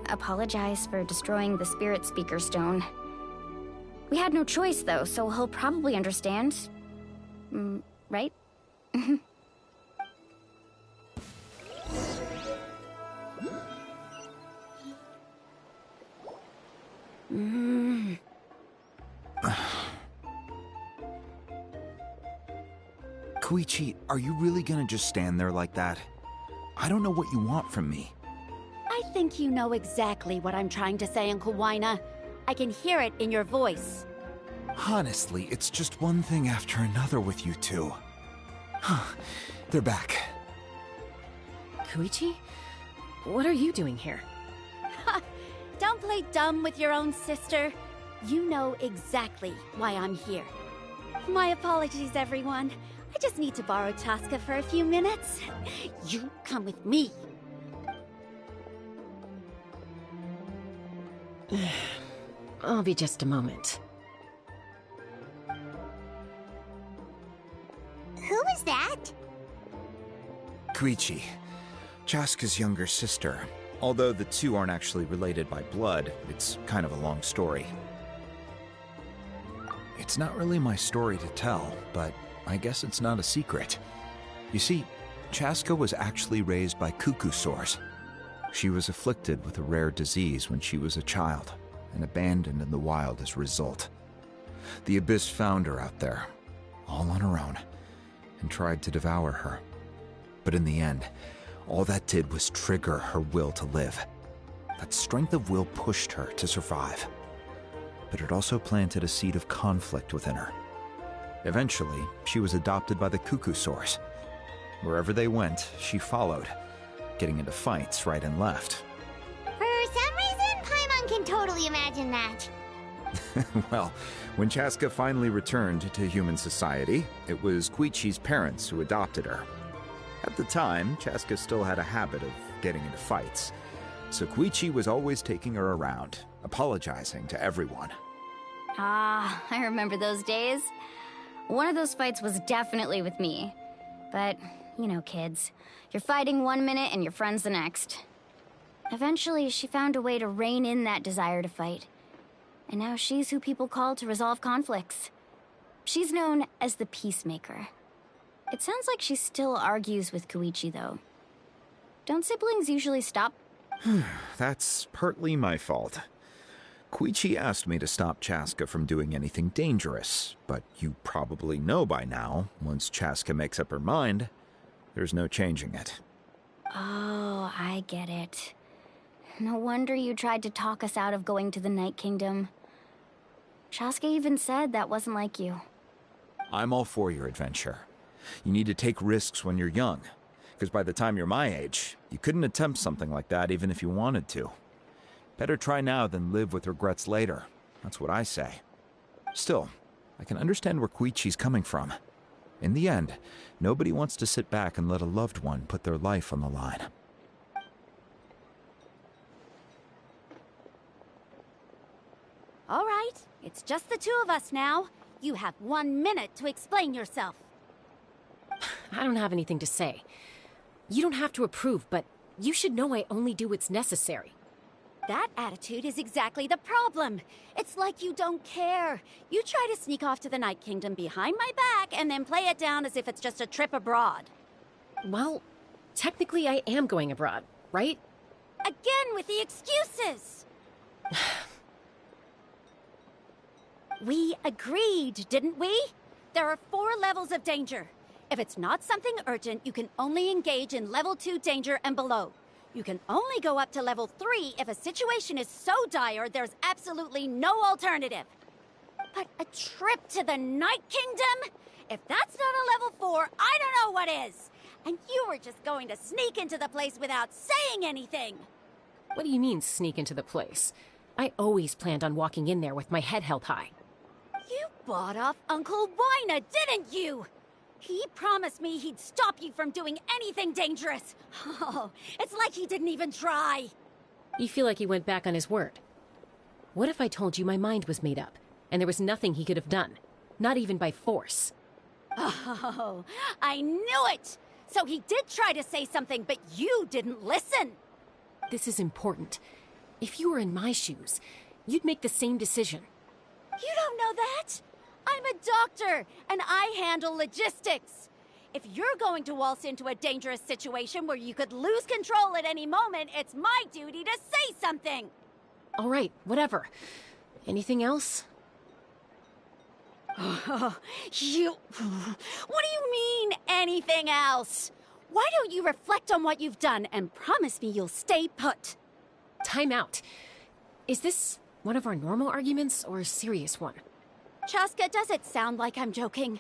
apologize for destroying the Spirit Speaker Stone. We had no choice, though, so he'll probably understand. Right? Koichi, are you really gonna just stand there like that? I don't know what you want from me. I think you know exactly what I'm trying to say, Uncle Wina. I can hear it in your voice. Honestly, it's just one thing after another with you two. They're back. Koichi? What are you doing here? Don't play dumb with your own sister. You know exactly why I'm here. My apologies, everyone. I just need to borrow Chaska for a few minutes. You come with me. I'll be just a moment. Who was that? Koichi, Chaska's younger sister. Although the two aren't actually related by blood, it's kind of a long story. It's not really my story to tell, but I guess it's not a secret. You see, Chaska was actually raised by cuckoo-saurs. She was afflicted with a rare disease when she was a child, and abandoned in the wild as a result. The Abyss found her out there, all on her own, and tried to devour her. But in the end, all that did was trigger her will to live. That strength of will pushed her to survive. But it also planted a seed of conflict within her. Eventually, she was adopted by the cuckoo-saurs. Wherever they went, she followed, getting into fights right and left. For some reason, Paimon can totally imagine that. Well, when Chaska finally returned to human society, it was Koichi's parents who adopted her. At the time, Chaska still had a habit of getting into fights, so Koichi was always taking her around, apologizing to everyone. Ah, I remember those days. One of those fights was definitely with me. But, you know, kids. You're fighting one minute and your friend's the next. Eventually, she found a way to rein in that desire to fight. And now she's who people call to resolve conflicts. She's known as the Peacemaker. It sounds like she still argues with Koichi, though. Don't siblings usually stop? That's partly my fault. Koichi asked me to stop Chaska from doing anything dangerous, but you probably know by now, once Chaska makes up her mind, there's no changing it. Oh, I get it. No wonder you tried to talk us out of going to the Night Kingdom. Chaska even said that wasn't like you. I'm all for your adventure. You need to take risks when you're young. Because by the time you're my age, you couldn't attempt something like that even if you wanted to. Better try now than live with regrets later. That's what I say. Still, I can understand where Koichi's coming from. In the end, nobody wants to sit back and let a loved one put their life on the line. All right, it's just the two of us now. You have 1 minute to explain yourself. I don't have anything to say. You don't have to approve, but you should know I only do what's necessary. That attitude is exactly the problem. It's like you don't care. You try to sneak off to the Night Kingdom behind my back and then play it down as if it's just a trip abroad. Well, technically I am going abroad, right? Again with the excuses! We agreed, didn't we? There are 4 levels of danger. If it's not something urgent, you can only engage in level 2 danger and below. You can only go up to level 3 if a situation is so dire there's absolutely no alternative. But a trip to the Night Kingdom? If that's not a level 4, I don't know what is. And you were just going to sneak into the place without saying anything. What do you mean, sneak into the place? I always planned on walking in there with my head held high. You bought off Uncle Wina, didn't you? He promised me he'd stop you from doing anything dangerous. Oh, it's like he didn't even try. You feel like he went back on his word. What if I told you my mind was made up, and there was nothing he could have done? Not even by force. Oh, I knew it! So he did try to say something, but you didn't listen. This is important. If you were in my shoes, you'd make the same decision. You don't know that? I'm a doctor, and I handle logistics. If you're going to waltz into a dangerous situation where you could lose control at any moment, it's my duty to say something. All right, whatever. Anything else? What do you mean, anything else? Why don't you reflect on what you've done and promise me you'll stay put? Time out. Is this one of our normal arguments or a serious one? Chaska, does it sound like I'm joking?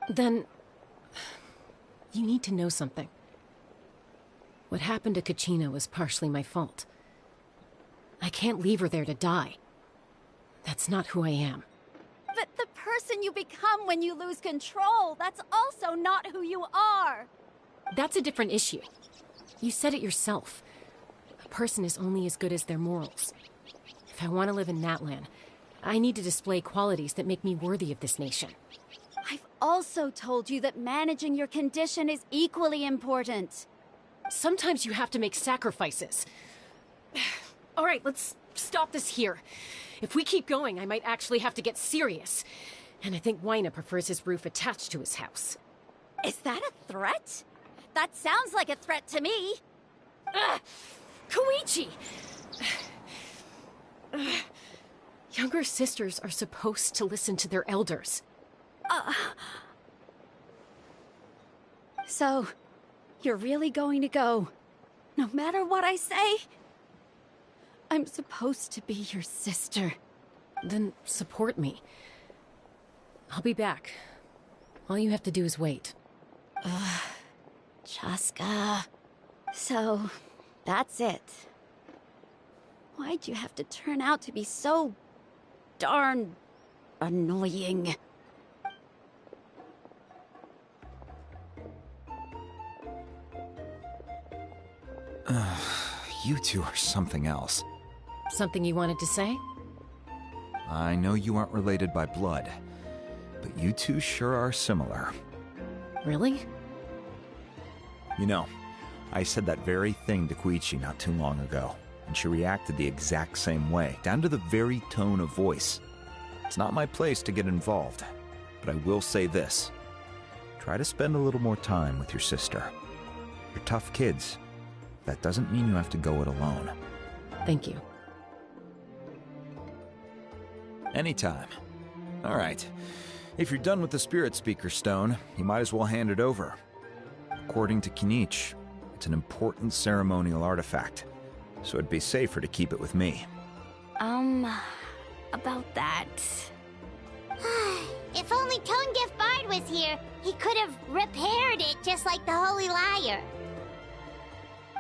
Then, you need to know something. What happened to Kachina was partially my fault. I can't leave her there to die. That's not who I am. But the person you become when you lose control, that's also not who you are. That's a different issue. You said it yourself. A person is only as good as their morals. If I want to live in Natlan, I need to display qualities that make me worthy of this nation. I've also told you that managing your condition is equally important. Sometimes you have to make sacrifices. All right, let's stop this here. If we keep going, I might actually have to get serious. And I think Wina prefers his roof attached to his house. Is that a threat? That sounds like a threat to me. Koichi! Younger sisters are supposed to listen to their elders. So, you're really going to go, no matter what I say? I'm supposed to be your sister. Then support me. I'll be back. All you have to do is wait. Chaska. So, that's it. Why'd you have to turn out to be so darn annoying? You two are something else. Something you wanted to say? I know you aren't related by blood, but you two sure are similar. Really? You know, I said that very thing to Koichi not too long ago, and she reacted the exact same way, down to the very tone of voice. It's not my place to get involved, but I will say this. Try to spend a little more time with your sister. You're tough kids. That doesn't mean you have to go it alone. Thank you. Anytime. All right. If you're done with the Spirit Speaker Stone, you might as well hand it over. According to Kinich, it's an important ceremonial artifact, so it'd be safer to keep it with me. About that. It If only Tone Deaf Bard was here, he could have repaired it just like the Holy Liar.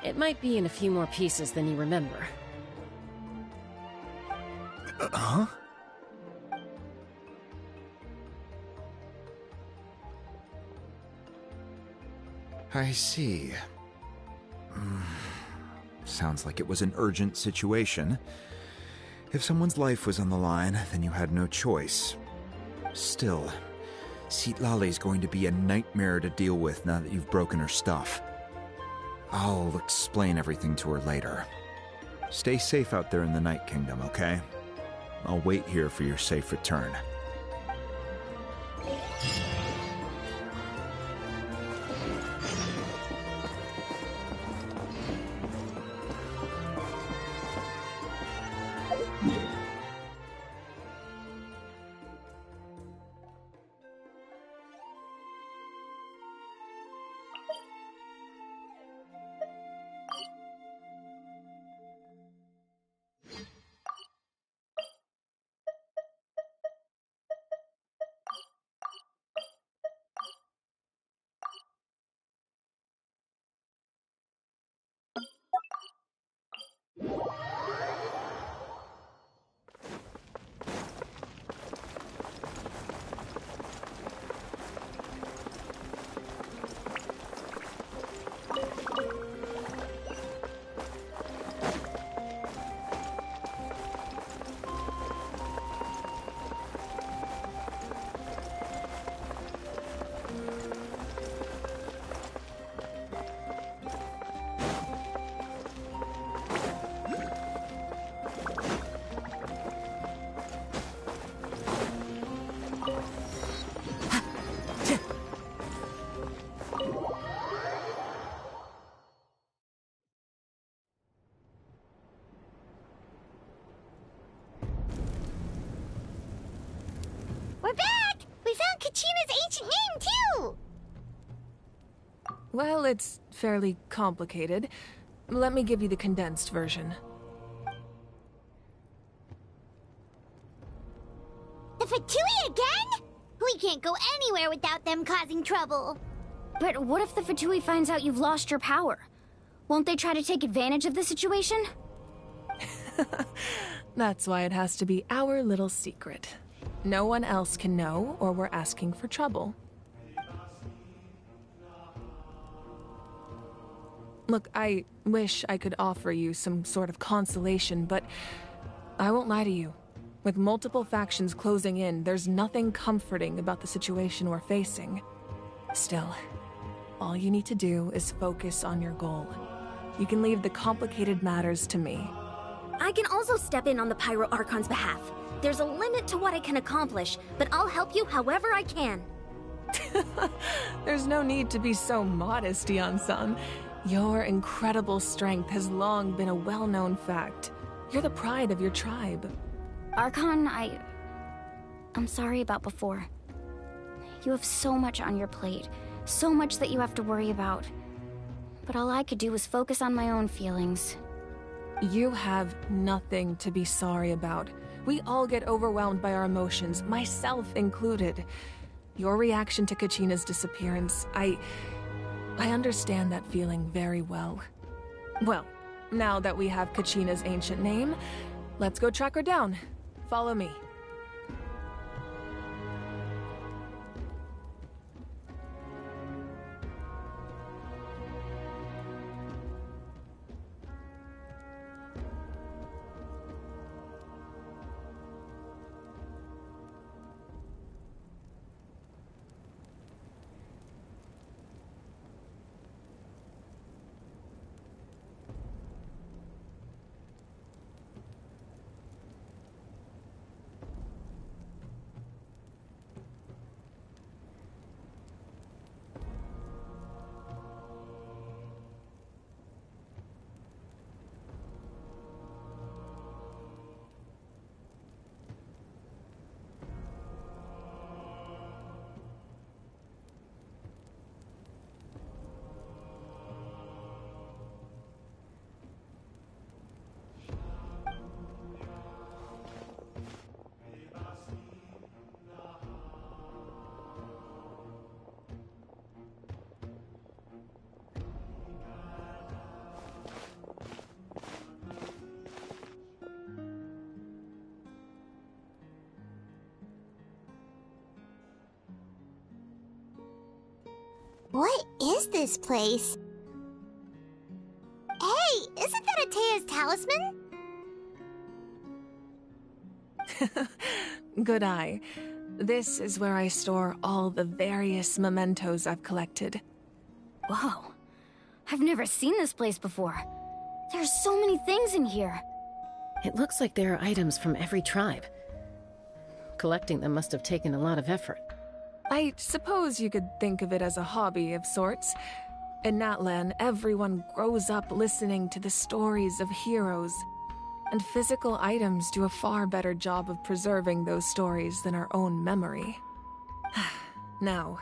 It might be in a few more pieces than you remember. Huh? I see. Sounds like it was an urgent situation. If someone's life was on the line, then you had no choice. Still, Citlali's going to be a nightmare to deal with now that you've broken her stuff. I'll explain everything to her later. Stay safe out there in the Night Kingdom, okay? I'll wait here for your safe return. We're back! We found Kachina's ancient name, too! Well, it's fairly complicated. Let me give you the condensed version. The Fatui again? We can't go anywhere without them causing trouble. But what if the Fatui finds out you've lost your power? Won't they try to take advantage of the situation? That's why it has to be our little secret. No one else can know, or we're asking for trouble. Look, I wish I could offer you some sort of consolation, but I won't lie to you. With multiple factions closing in, there's nothing comforting about the situation we're facing. Still, all you need to do is focus on your goal. You can leave the complicated matters to me. I can also step in on the Pyro Archon's behalf. There's a limit to what I can accomplish, but I'll help you however I can. There's no need to be so modest, Yan-san. Your incredible strength has long been a well-known fact. You're the pride of your tribe. Archon, I'm sorry about before. You have so much on your plate, so much that you have to worry about. But all I could do was focus on my own feelings. You have nothing to be sorry about. We all get overwhelmed by our emotions, myself included. Your reaction to Kachina's disappearance, I understand that feeling very well. Well, now that we have Kachina's ancient name, let's go track her down. Follow me. is this place? Hey, isn't that Atea's talisman? Good eye. This is where I store all the various mementos I've collected. Whoa. I've never seen this place before. There's so many things in here. It looks like there are items from every tribe. Collecting them must have taken a lot of effort. I suppose you could think of it as a hobby of sorts. In Natlan, everyone grows up listening to the stories of heroes, and physical items do a far better job of preserving those stories than our own memory. Now,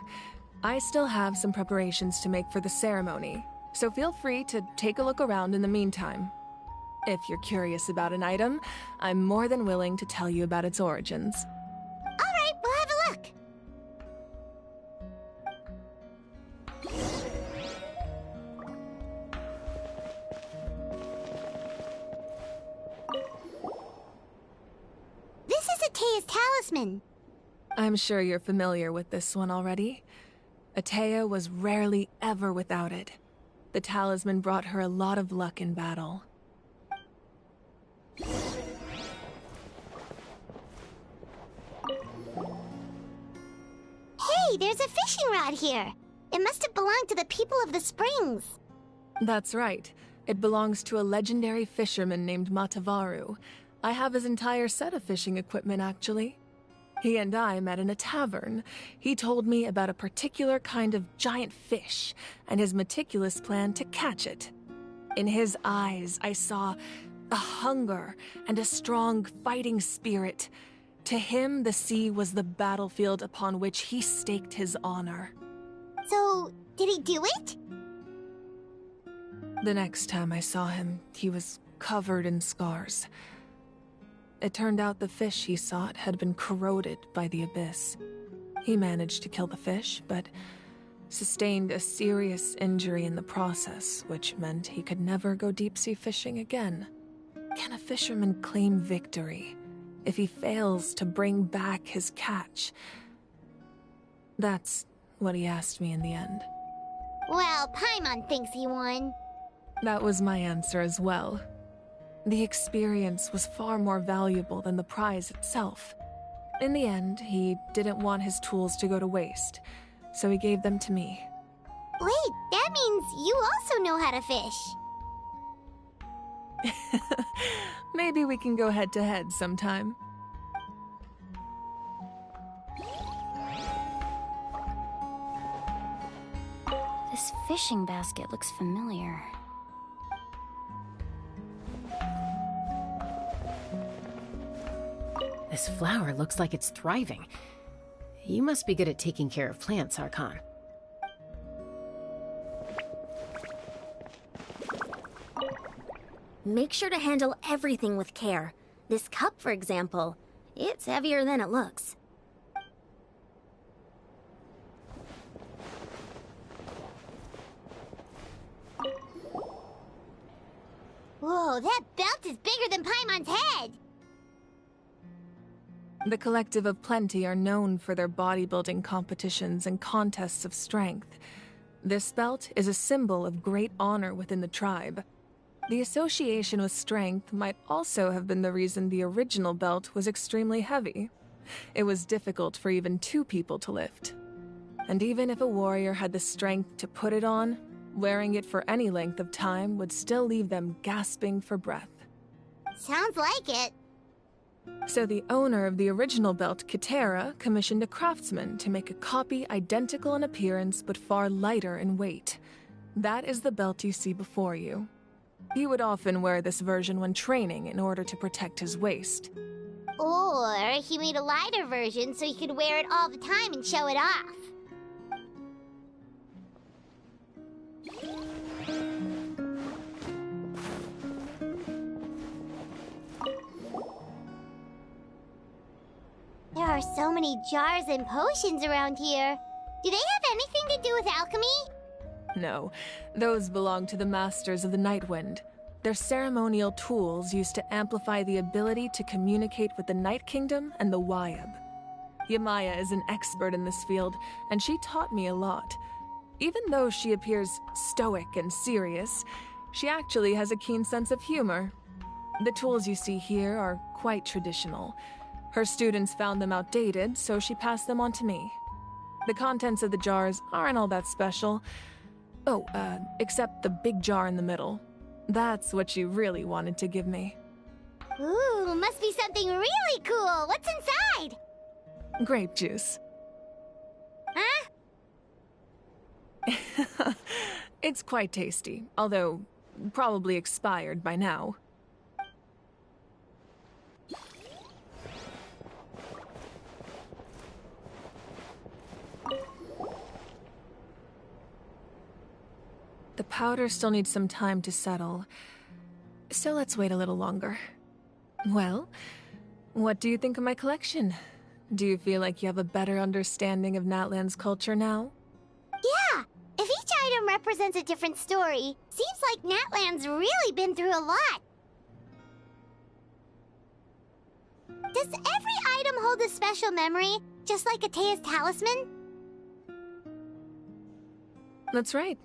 I still have some preparations to make for the ceremony, so feel free to take a look around in the meantime. If you're curious about an item, I'm more than willing to tell you about its origins. Alright, we'll have a look. This is Atea's talisman. I'm sure you're familiar with this one already. Atea was rarely ever without it. The talisman brought her a lot of luck in battle. Hey, there's a fishing rod here. It must have belonged to the people of the springs. That's right. It belongs to a legendary fisherman named Matavaru. I have his entire set of fishing equipment, actually. He and I met in a tavern. He told me about a particular kind of giant fish and his meticulous plan to catch it. In his eyes, I saw a hunger and a strong fighting spirit. To him, the sea was the battlefield upon which he staked his honor. So, did he do it? The next time I saw him, he was covered in scars. It turned out the fish he sought had been corroded by the abyss. He managed to kill the fish, but sustained a serious injury in the process, which meant he could never go deep-sea fishing again. Can a fisherman claim victory if he fails to bring back his catch? That's what he asked me in the end. Well, Paimon thinks he won. That was my answer as well. The experience was far more valuable than the prize itself. In the end, he didn't want his tools to go to waste, so he gave them to me. Wait, that means you also know how to fish. Maybe we can go head-to-head sometime. This fishing basket looks familiar. This flower looks like it's thriving. You must be good at taking care of plants, Archon. Make sure to handle everything with care. This cup, for example, it's heavier than it looks. Whoa, that belt is bigger than Paimon's head! The Collective of Plenty are known for their bodybuilding competitions and contests of strength. This belt is a symbol of great honor within the tribe. The association with strength might also have been the reason the original belt was extremely heavy. It was difficult for even two people to lift. And even if a warrior had the strength to put it on, wearing it for any length of time would still leave them gasping for breath. Sounds like it. So the owner of the original belt, Kitera, commissioned a craftsman to make a copy identical in appearance but far lighter in weight. That is the belt you see before you. He would often wear this version when training in order to protect his waist. Or he made a lighter version so he could wear it all the time and show it off. There are so many jars and potions around here. Do they have anything to do with alchemy? No, those belong to the Masters of the Nightwind. They're ceremonial tools used to amplify the ability to communicate with the Night Kingdom and the Wayab. Yamaya is an expert in this field, and she taught me a lot. Even though she appears stoic and serious, she actually has a keen sense of humor. The tools you see here are quite traditional. Her students found them outdated, so she passed them on to me. The contents of the jars aren't all that special. Oh, except the big jar in the middle. That's what she really wanted to give me. Ooh, must be something really cool. What's inside? Grape juice. Huh? It's quite tasty, although probably expired by now. The powder still needs some time to settle, so let's wait a little longer. Well, what do you think of my collection? Do you feel like you have a better understanding of Natlan's culture now? Yeah! If each item represents a different story, seems like Natlan's really been through a lot. Does every item hold a special memory, just like Atea's talisman? That's right.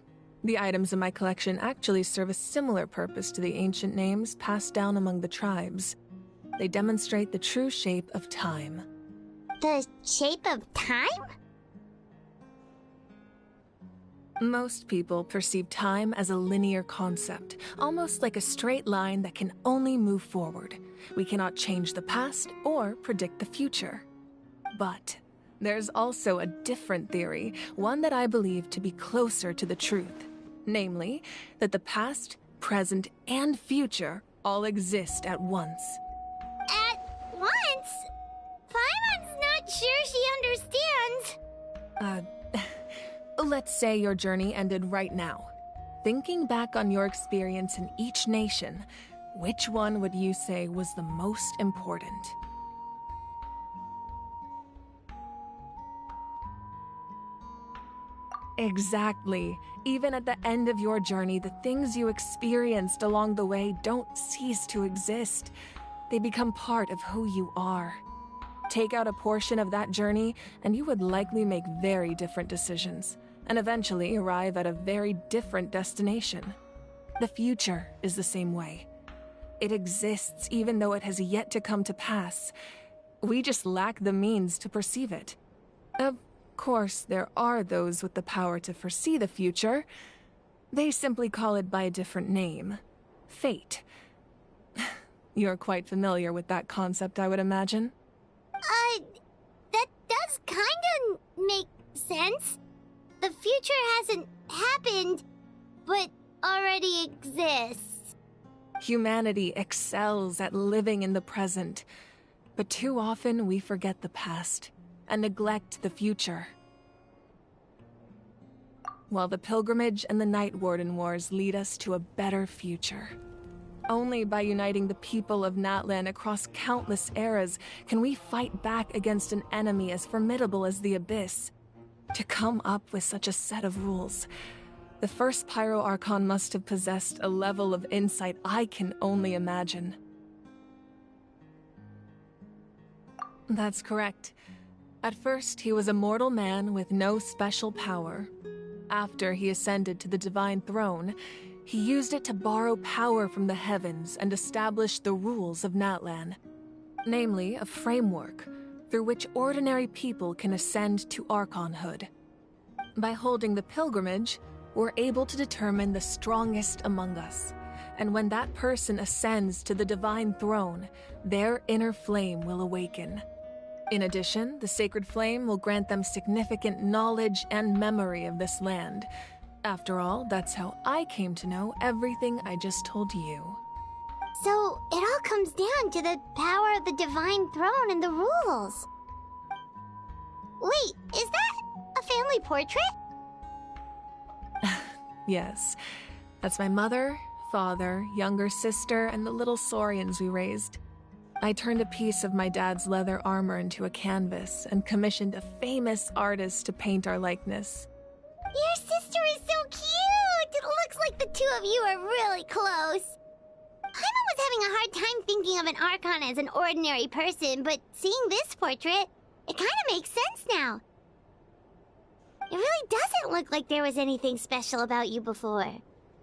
The items in my collection actually serve a similar purpose to the ancient names passed down among the tribes. They demonstrate the true shape of time. The shape of time? Most people perceive time as a linear concept, almost like a straight line that can only move forward. We cannot change the past or predict the future. But there's also a different theory, one that I believe to be closer to the truth. Namely, that the past, present, and future all exist at once. At once? Paimon's not sure she understands. Let's say your journey ended right now. Thinking back on your experience in each nation, which one would you say was the most important? Exactly. Even at the end of your journey, the things you experienced along the way don't cease to exist. They become part of who you are. Take out a portion of that journey, and you would likely make very different decisions, and eventually arrive at a very different destination. The future is the same way. It exists even though it has yet to come to pass. We just lack the means to perceive it. Of course, there are those with the power to foresee the future. They simply call it by a different name. Fate. You're quite familiar with that concept, I would imagine. That does kinda make sense. The future hasn't happened, but already exists. Humanity excels at living in the present, but too often we forget the past and neglect the future. While the pilgrimage and the Night Warden Wars lead us to a better future. Only by uniting the people of Natlan across countless eras can we fight back against an enemy as formidable as the Abyss. To come up with such a set of rules, the first Pyro Archon must have possessed a level of insight I can only imagine. That's correct. At first, he was a mortal man with no special power. After he ascended to the Divine Throne, he used it to borrow power from the heavens and establish the rules of Natlan. Namely, a framework through which ordinary people can ascend to Archonhood. By holding the pilgrimage, we're able to determine the strongest among us. And when that person ascends to the Divine Throne, their inner flame will awaken. In addition, the sacred flame will grant them significant knowledge and memory of this land. After all, that's how I came to know everything I just told you. So, it all comes down to the power of the Divine Throne and the rules. Wait, is that a family portrait? Yes. That's my mother, father, younger sister, and the little saurians we raised. I turned a piece of my dad's leather armor into a canvas and commissioned a famous artist to paint our likeness. Your sister is so cute! It looks like the two of you are really close. Paimon was having a hard time thinking of an Archon as an ordinary person, but seeing this portrait, it kinda makes sense now. It really doesn't look like there was anything special about you before.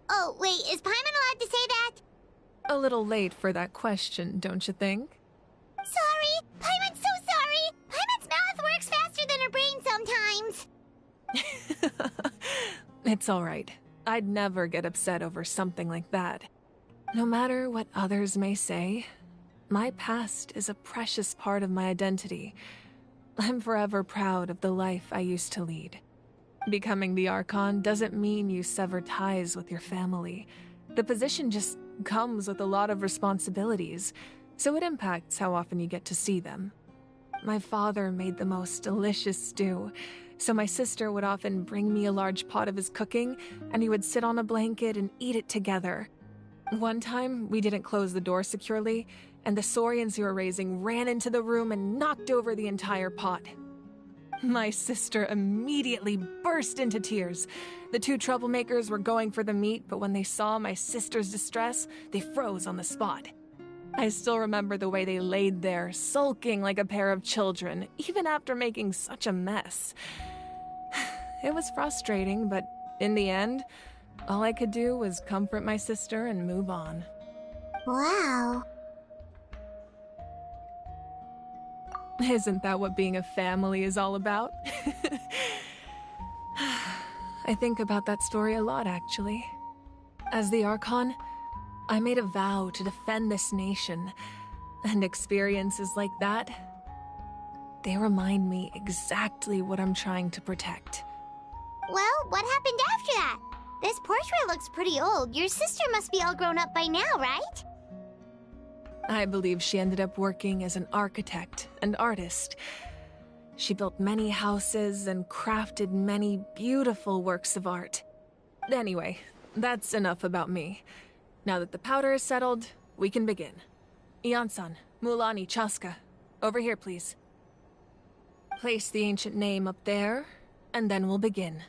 Oh, wait, is Paimon allowed to say that? A little late for that question, don't you think? Sorry! Paimon's so sorry! Paimon's mouth works faster than her brain sometimes. It's alright. I'd never get upset over something like that. No matter what others may say, my past is a precious part of my identity. I'm forever proud of the life I used to lead. Becoming the Archon doesn't mean you sever ties with your family. The position just comes with a lot of responsibilities, so it impacts how often you get to see them. My father made the most delicious stew, so my sister would often bring me a large pot of his cooking, and he would sit on a blanket and eat it together. One time, we didn't close the door securely, and the Saurians who were raising ran into the room and knocked over the entire pot. My sister immediately burst into tears. The two troublemakers were going for the meat, but when they saw my sister's distress, they froze on the spot. I still remember the way they laid there, sulking like a pair of children, even after making such a mess. It was frustrating, but in the end, all I could do was comfort my sister and move on. Wow. Isn't that what being a family is all about? I think about that story a lot, actually. As the Archon, I made a vow to defend this nation, and experiences like that, they remind me exactly what I'm trying to protect. Well, what happened after that? This portrait looks pretty old. Your sister must be all grown up by now, right? I believe she ended up working as an architect and artist. She built many houses and crafted many beautiful works of art. Anyway, that's enough about me. Now that the powder is settled, we can begin. Ian-san, Mulani, Chaska, over here, please. Place the ancient name up there, and then we'll begin.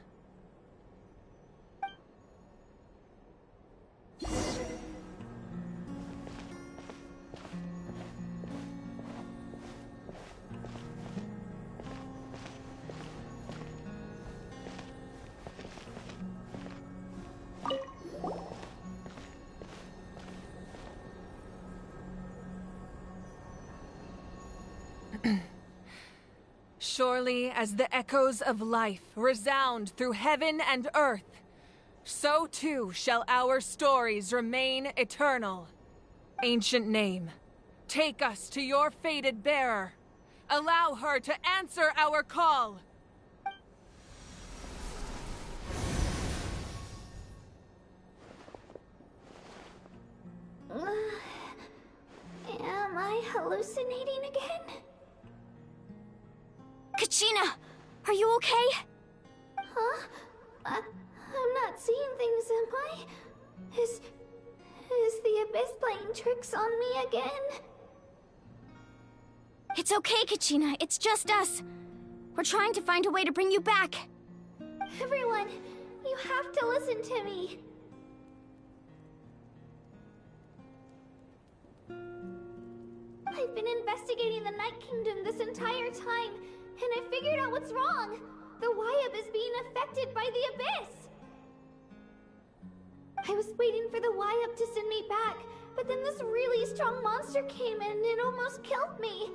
Surely as the echoes of life resound through heaven and earth, so too shall our stories remain eternal. Ancient name, take us to your fated bearer. Allow her to answer our call. Am I hallucinating again? Kachina! Are you okay? Huh? I'm not seeing things, am I? Is the Abyss playing tricks on me again? It's okay, Kachina. It's just us. We're trying to find a way to bring you back. Everyone, you have to listen to me. I've been investigating the Night Kingdom this entire time, and I figured out what's wrong. The Wyab is being affected by the Abyss. I was waiting for the Wyab to send me back, but then this really strong monster came in and it almost killed me.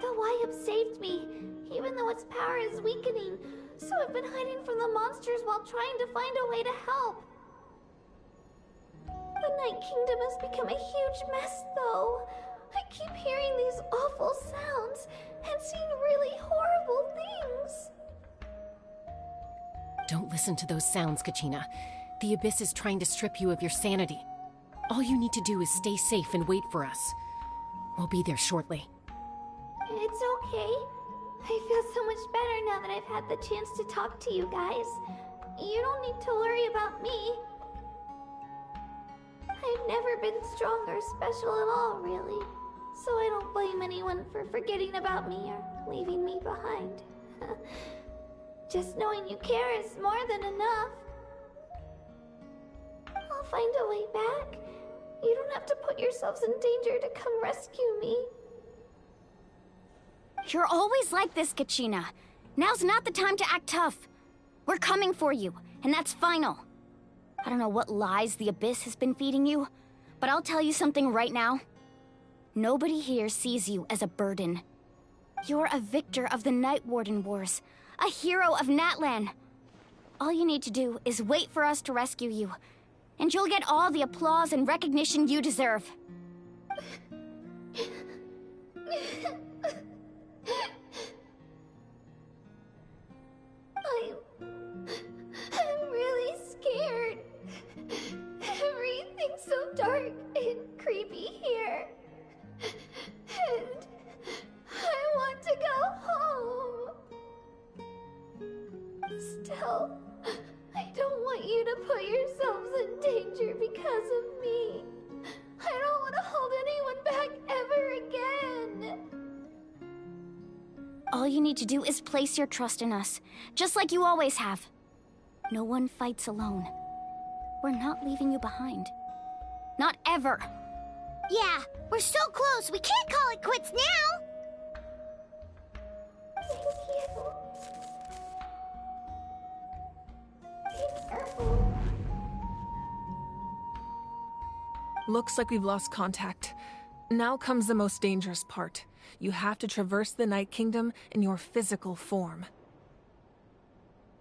The Wyab saved me, even though its power is weakening, so I've been hiding from the monsters while trying to find a way to help. The Night Kingdom has become a huge mess, though. I keep hearing these awful sounds and seeing really horrible things. Don't listen to those sounds, Kachina. The Abyss is trying to strip you of your sanity. All you need to do is stay safe and wait for us. We'll be there shortly. It's okay. I feel so much better now that I've had the chance to talk to you guys. You don't need to worry about me. I've never been strong or special at all, really. So I don't blame anyone for forgetting about me or leaving me behind. Just knowing you care is more than enough. I'll find a way back. You don't have to put yourselves in danger to come rescue me. You're always like this, Kachina. Now's not the time to act tough. We're coming for you, and that's final. I don't know what lies the Abyss has been feeding you, but I'll tell you something right now. Nobody here sees you as a burden. You're a victor of the Night Warden Wars, a hero of Natlan. All you need to do is wait for us to rescue you, and you'll get all the applause and recognition you deserve. I'm really scared. Everything's so dark and creepy here. And I want to go home. Still, I don't want you to put yourselves in danger because of me. I don't want to hold anyone back ever again. All you need to do is place your trust in us, just like you always have. No one fights alone. We're not leaving you behind. Not ever. Yeah, we're so close. We can't call it quits now. Thank you. Be careful. Looks like we've lost contact. Now comes the most dangerous part. You have to traverse the Night Kingdom in your physical form.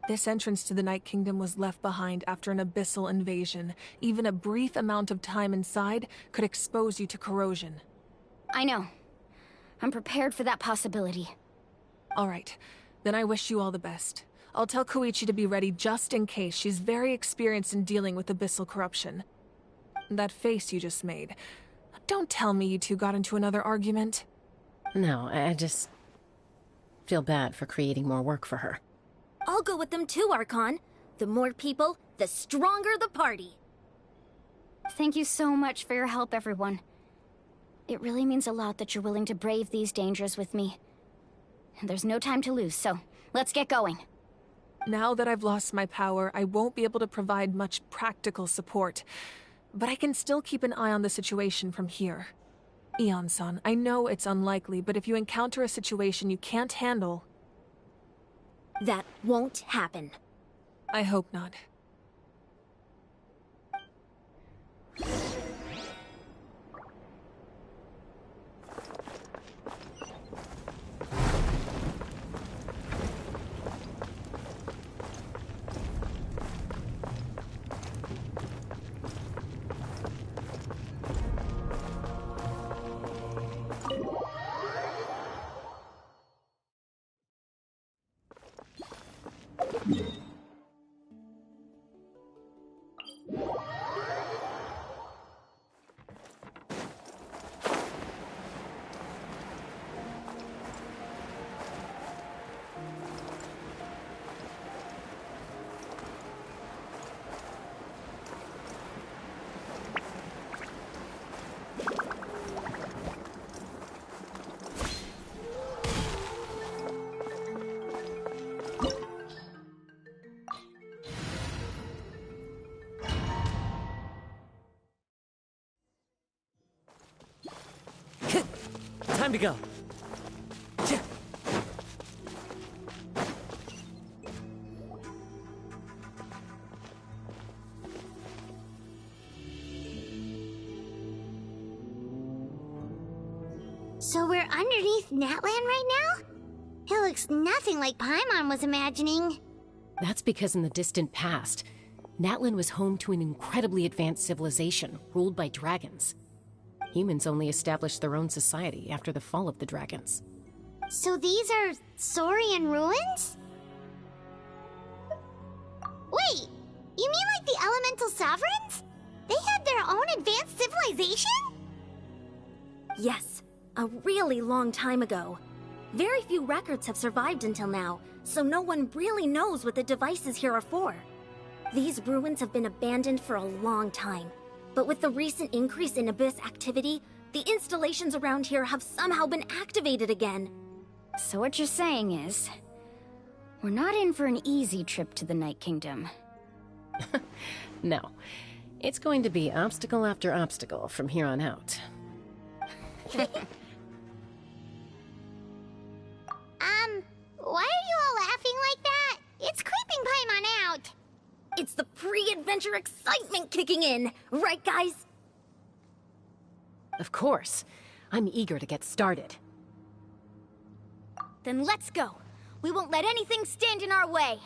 This entrance to the Night Kingdom was left behind after an abyssal invasion. Even a brief amount of time inside could expose you to corrosion. I know. I'm prepared for that possibility. All right, then I wish you all the best. I'll tell Koichi to be ready just in case. She's very experienced in dealing with abyssal corruption. That face you just made. Don't tell me you two got into another argument. No, I just feel bad for creating more work for her. I'll go with them too, Archon. The more people, the stronger the party. Thank you so much for your help, everyone. It really means a lot that you're willing to brave these dangers with me. And there's no time to lose, so let's get going. Now that I've lost my power, I won't be able to provide much practical support. But I can still keep an eye on the situation from here. Eon-san, I know it's unlikely, but if you encounter a situation you can't handle... That won't happen. I hope not. Time to go. So we're underneath Natlan right now? It looks nothing like Paimon was imagining. That's because in the distant past, Natlan was home to an incredibly advanced civilization ruled by dragons. Humans only established their own society after the fall of the dragons. So these are Saurian ruins? Wait, you mean like the elemental sovereigns? They had their own advanced civilization? Yes, a really long time ago. Very few records have survived until now, so no one really knows what the devices here are for. These ruins have been abandoned for a long time. But with the recent increase in Abyss activity, the installations around here have somehow been activated again. So what you're saying is, we're not in for an easy trip to the Night Kingdom. No. It's going to be obstacle after obstacle from here on out. the adventure excitement kicking in. Right, guys? Of course. I'm eager to get started. Then let's go. We won't let anything stand in our way.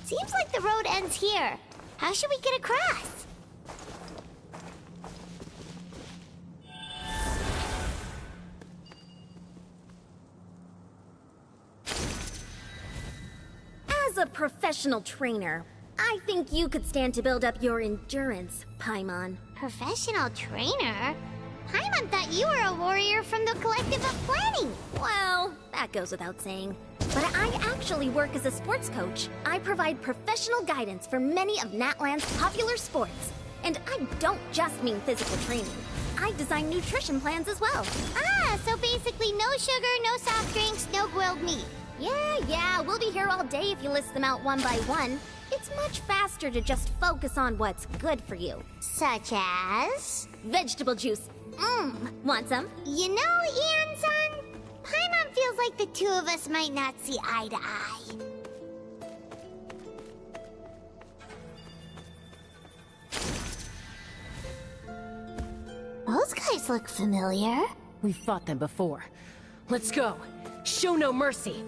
Seems like the road ends here. How should we get across? As a professional trainer, I think you could stand to build up your endurance, Paimon. Professional trainer? Paimon thought you were a warrior from the Collective of Planning. Well, that goes without saying. But I actually work as a sports coach. I provide professional guidance for many of Natlan's popular sports. And I don't just mean physical training. I design nutrition plans as well. Ah, so basically no sugar, no soft drinks, no grilled meat. Yeah, we'll be here all day if you list them out one by one. It's much faster to just focus on what's good for you. Such as? Vegetable juice. Want some? You know, Ian-san, Paimon feels like the two of us might not see eye to eye. Those guys look familiar. We've fought them before. Let's go. Show no mercy.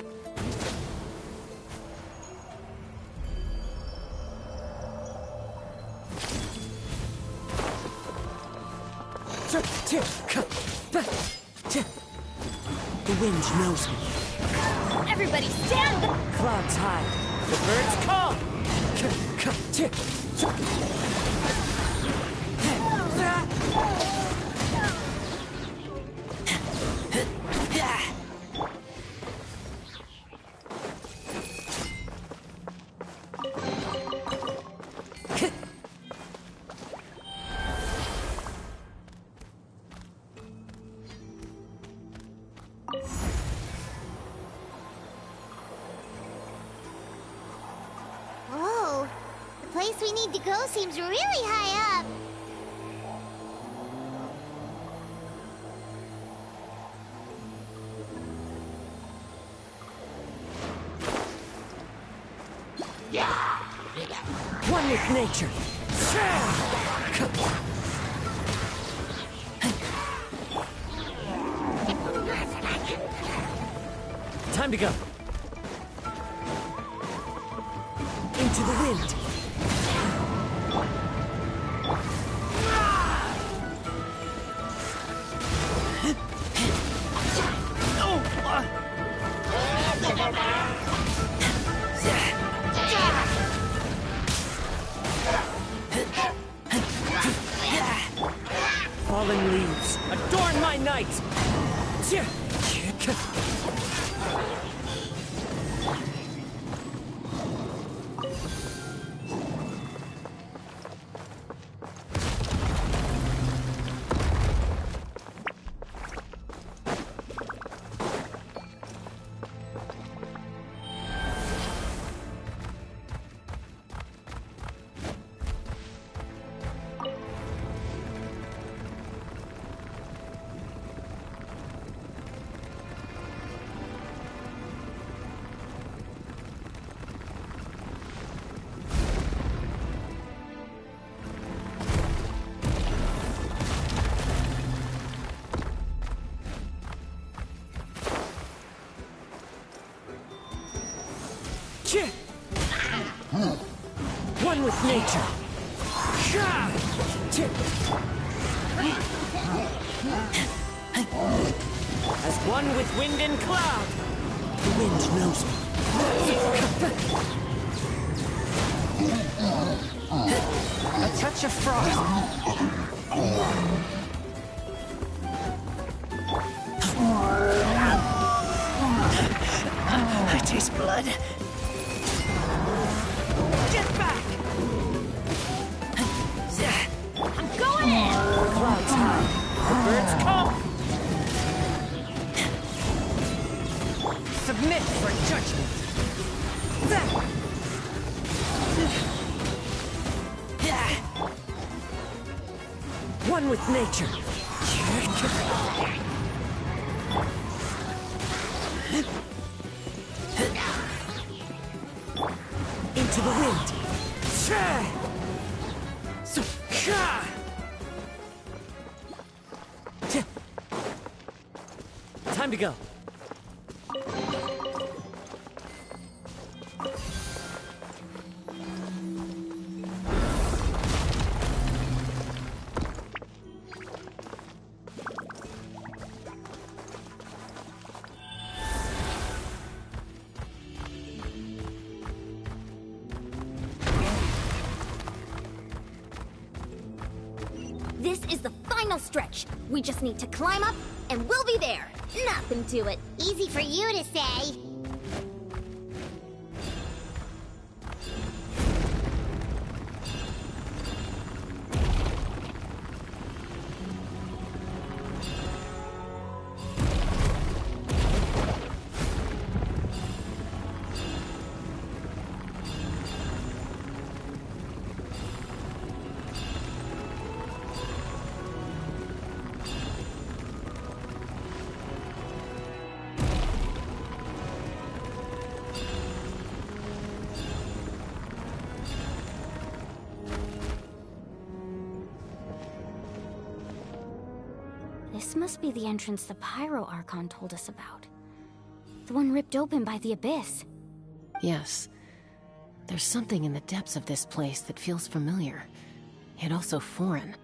The wind knows me. Everybody stand! Clouds high. The birds call. Whoa, the place we need to go seems really high up. One with nature. Time to go. Into the wind. Fallen leaves, adorn my night! One with nature. As one with wind and cloud. The wind knows me. A touch of frost. I taste blood. Get back! I'm going in! Clouds high. The birds call. Submit for judgment. One with nature. Into the wind. Time to go. This is the final stretch. We just need to climb up, and we'll be there. Nothing to it. Easy for you to say. This must be the entrance the Pyro Archon told us about. The one ripped open by the Abyss. Yes. There's something in the depths of this place that feels familiar, yet also foreign.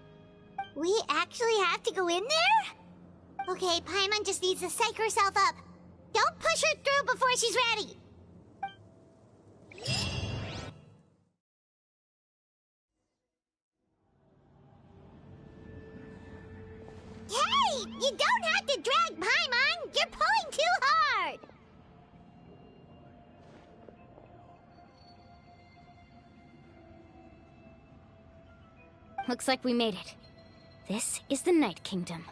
We actually have to go in there? Okay, Paimon just needs to psych herself up. Don't push her through before she's ready. Hey! You don't have to drag Paimon! You're pulling too hard! Looks like we made it. This is the Night Kingdom.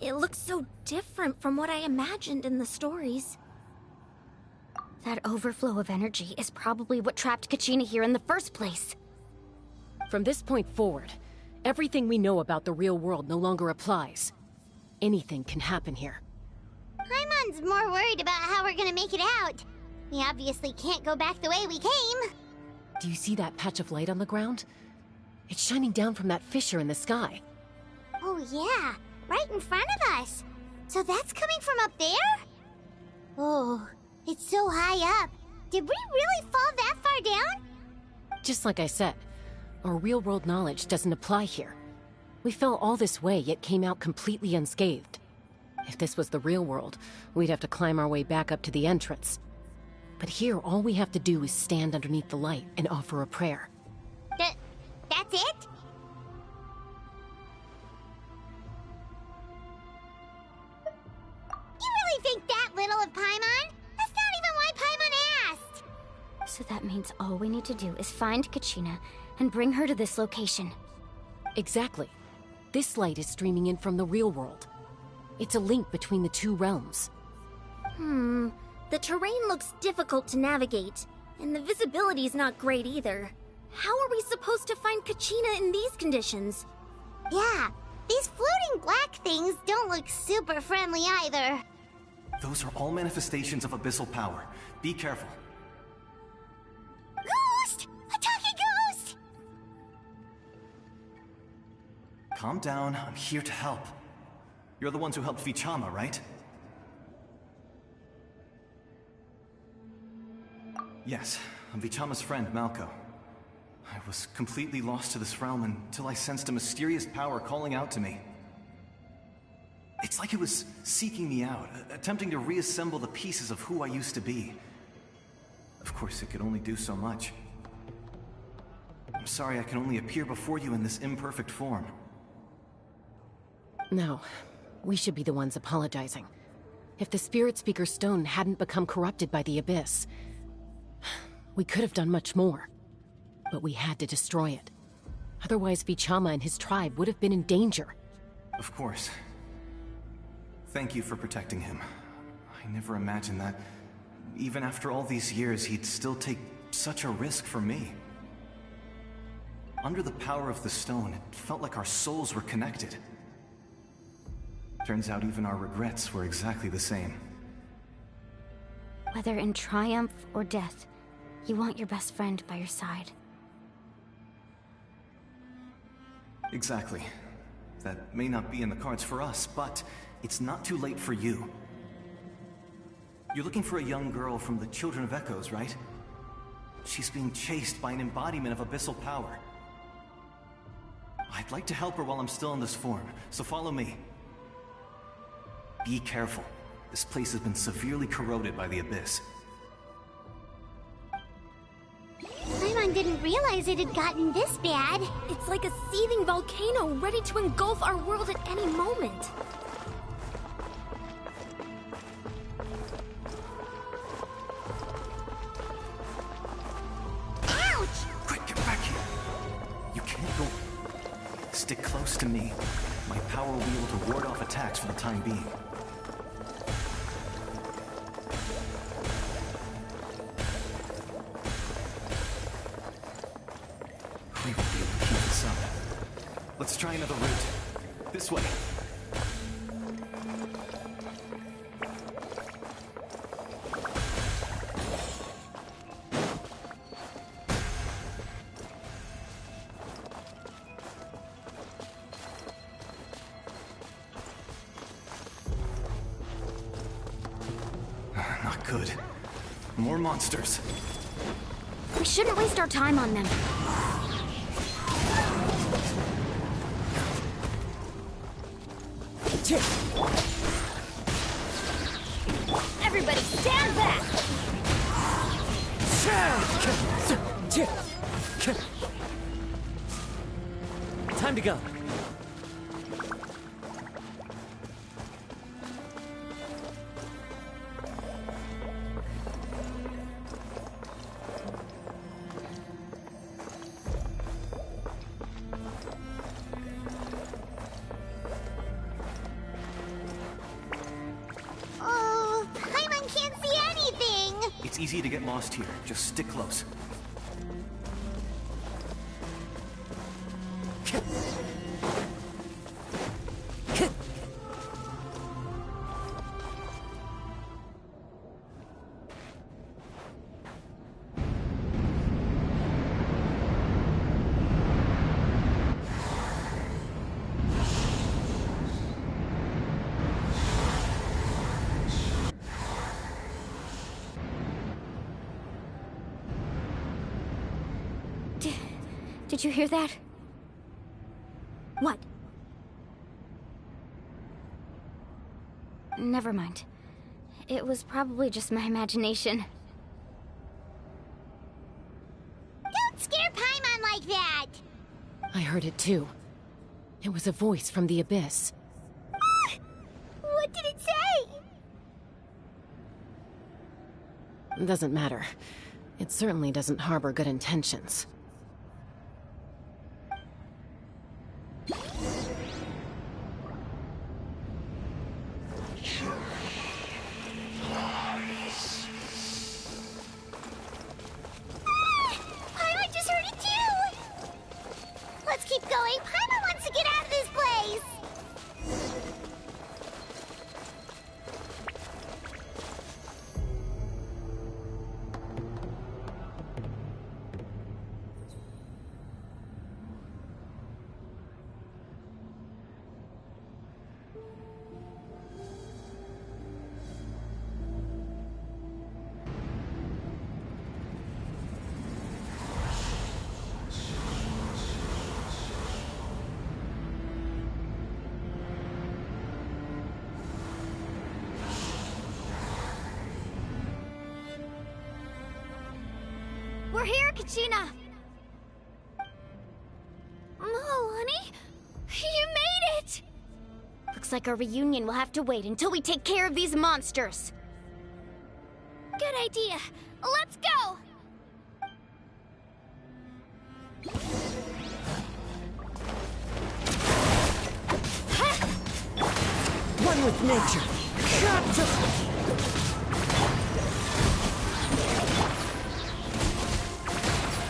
It looks so different from what I imagined in the stories. That overflow of energy is probably what trapped Kachina here in the first place. From this point forward, everything we know about the real world no longer applies. Anything can happen here. Paimon's more worried about how we're gonna make it out. We obviously can't go back the way we came. Do you see that patch of light on the ground? It's shining down from that fissure in the sky. Oh yeah, right in front of us. So that's coming from up there? Oh, it's so high up. Did we really fall that far down? Just like I said, our real-world knowledge doesn't apply here. We fell all this way, yet came out completely unscathed. If this was the real world, we'd have to climb our way back up to the entrance. But here, all we have to do is stand underneath the light and offer a prayer. That's it? You really think that little of Paimon? That's not even why Paimon asked! So that means all we need to do is find Kachina and bring her to this location. Exactly. This light is streaming in from the real world. It's a link between the two realms. The terrain looks difficult to navigate, and the visibility's not great either. How are we supposed to find Kachina in these conditions? Yeah, these floating black things don't look super friendly either. Those are all manifestations of abyssal power. Be careful. Ghost! A talking ghost! Calm down, I'm here to help. You're the ones who helped Vichama, right? Yes, I'm Vichama's friend, Malko. I was completely lost to this realm until I sensed a mysterious power calling out to me. It's like it was seeking me out, attempting to reassemble the pieces of who I used to be. Of course, it could only do so much. I'm sorry I can only appear before you in this imperfect form. No, we should be the ones apologizing. If the Spirit Speaker Stone hadn't become corrupted by the Abyss, we could have done much more. But we had to destroy it. Otherwise, Vichama and his tribe would have been in danger. Of course. Thank you for protecting him. I never imagined that, even after all these years, he'd still take such a risk for me. Under the power of the stone, it felt like our souls were connected. Turns out even our regrets were exactly the same. Whether in triumph or death, you want your best friend by your side. Exactly. That may not be in the cards for us, but it's not too late for you. You're looking for a young girl from the Children of Echoes, right? She's being chased by an embodiment of abyssal power. I'd like to help her while I'm still in this form, so follow me. Be careful. This place has been severely corroded by the Abyss. Paimon didn't realize it had gotten this bad. It's like a seething volcano ready to engulf our world at any moment. Ouch! Quick, get back here! You can't go... Stick close to me. My power will be able to ward off attacks for the time being. We won't be able to keep this up. Let's try another route. This way. Not good. More monsters. We shouldn't waste our time on them. Everybody stand back! Time to go. Oh, Paimon can't see anything! It's easy to get lost here. Just stick close. Did you hear that? What? Never mind. It was probably just my imagination. Don't scare Paimon like that! I heard it too. It was a voice from the Abyss. What did it say? Doesn't matter. It certainly doesn't harbor good intentions. Paimon just heard it too! Let's keep going. Paimon wants to get out of this place! We're here, Kachina! Oh, honey? You made it! Looks like our reunion will have to wait until we take care of these monsters. Good idea. Let's go! One with nature.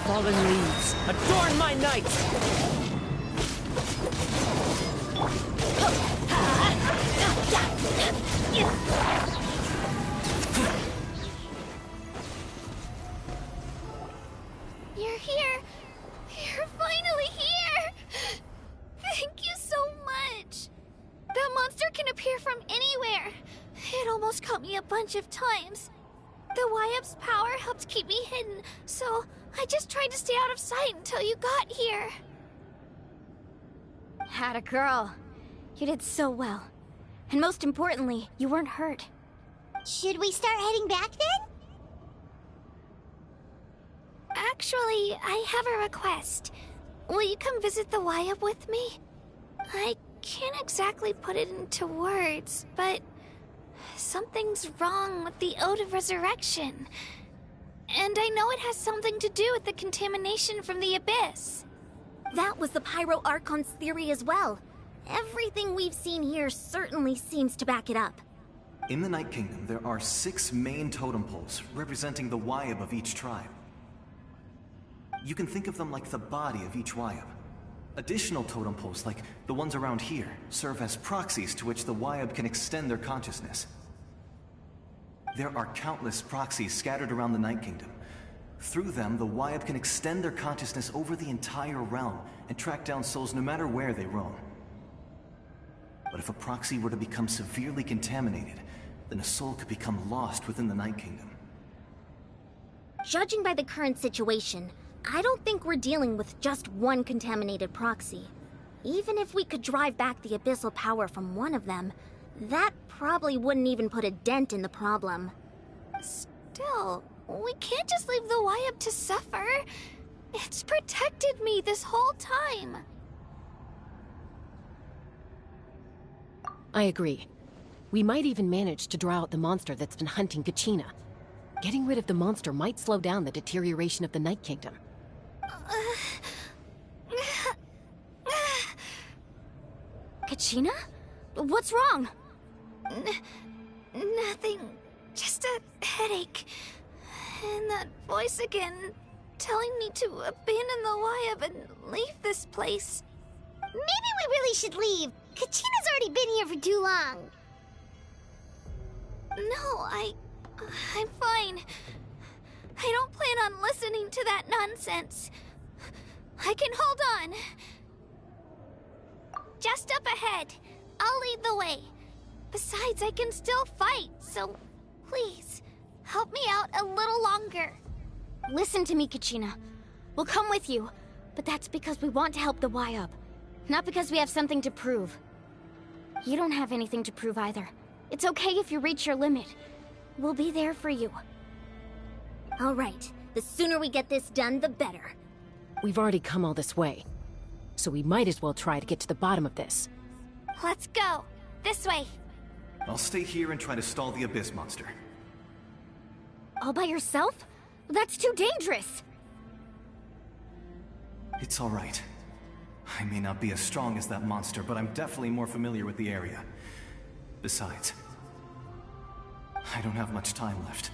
Fallen leaves, Adorn my night! You're here. You're finally here. Thank you so much. That monster can appear from anywhere. It almost caught me a bunch of times. The Wyap's power helped keep me hidden, so I just tried to stay out of sight until you got here. Had a girl. You did so well. And most importantly, you weren't hurt. Should we start heading back then? Actually, I have a request. Will you come visit the Wyap with me? I can't exactly put it into words, but something's wrong with the Ode of Resurrection. And I know it has something to do with the contamination from the Abyss. That was the Pyro Archon's theory as well. Everything we've seen here certainly seems to back it up. In the Night Kingdom, there are 6 main totem poles representing the Wyap of each tribe. You can think of them like the body of each Wyap. Additional totem poles, like the ones around here, serve as proxies to which the Wyap can extend their consciousness. There are countless proxies scattered around the Night Kingdom. Through them, the Wyap can extend their consciousness over the entire realm and track down souls no matter where they roam. But if a proxy were to become severely contaminated, then a soul could become lost within the Night Kingdom. Judging by the current situation, I don't think we're dealing with just one contaminated proxy. Even if we could drive back the abyssal power from one of them, that probably wouldn't even put a dent in the problem. Still, we can't just leave the Wyap to suffer. It's protected me this whole time. I agree. We might even manage to draw out the monster that's been hunting Kachina. Getting rid of the monster might slow down the deterioration of the Night Kingdom. Kachina? What's wrong? Nothing. Just a headache. And that voice again, telling me to abandon the Wyap and leave this place. Maybe we really should leave. Kachina's already been here for too long. No, I'm fine. I don't plan on listening to that nonsense. I can hold on. Just up ahead. I'll lead the way. Besides, I can still fight, so please, help me out a little longer. Listen to me, Kachina. We'll come with you, but that's because we want to help the Wyap, not because we have something to prove. You don't have anything to prove either. It's okay if you reach your limit. We'll be there for you. All right. The sooner we get this done, the better. We've already come all this way, so we might as well try to get to the bottom of this. Let's go. This way. I'll stay here and try to stall the Abyss monster. All by yourself? That's too dangerous. It's all right. I may not be as strong as that monster, but I'm definitely more familiar with the area. Besides, I don't have much time left.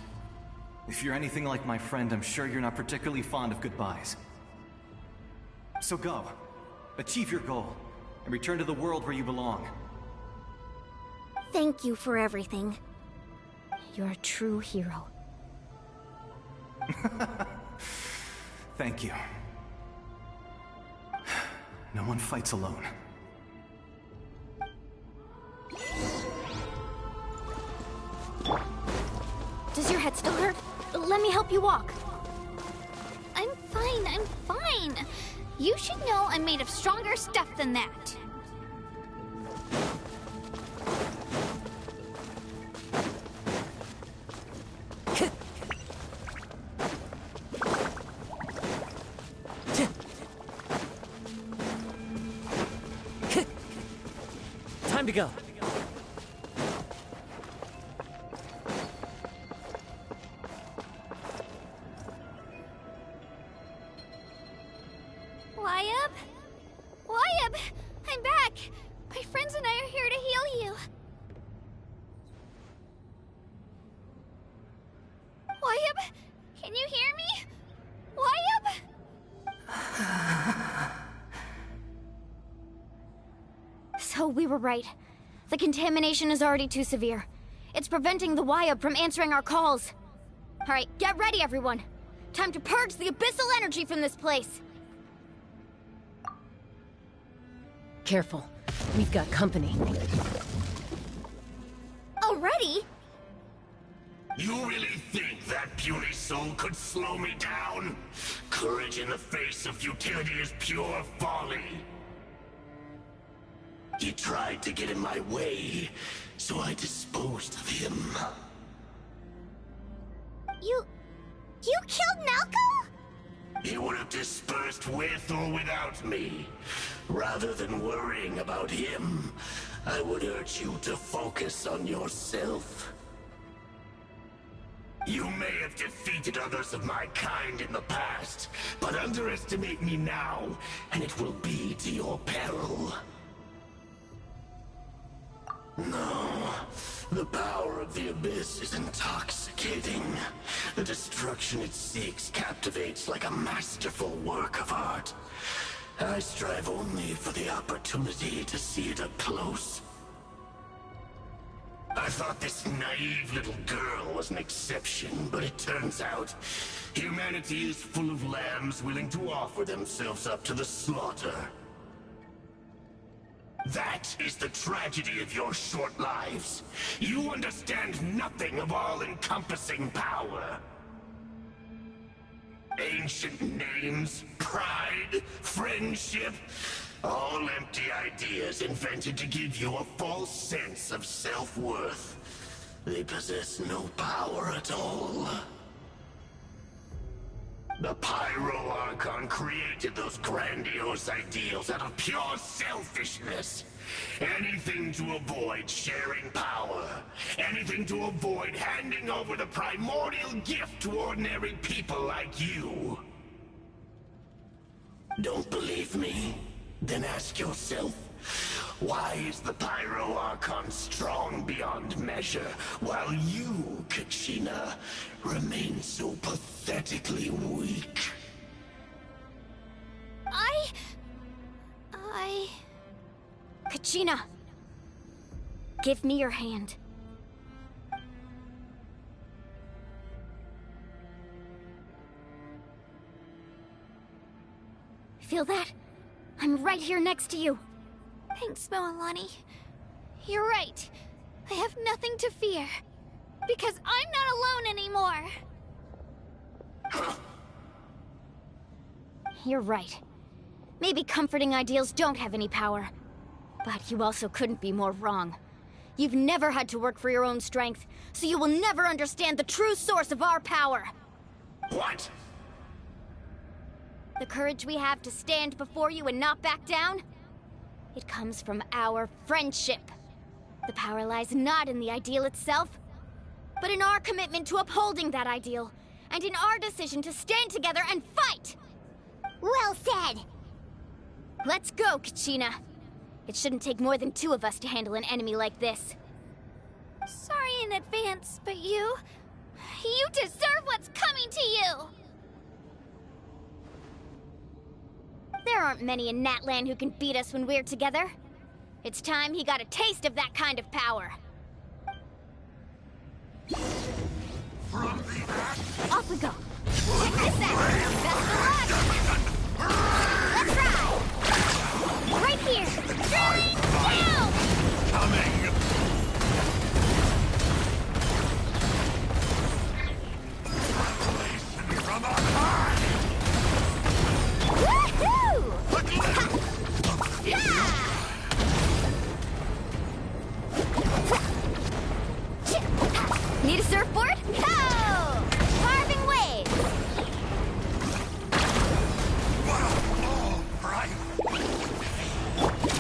If you're anything like my friend, I'm sure you're not particularly fond of goodbyes. So go. Achieve your goal, and return to the world where you belong. Thank you for everything. You're a true hero. Thank you. No one fights alone. Does your head still hurt? Let me help you walk. I'm fine. You should know I'm made of stronger stuff than that. Time to go. Wyap! I'm back! My friends and I are here to heal you. Wyap? Can you hear me? Wyap? we were right. The contamination is already too severe. It's preventing the Wyab from answering our calls. Alright, get ready, everyone. Time to purge the abyssal energy from this place. Careful. We've got company. Already? You really think that puny soul could slow me down? Courage in the face of futility is pure folly. He tried to get in my way, so I disposed of him. You killed Malco? He would have dispersed with or without me. Rather than worrying about him, I would urge you to focus on yourself. You may have defeated others of my kind in the past, but underestimate me now, and it will be to your peril. No, the power of the Abyss is intoxicating. The destruction it seeks captivates like a masterful work of art. I strive only for the opportunity to see it up close. I thought this naive little girl was an exception, but it turns out humanity is full of lambs willing to offer themselves up to the slaughter. That is the tragedy of your short lives. You understand nothing of all-encompassing power. Ancient names, pride, friendship, all empty ideas invented to give you a false sense of self-worth. They possess no power at all. The Pyro Archon created those grandiose ideals out of pure selfishness. Anything to avoid sharing power. Anything to avoid handing over the primordial gift to ordinary people like you. Don't believe me? Then ask yourself, why is the Pyro Archon strong beyond measure, while you, Kachina, remain so pathetically weak? Kachina, give me your hand. Feel that? I'm right here next to you. Thanks, Moalani. You're right. I have nothing to fear. Because I'm not alone anymore. You're right. Maybe comforting ideals don't have any power. But you also couldn't be more wrong. You've never had to work for your own strength, so you will never understand the true source of our power. What? The courage we have to stand before you and not back down? It comes from our friendship. The power lies not in the ideal itself, but in our commitment to upholding that ideal, and in our decision to stand together and fight! Well said! Let's go, Kachina. It shouldn't take more than 2 of us to handle an enemy like this. Sorry in advance, but you deserve what's coming to you! There aren't many in Natlan who can beat us when we're together. It's time he got a taste of that kind of power. Off we go. Check this out. Best of luck. Let's ride. Right here. Drilling down. Coming. Revelation from on high. Woohoo! Yeah! Need a surfboard? Go! Carving waves! What a fall, right?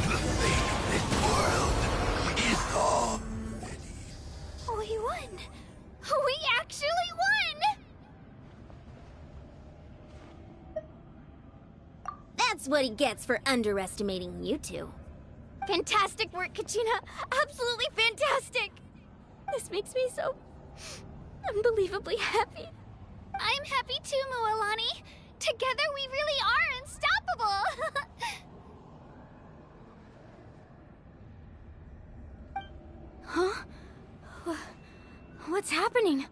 The fate of this world is all. We won! We actually won! That's what he gets for underestimating you two. Fantastic work, Kachina! Absolutely fantastic! This makes me so unbelievably happy. I'm happy too, Moalani. Together we really are unstoppable. What's happening?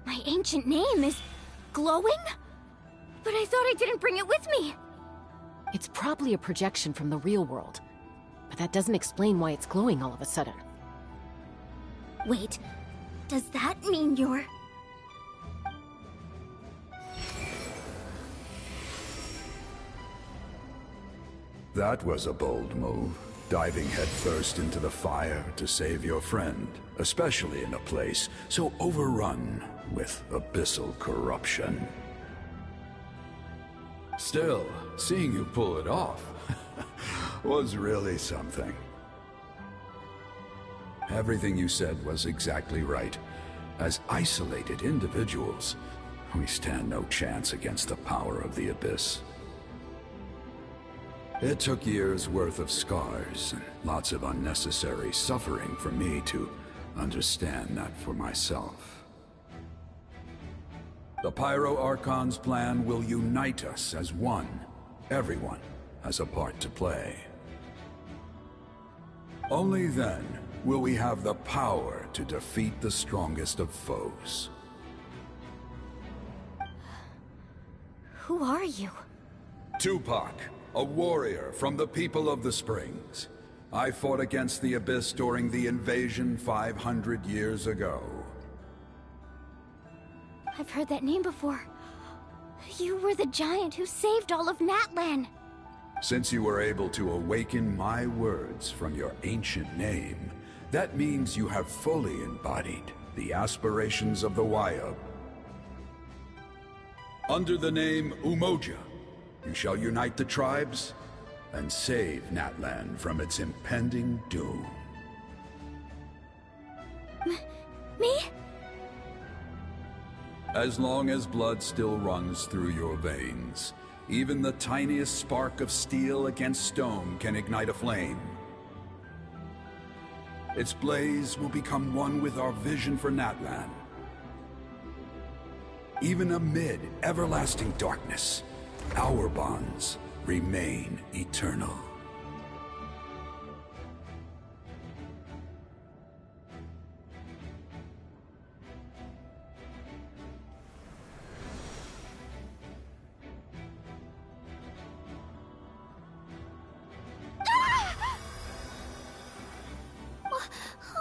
My ancient name is glowing? But I thought I didn't bring it with me. It's probably a projection from the real world. But that doesn't explain why it's glowing all of a sudden. Wait, does that mean you're... That was a bold move, diving headfirst into the fire to save your friend, especially in a place so overrun with abyssal corruption. Still, seeing you pull it off was really something. Everything you said was exactly right. As isolated individuals, we stand no chance against the power of the Abyss. It took years' worth of scars and lots of unnecessary suffering for me to understand that for myself. The Pyro Archon's plan will unite us as one. Everyone has a part to play. Only then will we have the power to defeat the strongest of foes. Who are you? Tupac, a warrior from the people of the Springs. I fought against the Abyss during the invasion 500 years ago. I've heard that name before. You were the giant who saved all of Natlan. Since you were able to awaken my words from your ancient name, that means you have fully embodied the aspirations of the Wayub. Under the name Umoja, you shall unite the tribes and save Natlan from its impending doom. Me? As long as blood still runs through your veins, even the tiniest spark of steel against stone can ignite a flame. Its blaze will become one with our vision for Natlan. Even amid everlasting darkness, our bonds remain eternal.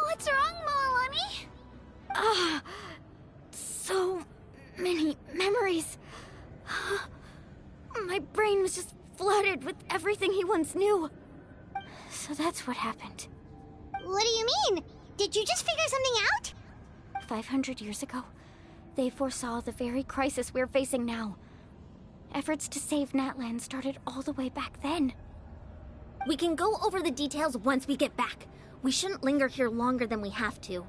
What's wrong, Moalani? So many memories. My brain was just flooded with everything he once knew. So that's what happened. What do you mean? Did you just figure something out? 500 years ago, they foresaw the very crisis we're facing now. Efforts to save Natlan started all the way back then. We can go over the details once we get back. We shouldn't linger here longer than we have to.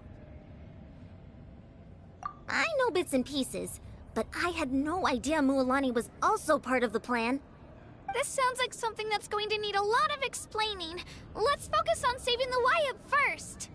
I know bits and pieces, but I had no idea Mualani was also part of the plan. This sounds like something that's going to need a lot of explaining. Let's focus on saving the Wayub first.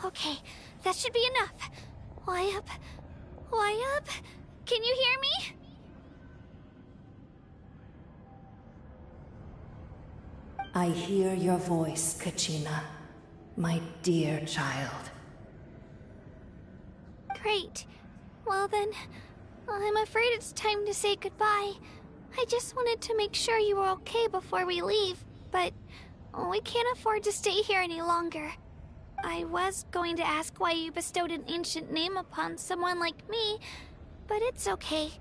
Okay, that should be enough. Wayub? Wayub? Can you hear me? I hear your voice, Kachina, my dear child. Great. Well then, I'm afraid it's time to say goodbye. I just wanted to make sure you were okay before we leave, but we can't afford to stay here any longer. I was going to ask why you bestowed an ancient name upon someone like me, but it's okay.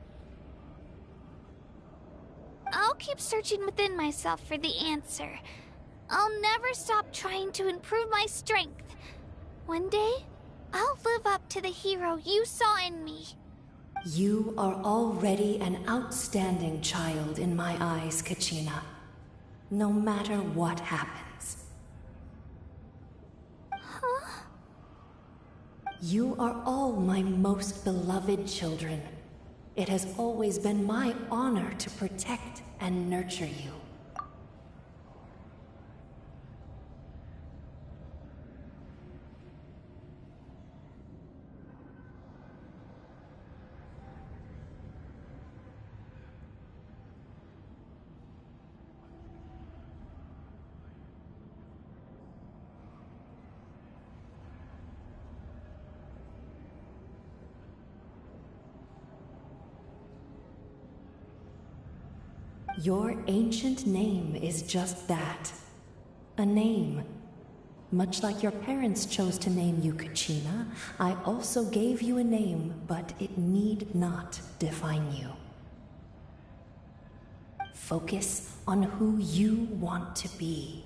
I'll keep searching within myself for the answer. I'll never stop trying to improve my strength. One day, I'll live up to the hero you saw in me. You are already an outstanding child in my eyes, Kachina. No matter what happens. You are all my most beloved children. It has always been my honor to protect and nurture you. Your ancient name is just that. A name. Much like your parents chose to name you Kachina, I also gave you a name, but it need not define you. Focus on who you want to be.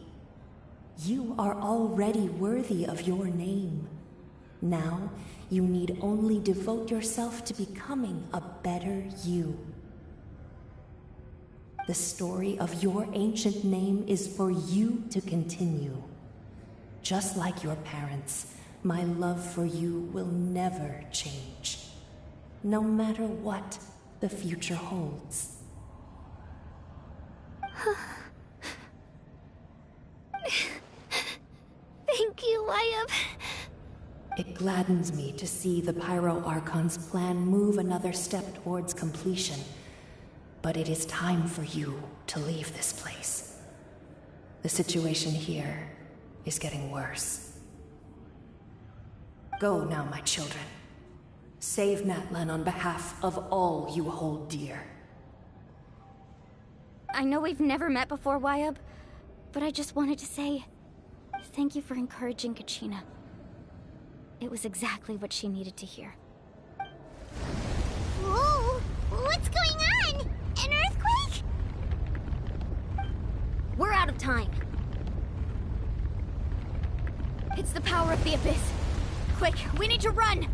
You are already worthy of your name. Now, you need only devote yourself to becoming a better you. The story of your ancient name is for you to continue. Just like your parents, my love for you will never change, no matter what the future holds. Thank you, Wyatt. It gladdens me to see the Pyro Archon's plan move another step towards completion. But it is time for you to leave this place. The situation here is getting worse. Go now, my children. Save Natlan on behalf of all you hold dear. I know we've never met before, Wyatt, but I just wanted to say thank you for encouraging Kachina. It was exactly what she needed to hear. Whoa! What's going on? An earthquake? We're out of time. It's the power of the Abyss. Quick, we need to run!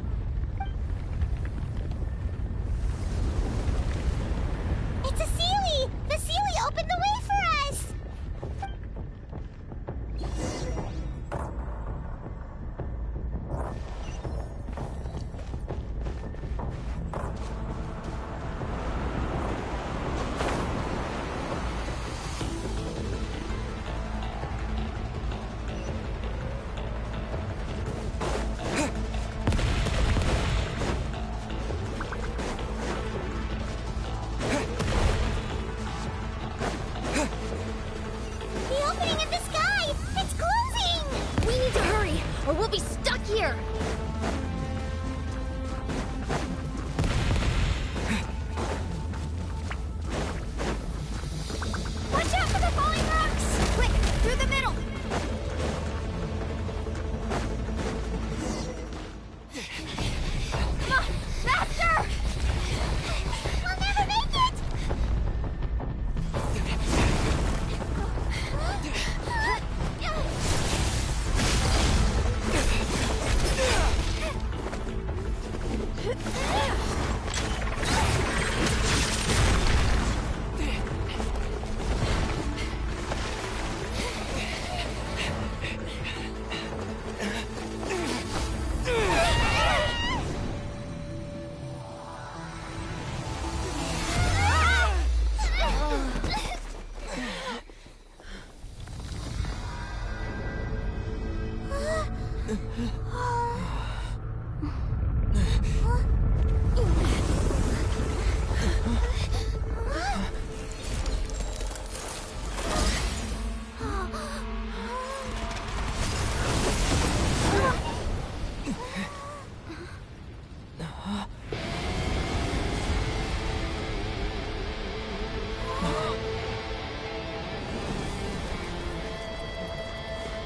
It's a Seelie! The Seelie opened the way for us!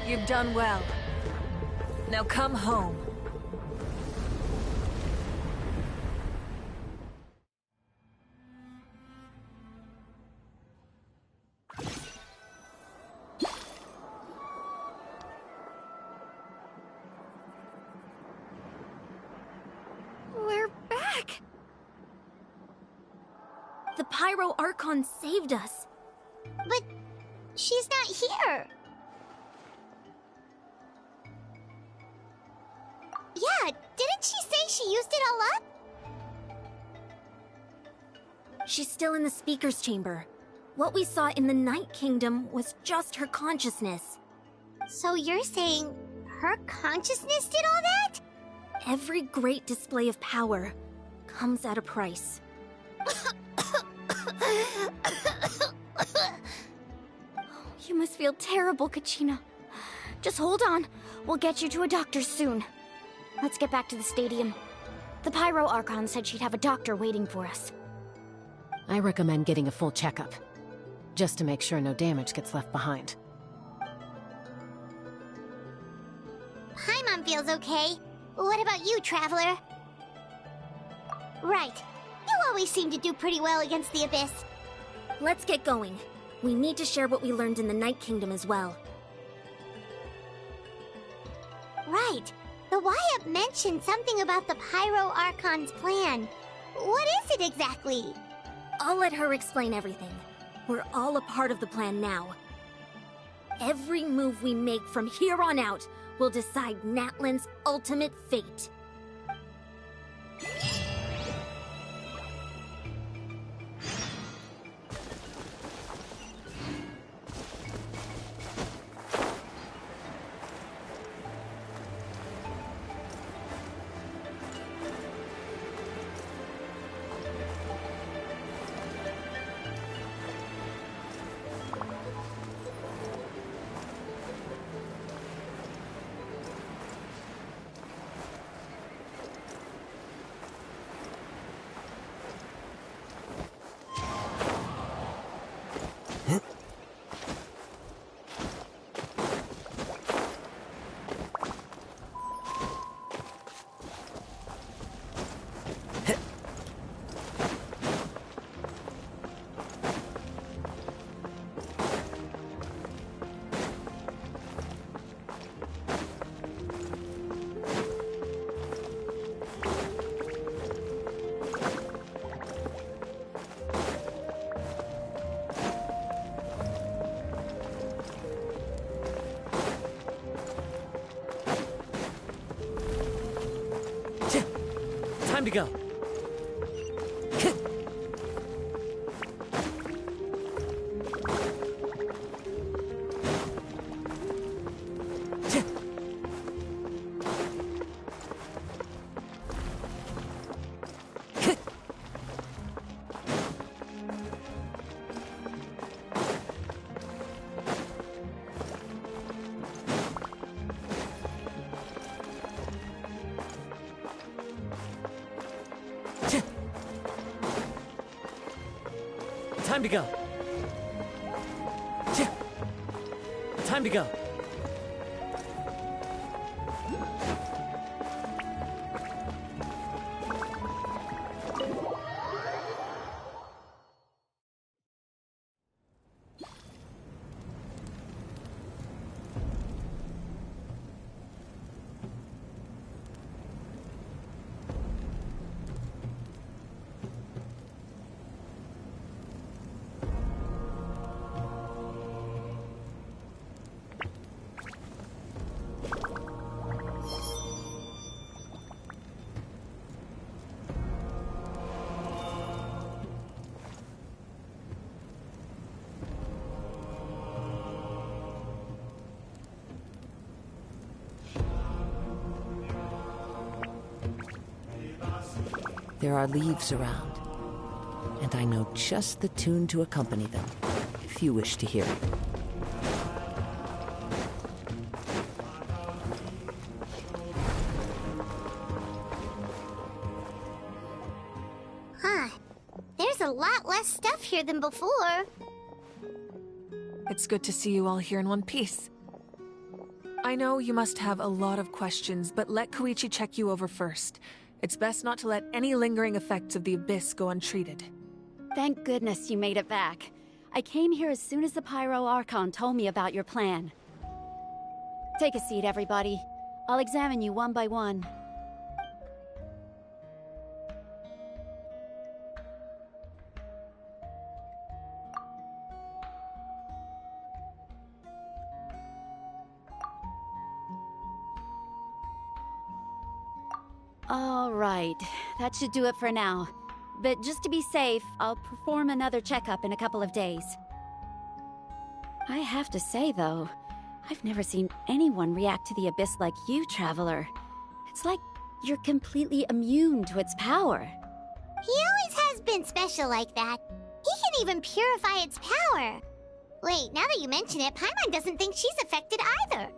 You've done well. Now come home. We're back! The Pyro Archon saved us. But she's not here. Yeah, didn't used it all up? She's still in the speaker's chamber. What we saw in the Night Kingdom was just her consciousness. So you're saying her consciousness did all that? Every great display of power comes at a price. You must feel terrible, Kachina. Just hold on. We'll get you to a doctor soon. Let's get back to the stadium. The Pyro Archon said she'd have a doctor waiting for us. I recommend getting a full checkup, just to make sure no damage gets left behind. Paimon feels okay. What about you, Traveler? Right. You always seem to do pretty well against the Abyss. Let's get going. We need to share what we learned in the Night Kingdom as well. Right. The Wyatt mentioned something about the Pyro Archon's plan. What is it exactly? I'll let her explain everything. We're all a part of the plan now. Every move we make from here on out will decide Natlan's ultimate fate. Time to go. Time to go. Time to go. There are leaves around, and I know just the tune to accompany them, if you wish to hear it. Huh. There's a lot less stuff here than before. It's good to see you all here in one piece. I know you must have a lot of questions, but let Koichi check you over first. It's best not to let any lingering effects of the Abyss go untreated. Thank goodness you made it back. I came here as soon as the Pyro Archon told me about your plan. Take a seat, everybody. I'll examine you one by one. All right, that should do it for now. But just to be safe, I'll perform another checkup in a couple of days. I have to say, though, I've never seen anyone react to the Abyss like you, Traveler. It's like you're completely immune to its power. He always has been special like that. He can even purify its power. Wait, now that you mention it, Paimon doesn't think she's affected either.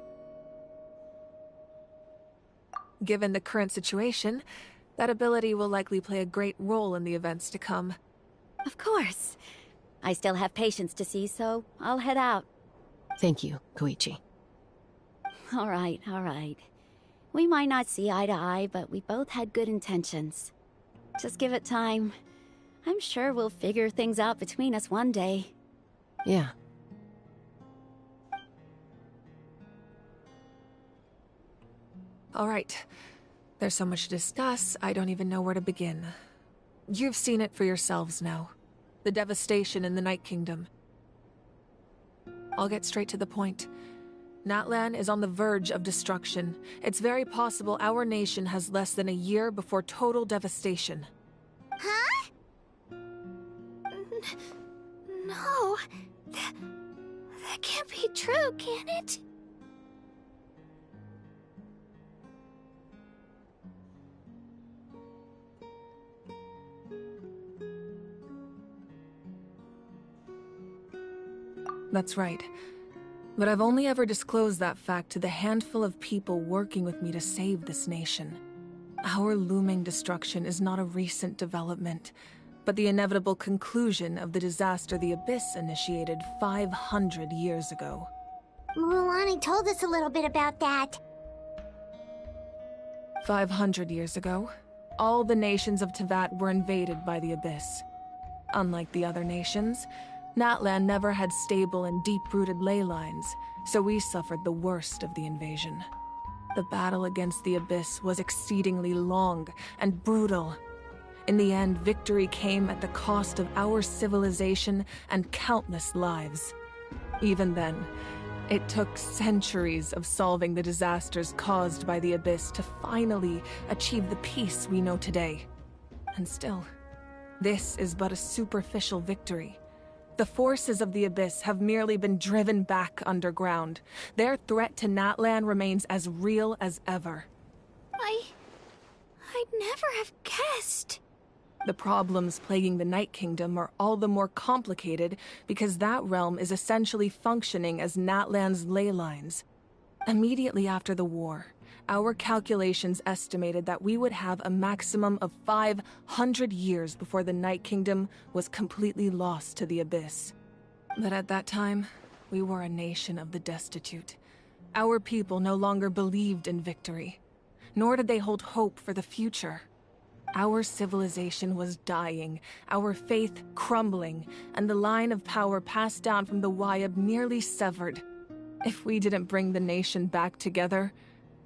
Given the current situation, that ability will likely play a great role in the events to come. Of course. I still have patients to see, so I'll head out. Thank you, Koichi. All right, all right. We might not see eye to eye, but we both had good intentions. Just give it time. I'm sure we'll figure things out between us one day. Yeah. All right. There's so much to discuss, I don't even know where to begin. You've seen it for yourselves now. The devastation in the Night Kingdom. I'll get straight to the point. Natlan is on the verge of destruction. It's very possible our nation has less than a year before total devastation. Huh? No. That can't be true, can it? That's right. But I've only ever disclosed that fact to the handful of people working with me to save this nation. Our looming destruction is not a recent development, but the inevitable conclusion of the disaster the Abyss initiated 500 years ago. Mualani told us a little bit about that. 500 years ago, all the nations of Teyvat were invaded by the Abyss. Unlike the other nations, Natlan never had stable and deep-rooted ley lines, so we suffered the worst of the invasion. The battle against the Abyss was exceedingly long and brutal. In the end, victory came at the cost of our civilization and countless lives. Even then, it took centuries of solving the disasters caused by the Abyss to finally achieve the peace we know today. And still, this is but a superficial victory. The forces of the Abyss have merely been driven back underground. Their threat to Natlan remains as real as ever. I'd never have guessed. The problems plaguing the Night Kingdom are all the more complicated because that realm is essentially functioning as Natlan's ley lines. Immediately after the war, our calculations estimated that we would have a maximum of 500 years before the Night Kingdom was completely lost to the Abyss. But at that time, we were a nation of the destitute. Our people no longer believed in victory, nor did they hold hope for the future. Our civilization was dying, our faith crumbling, and the line of power passed down from the Wayab nearly severed. If we didn't bring the nation back together,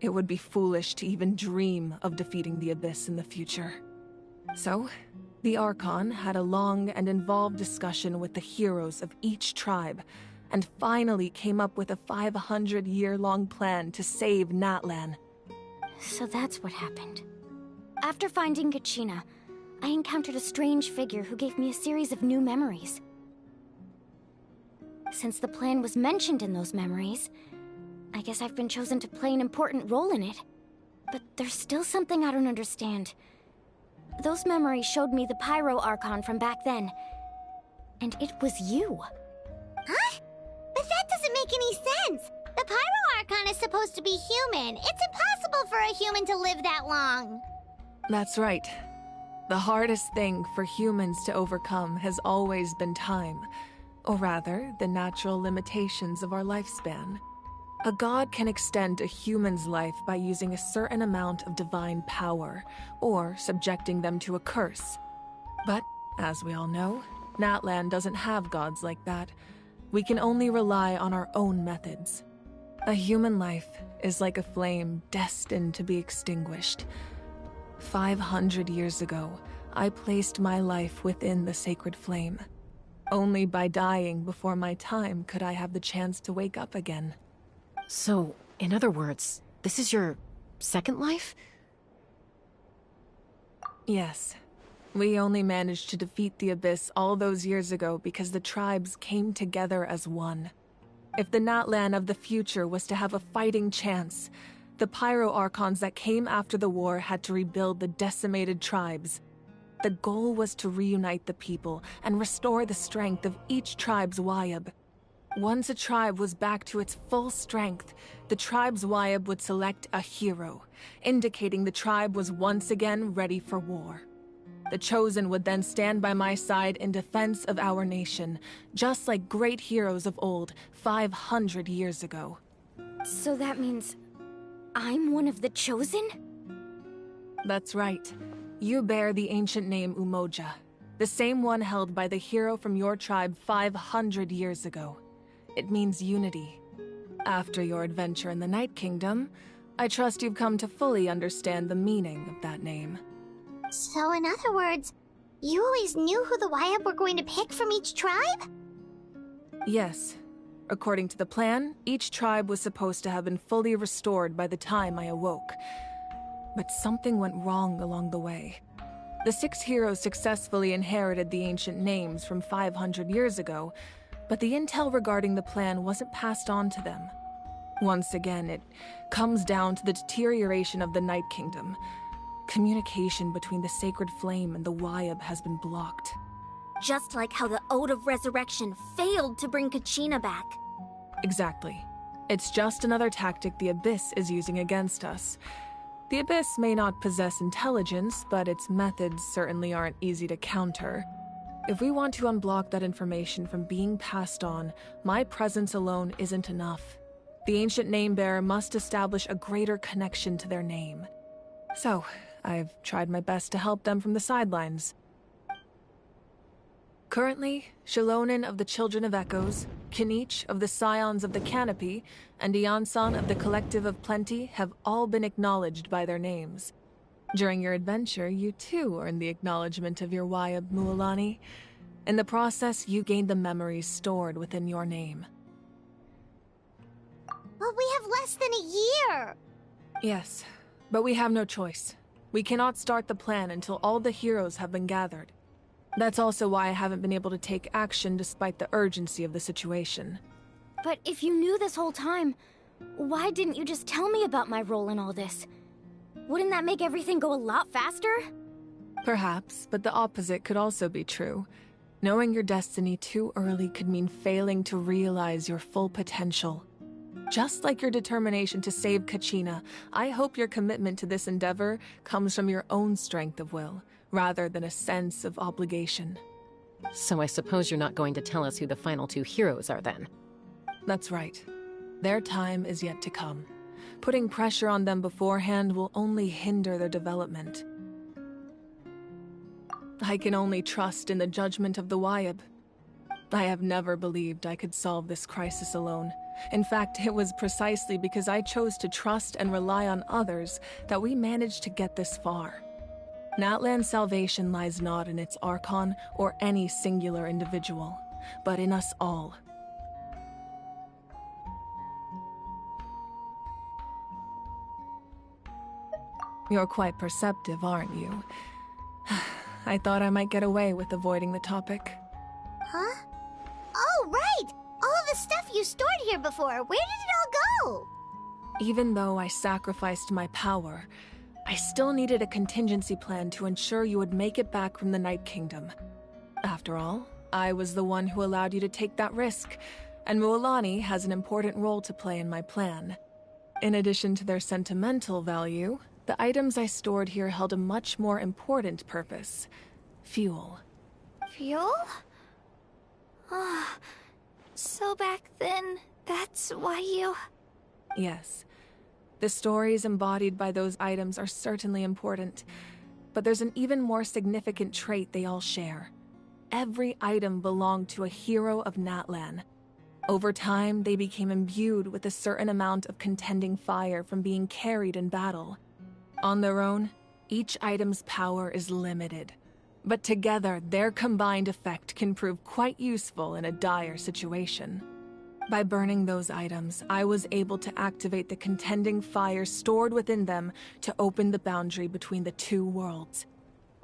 it would be foolish to even dream of defeating the Abyss in the future. So, the Archon had a long and involved discussion with the heroes of each tribe, and finally came up with a 500-year-long plan to save Natlan. So that's what happened. After finding Kachina, I encountered a strange figure who gave me a series of new memories. Since the plan was mentioned in those memories, I guess I've been chosen to play an important role in it. But there's still something I don't understand. Those memories showed me the Pyro Archon from back then. And it was you. Huh? But that doesn't make any sense. The Pyro Archon is supposed to be human. It's impossible for a human to live that long. That's right. The hardest thing for humans to overcome has always been time. Or rather, the natural limitations of our lifespan. A god can extend a human's life by using a certain amount of divine power, or subjecting them to a curse. But, as we all know, Natlan doesn't have gods like that. We can only rely on our own methods. A human life is like a flame destined to be extinguished. 500 years ago, I placed my life within the sacred flame. Only by dying before my time could I have the chance to wake up again. So, in other words, this is your second life? Yes. We only managed to defeat the Abyss all those years ago because the tribes came together as one. If the Natlan of the future was to have a fighting chance, the Pyro Archons that came after the war had to rebuild the decimated tribes. The goal was to reunite the people and restore the strength of each tribe's Wyab. Once a tribe was back to its full strength, the tribe's Wyab would select a hero, indicating the tribe was once again ready for war. The Chosen would then stand by my side in defense of our nation, just like great heroes of old, 500 years ago. So that means I'm one of the Chosen? That's right. You bear the ancient name Umoja, the same one held by the hero from your tribe 500 years ago. It means unity. After your adventure in the Night Kingdom, I trust you've come to fully understand the meaning of that name. So in other words, you always knew who the Wyab were going to pick from each tribe? Yes. According to the plan, each tribe was supposed to have been fully restored by the time I awoke. But something went wrong along the way. The 6 heroes successfully inherited the ancient names from 500 years ago, but the intel regarding the plan wasn't passed on to them. Once again, it comes down to the deterioration of the Night Kingdom. Communication between the Sacred Flame and the Wyab has been blocked. Just like how the Ode of Resurrection failed to bring Kachina back. Exactly. It's just another tactic the Abyss is using against us. The Abyss may not possess intelligence, but its methods certainly aren't easy to counter. If we want to unblock that information from being passed on, my presence alone isn't enough. The ancient name-bearer must establish a greater connection to their name. So, I've tried my best to help them from the sidelines. Currently, Shilonin of the Children of Echoes, Kinich of the Scions of the Canopy, and Iansan of the Collective of Plenty have all been acknowledged by their names. During your adventure, you too earned the acknowledgement of your Wyab, Mualani. In the process, you gained the memories stored within your name. But we have less than a year! Yes, but we have no choice. We cannot start the plan until all the heroes have been gathered. That's also why I haven't been able to take action despite the urgency of the situation. But if you knew this whole time, why didn't you just tell me about my role in all this? Wouldn't that make everything go a lot faster? Perhaps, but the opposite could also be true. Knowing your destiny too early could mean failing to realize your full potential. Just like your determination to save Kachina, I hope your commitment to this endeavor comes from your own strength of will, rather than a sense of obligation. So I suppose you're not going to tell us who the final 2 heroes are then? That's right. Their time is yet to come. Putting pressure on them beforehand will only hinder their development. I can only trust in the judgment of the Wyab. I have never believed I could solve this crisis alone. In fact, it was precisely because I chose to trust and rely on others that we managed to get this far. Natlan's salvation lies not in its Archon or any singular individual, but in us all. You're quite perceptive, aren't you? I thought I might get away with avoiding the topic. Huh? Oh, right! All of the stuff you stored here before, where did it all go? Even though I sacrificed my power, I still needed a contingency plan to ensure you would make it back from the Night Kingdom. After all, I was the one who allowed you to take that risk, and Mualani has an important role to play in my plan. In addition to their sentimental value, the items I stored here held a much more important purpose. Fuel. Fuel? Ah, so back then, that's why you... Yes. The stories embodied by those items are certainly important, but there's an even more significant trait they all share. Every item belonged to a hero of Natlan. Over time, they became imbued with a certain amount of contending fire from being carried in battle. On their own, each item's power is limited, but together their combined effect can prove quite useful in a dire situation. By burning those items, I was able to activate the contending fire stored within them to open the boundary between the 2 worlds.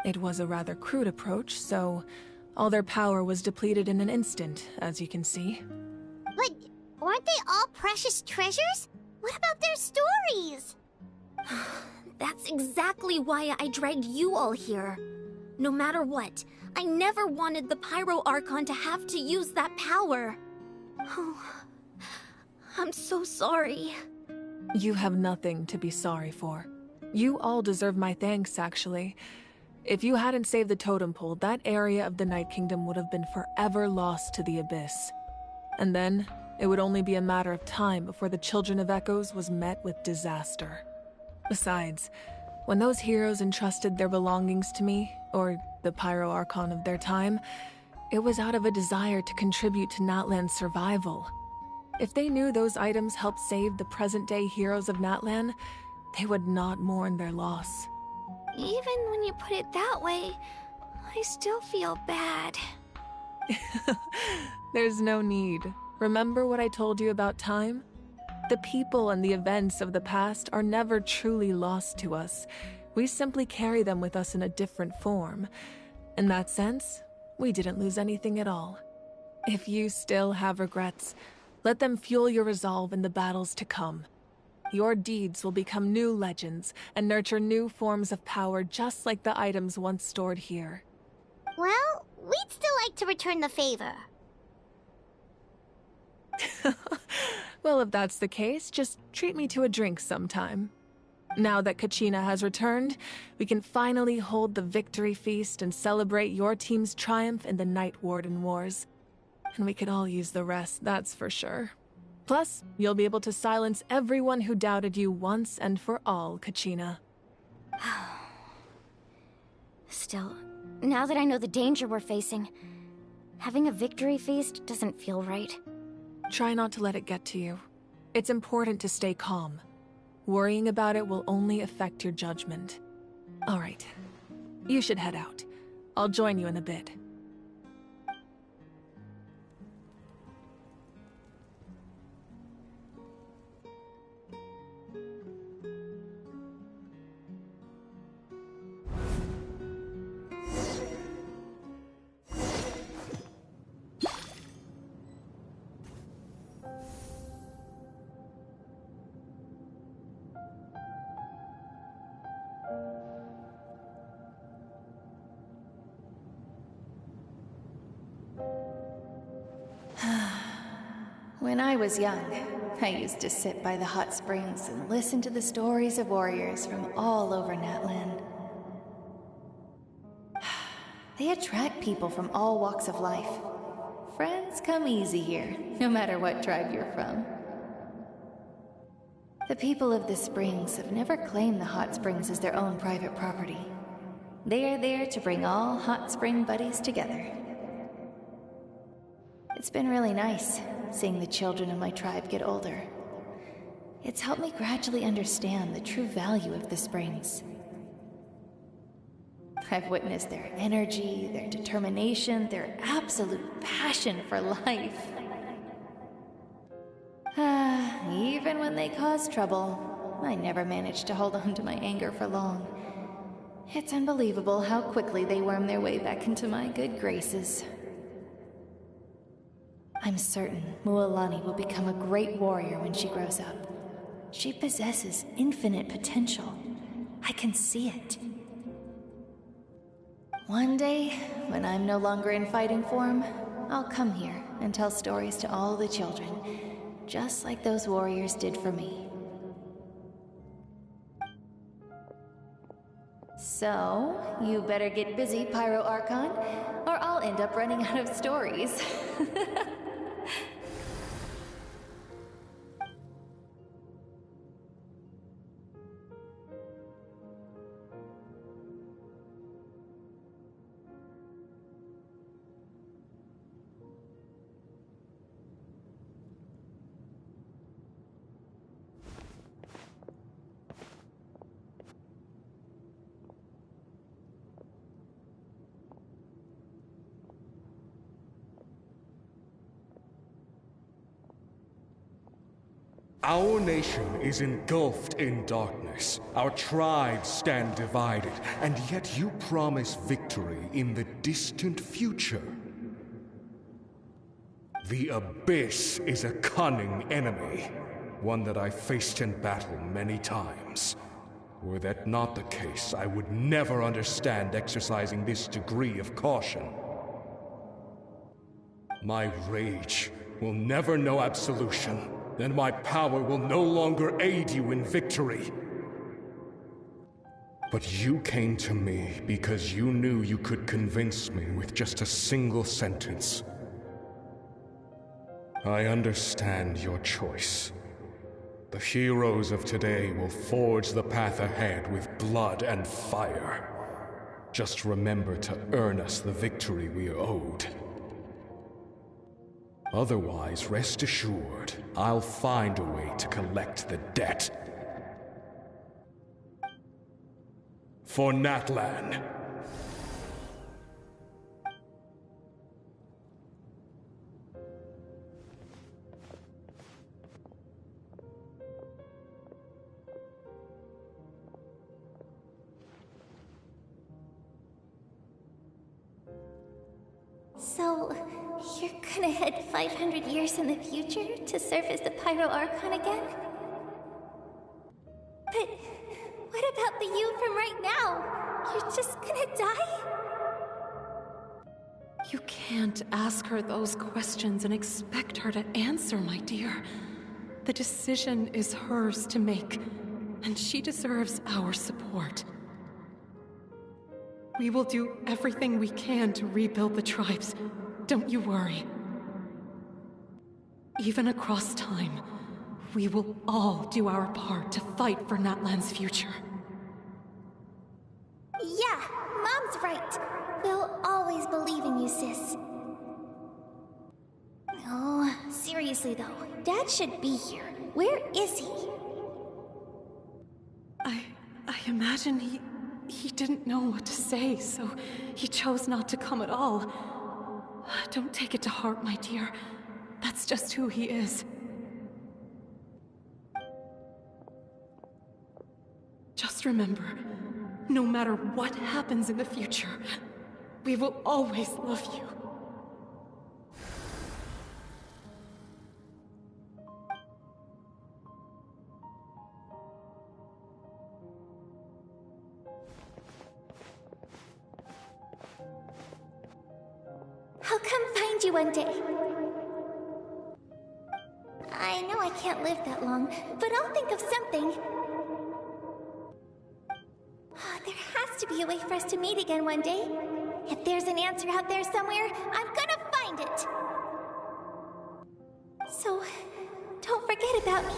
It was a rather crude approach, so all their power was depleted in an instant, as you can see. But aren't they all precious treasures? What about their stories? That's exactly why I dragged you all here. No matter what, I never wanted the Pyro Archon to have to use that power. Oh, I'm so sorry. You have nothing to be sorry for. You all deserve my thanks, actually. If you hadn't saved the totem pole, that area of the Night Kingdom would have been forever lost to the Abyss. And then, it would only be a matter of time before the Children of Echoes was met with disaster. Besides, when those heroes entrusted their belongings to me, or the Pyro Archon of their time, it was out of a desire to contribute to Natlan's survival. If they knew those items helped save the present-day heroes of Natlan, they would not mourn their loss. Even when you put it that way, I still feel bad. There's no need. Remember what I told you about time? The people and the events of the past are never truly lost to us. We simply carry them with us in a different form. In that sense, we didn't lose anything at all. If you still have regrets, let them fuel your resolve in the battles to come. Your deeds will become new legends and nurture new forms of power just like the items once stored here. Well, we'd still like to return the favor. Well, if that's the case, just treat me to a drink sometime. Now that Kachina has returned, we can finally hold the victory feast and celebrate your team's triumph in the Night Warden Wars. And we could all use the rest, that's for sure. Plus, you'll be able to silence everyone who doubted you once and for all, Kachina. Still, now that I know the danger we're facing, having a victory feast doesn't feel right. Try not to let it get to you. It's important to stay calm. Worrying about it will only affect your judgment. All right, you should head out. I'll join you in a bit. When I was young, I used to sit by the hot springs and listen to the stories of warriors from all over Natlan. They attract people from all walks of life. Friends come easy here, no matter what tribe you're from. The people of the springs have never claimed the hot springs as their own private property. They are there to bring all hot spring buddies together. It's been really nice, seeing the children of my tribe get older. It's helped me gradually understand the true value of the springs. I've witnessed their energy, their determination, their absolute passion for life. Even when they cause trouble, I never managed to hold on to my anger for long. It's unbelievable how quickly they worm their way back into my good graces. I'm certain Mualani will become a great warrior when she grows up. She possesses infinite potential. I can see it. One day, when I'm no longer in fighting form, I'll come here and tell stories to all the children, just like those warriors did for me. So, you better get busy, Pyro Archon, or I'll end up running out of stories. Our nation is engulfed in darkness. Our tribes stand divided, and yet you promise victory in the distant future. The Abyss is a cunning enemy, one that I faced in battle many times. Were that not the case, I would never understand exercising this degree of caution. My rage will never know absolution, and my power will no longer aid you in victory. But you came to me because you knew you could convince me with just a single sentence. I understand your choice. The heroes of today will forge the path ahead with blood and fire. Just remember to earn us the victory we are owed. Otherwise, rest assured, I'll find a way to collect the debt. For Natlan. So, you're gonna head 500 years in the future to serve as the Pyro Archon again? But what about the you from right now? You're just gonna die? You can't ask her those questions and expect her to answer, my dear. The decision is hers to make, and she deserves our support. We will do everything we can to rebuild the tribes. Don't you worry. Even across time, we will all do our part to fight for Natlan's future. Yeah, Mom's right. We'll always believe in you, sis. Oh, seriously though, Dad should be here. Where is he? I imagine he didn't know what to say, so he chose not to come at all. Don't take it to heart, my dear. That's just who he is. Just remember, no matter what happens in the future, we will always love you. I'll come find you one day. I know I can't live that long, but I'll think of something. There has to be a way for us to meet again one day. If there's an answer out there somewhere, I'm gonna find it. So, don't forget about me.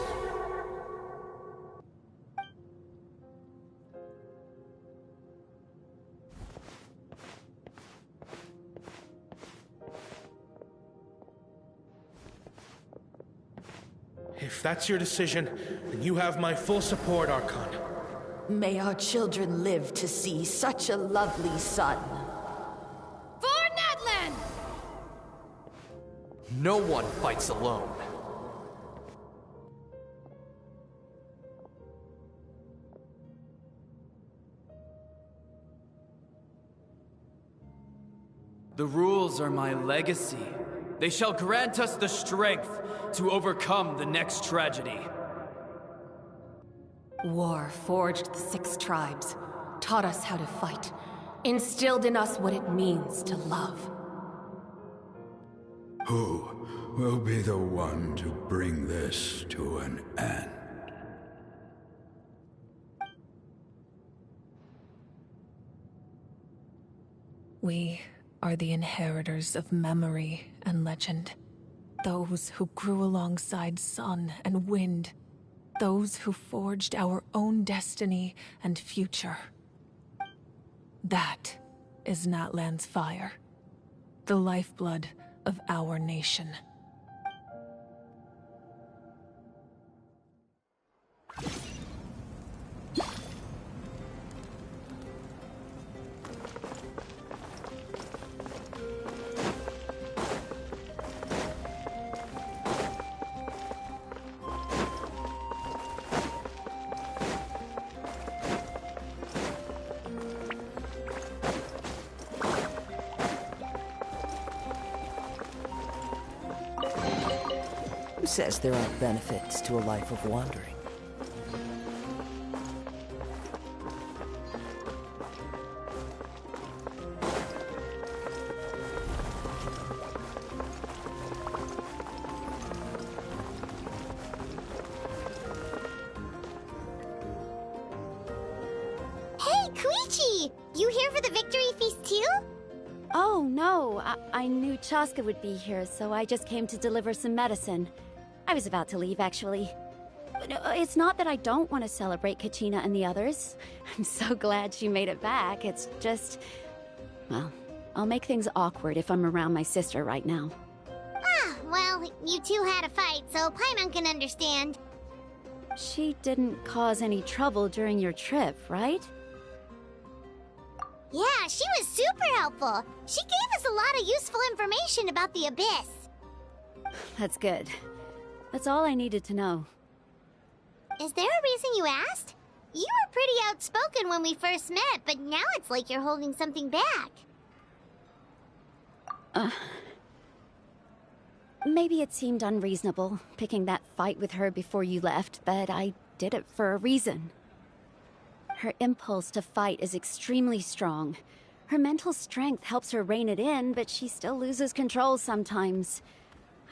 If that's your decision, then you have my full support, Archon. May our children live to see such a lovely son. For Natlan! No one fights alone. The rules are my legacy. They shall grant us the strength to overcome the next tragedy. War forged the 6 tribes, taught us how to fight, instilled in us what it means to love. Who will be the one to bring this to an end? We are the inheritors of memory and legend. Those who grew alongside sun and wind. Those who forged our own destiny and future. That is Natlan's fire. The lifeblood of our nation. Who says there aren't benefits to a life of wandering? Hey, Koichi! You here for the victory feast too? Oh, no. I knew Chaska would be here, so I just came to deliver some medicine. I was about to leave, actually. It's not that I don't want to celebrate Kachina and the others. I'm so glad she made it back. It's just... well, I'll make things awkward if I'm around my sister right now. Ah, well, you two had a fight, so Paimon can understand. She didn't cause any trouble during your trip, right? Yeah, she was super helpful. She gave us a lot of useful information about the Abyss. That's good. That's all I needed to know. Is there a reason you asked? You were pretty outspoken when we first met, but now it's like you're holding something back. Maybe it seemed unreasonable, picking that fight with her before you left, but I did it for a reason. Her impulse to fight is extremely strong. Her mental strength helps her rein it in, but she still loses control sometimes.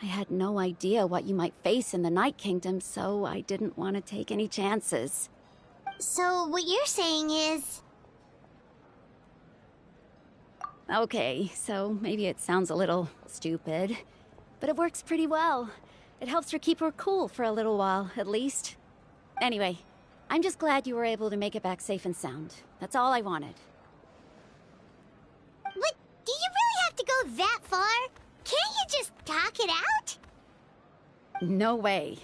I had no idea what you might face in the Night Kingdom, so I didn't want to take any chances. So what you're saying is... Okay, so maybe it sounds a little stupid, but it works pretty well. It helps her keep her cool for a little while, at least. Anyway, I'm just glad you were able to make it back safe and sound. That's all I wanted. But do you really have to go that far? Can't you just talk it out? No way.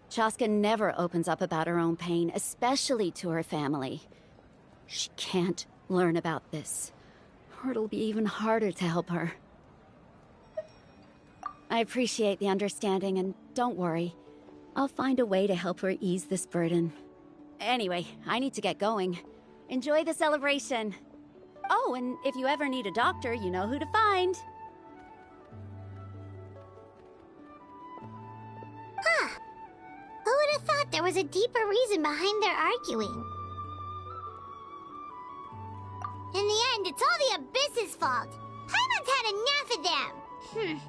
Chaska never opens up about her own pain, especially to her family. She can't learn about this, or it'll be even harder to help her. I appreciate the understanding, and don't worry. I'll find a way to help her ease this burden. Anyway, I need to get going. Enjoy the celebration. Oh, and if you ever need a doctor, you know who to find. Huh. Who would have thought there was a deeper reason behind their arguing? In the end, it's all the Abyss's fault. Paimon's had enough of them.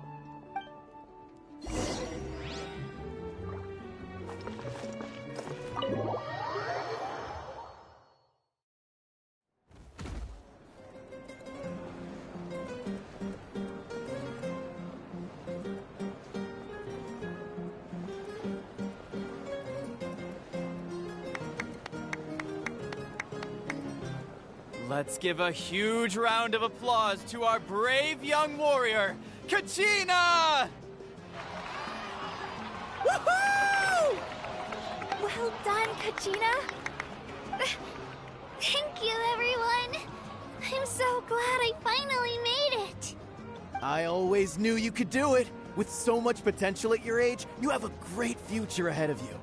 Let's give a huge round of applause to our brave young warrior, Kachina! Woohoo! Well done, Kachina. Thank you, everyone. I'm so glad I finally made it. I always knew you could do it. With so much potential at your age, you have a great future ahead of you.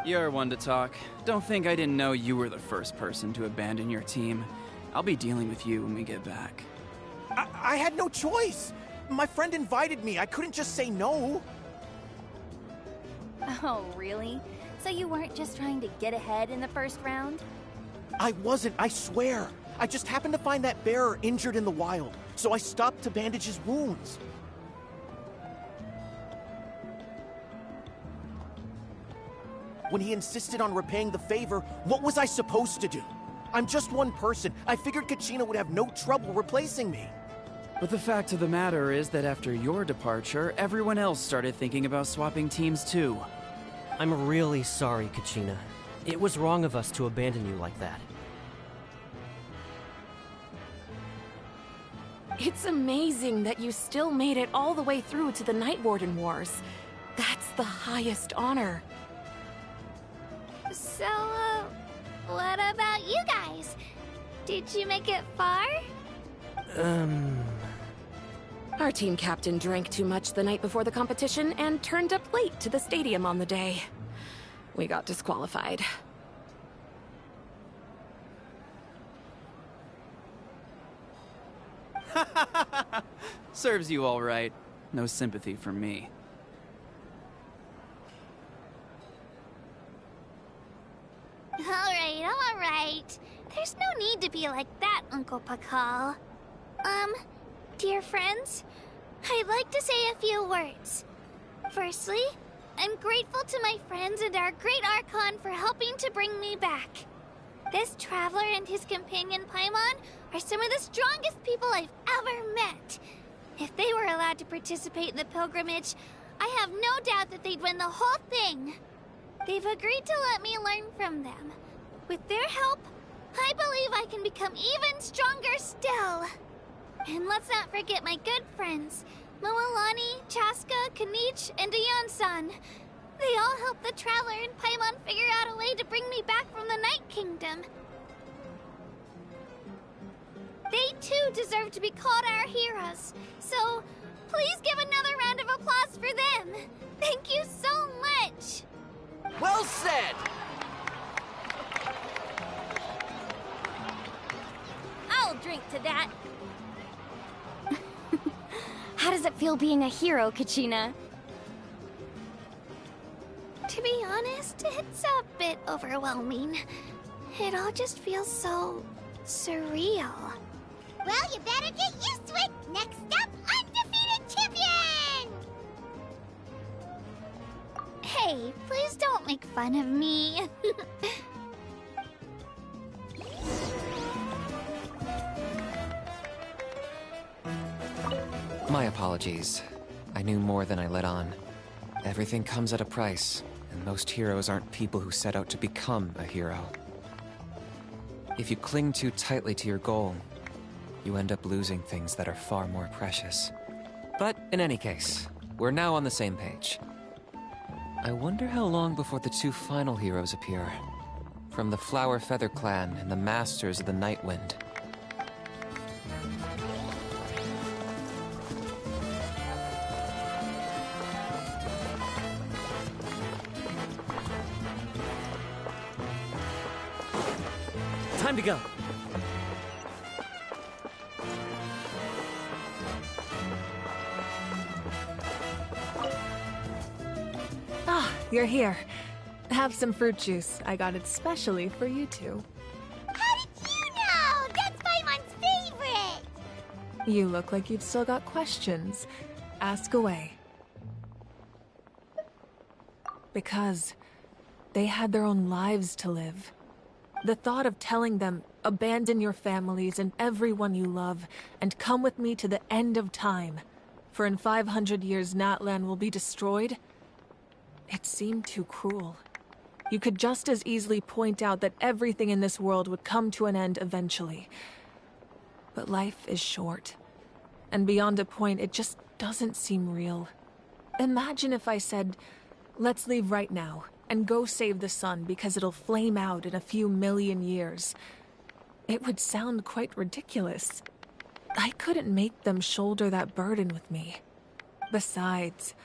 You're one to talk. Don't think I didn't know you were the first person to abandon your team. I'll be dealing with you when we get back. I had no choice. My friend invited me. I couldn't just say no. Oh, really? So you weren't just trying to get ahead in the first round? I wasn't, I swear. I just happened to find that bearer injured in the wild, so I stopped to bandage his wounds. When he insisted on repaying the favor, what was I supposed to do? I'm just one person. I figured Kachina would have no trouble replacing me. But the fact of the matter is that after your departure, everyone else started thinking about swapping teams too. I'm really sorry, Kachina. It was wrong of us to abandon you like that. It's amazing that you still made it all the way through to the Night Warden Wars. That's the highest honor. So, what about you guys? Did you make it far? Our team captain drank too much the night before the competition and turned up late to the stadium on the day. We got disqualified. Serves you all right. No sympathy from me. There's no need to be like that, Uncle Pakal. Dear friends, I'd like to say a few words. Firstly, I'm grateful to my friends and our great Archon for helping to bring me back. This traveler and his companion Paimon are some of the strongest people I've ever met. If they were allowed to participate in the pilgrimage, I have no doubt that they'd win the whole thing. They've agreed to let me learn from them. With their help, I believe I can become even stronger still. And let's not forget my good friends, Moalani, Chaska, Kanich, and Ayan-san. They all helped the Traveler and Paimon figure out a way to bring me back from the Night Kingdom. They too deserve to be called our heroes, so please give another round of applause for them. Thank you so much! Well said! I'll drink to that. How does it feel being a hero, Kachina? To be honest, it's a bit overwhelming. It all just feels so surreal. Well, you better get used to it! Next up, undefeated champion! Hey, please don't make fun of me. My apologies. I knew more than I let on. Everything comes at a price, and most heroes aren't people who set out to become a hero. If you cling too tightly to your goal, you end up losing things that are far more precious. But in any case, we're now on the same page. I wonder how long before the two final heroes appear. From the Flower Feather Clan and the Masters of the Night Wind. Time to go. Ah, you're here. Have some fruit juice. I got it specially for you two. How did you know? That's Paimon's favorite! You look like you've still got questions. Ask away. Because they had their own lives to live. The thought of telling them, abandon your families and everyone you love, and come with me to the end of time, for in 500 years Natlan will be destroyed, it seemed too cruel. You could just as easily point out that everything in this world would come to an end eventually. But life is short, and beyond a point, it just doesn't seem real. Imagine if I said, let's leave right now, and go save the sun because it'll flame out in a few million years. It would sound quite ridiculous. I couldn't make them shoulder that burden with me. Besides,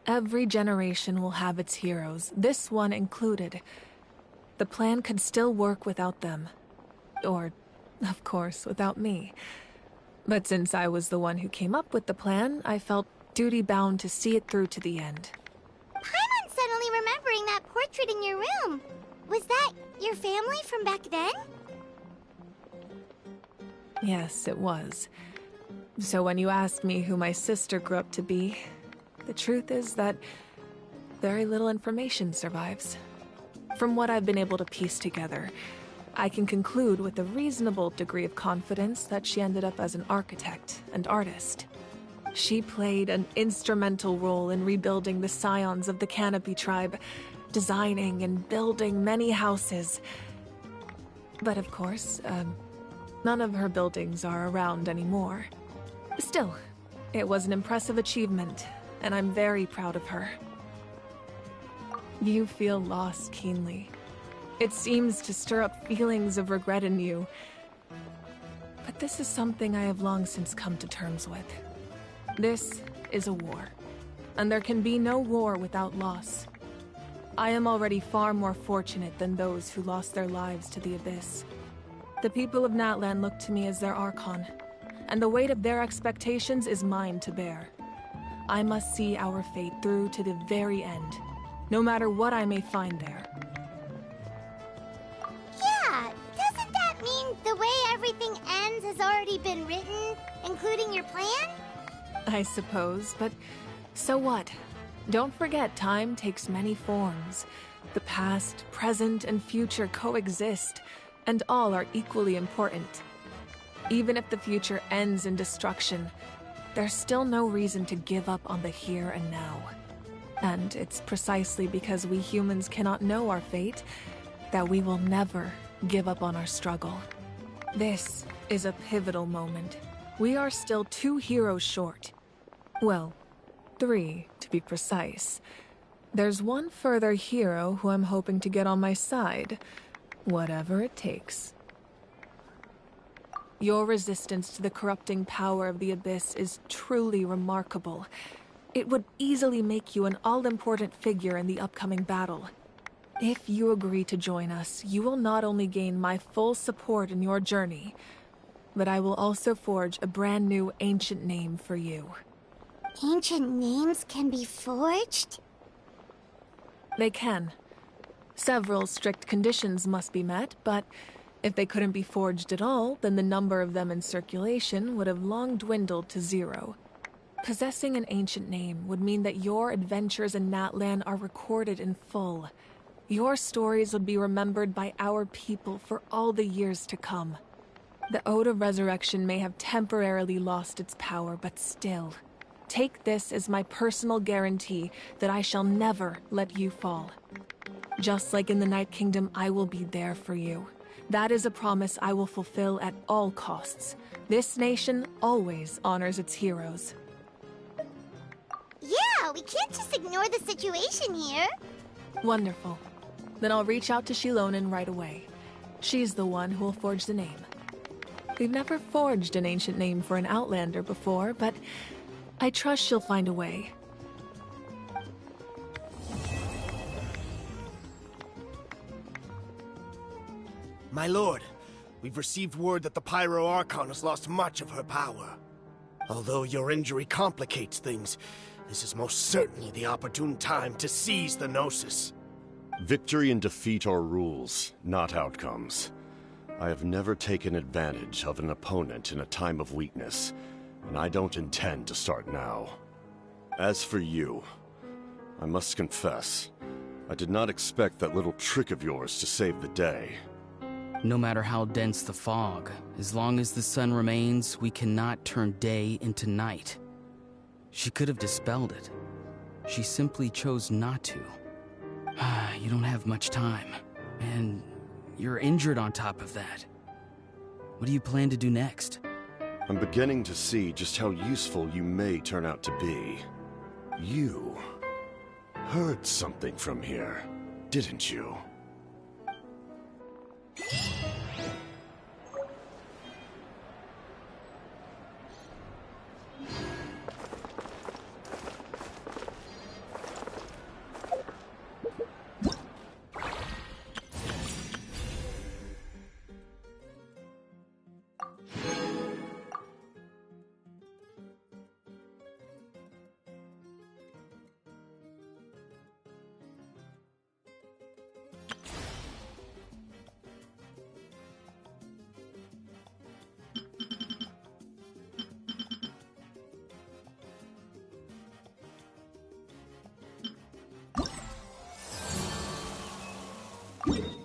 every generation will have its heroes, this one included. The plan could still work without them. Or, of course, without me. But since I was the one who came up with the plan, I felt duty-bound to see it through to the end. Paimon's suddenly remembering that portrait in your room. Was that your family from back then? Yes, it was. So when you asked me who my sister grew up to be, the truth is that very little information survives. From what I've been able to piece together, I can conclude with a reasonable degree of confidence that she ended up as an architect and artist. She played an instrumental role in rebuilding the scions of the Canopy tribe, designing and building many houses. But of course, none of her buildings are around anymore. Still, it was an impressive achievement, and I'm very proud of her. You feel loss keenly. It seems to stir up feelings of regret in you. But this is something I have long since come to terms with. This is a war, and there can be no war without loss. I am already far more fortunate than those who lost their lives to the Abyss. The people of Natlan look to me as their Archon, and the weight of their expectations is mine to bear. I must see our fate through to the very end, no matter what I may find there. Yeah, doesn't that has already been written, including your plan? I suppose, but so what? Don't forget, time takes many forms. The past, present, and future coexist, and all are equally important. Even if the future ends in destruction, there's still no reason to give up on the here and now. And it's precisely because we humans cannot know our fate that we will never give up on our struggle. This is a pivotal moment. We are still 2 heroes short. Well, 3 to be precise. There's one further hero who I'm hoping to get on my side, whatever it takes. Your resistance to the corrupting power of the Abyss is truly remarkable. It would easily make you an all-important figure in the upcoming battle. If you agree to join us, you will not only gain my full support in your journey, but I will also forge a brand new ancient name for you. Ancient names can be forged? They can. Several strict conditions must be met, but if they couldn't be forged at all, then the number of them in circulation would have long dwindled to 0. Possessing an ancient name would mean that your adventures in Natlan are recorded in full. Your stories would be remembered by our people for all the years to come. The Ode of Resurrection may have temporarily lost its power, but still, take this as my personal guarantee that I shall never let you fall. Just like in the Night Kingdom, I will be there for you. That is a promise I will fulfill at all costs. This nation always honors its heroes. Yeah, we can't just ignore the situation here. Wonderful. Then I'll reach out to Shilonen right away. She's the one who will forge the name. We've never forged an ancient name for an Outlander before, but I trust she'll find a way. My lord, we've received word that the Pyro Archon has lost much of her power. Although your injury complicates things, this is most certainly the opportune time to seize the Gnosis. Victory and defeat are rules, not outcomes. I have never taken advantage of an opponent in a time of weakness, and I don't intend to start now. As for you, I must confess, I did not expect that little trick of yours to save the day. No matter how dense the fog, as long as the sun remains, we cannot turn day into night. She could have dispelled it. She simply chose not to. You don't have much time, and you're injured on top of that. What do you plan to do next? I'm beginning to see just how useful you may turn out to be. You heard something from here, didn't you? You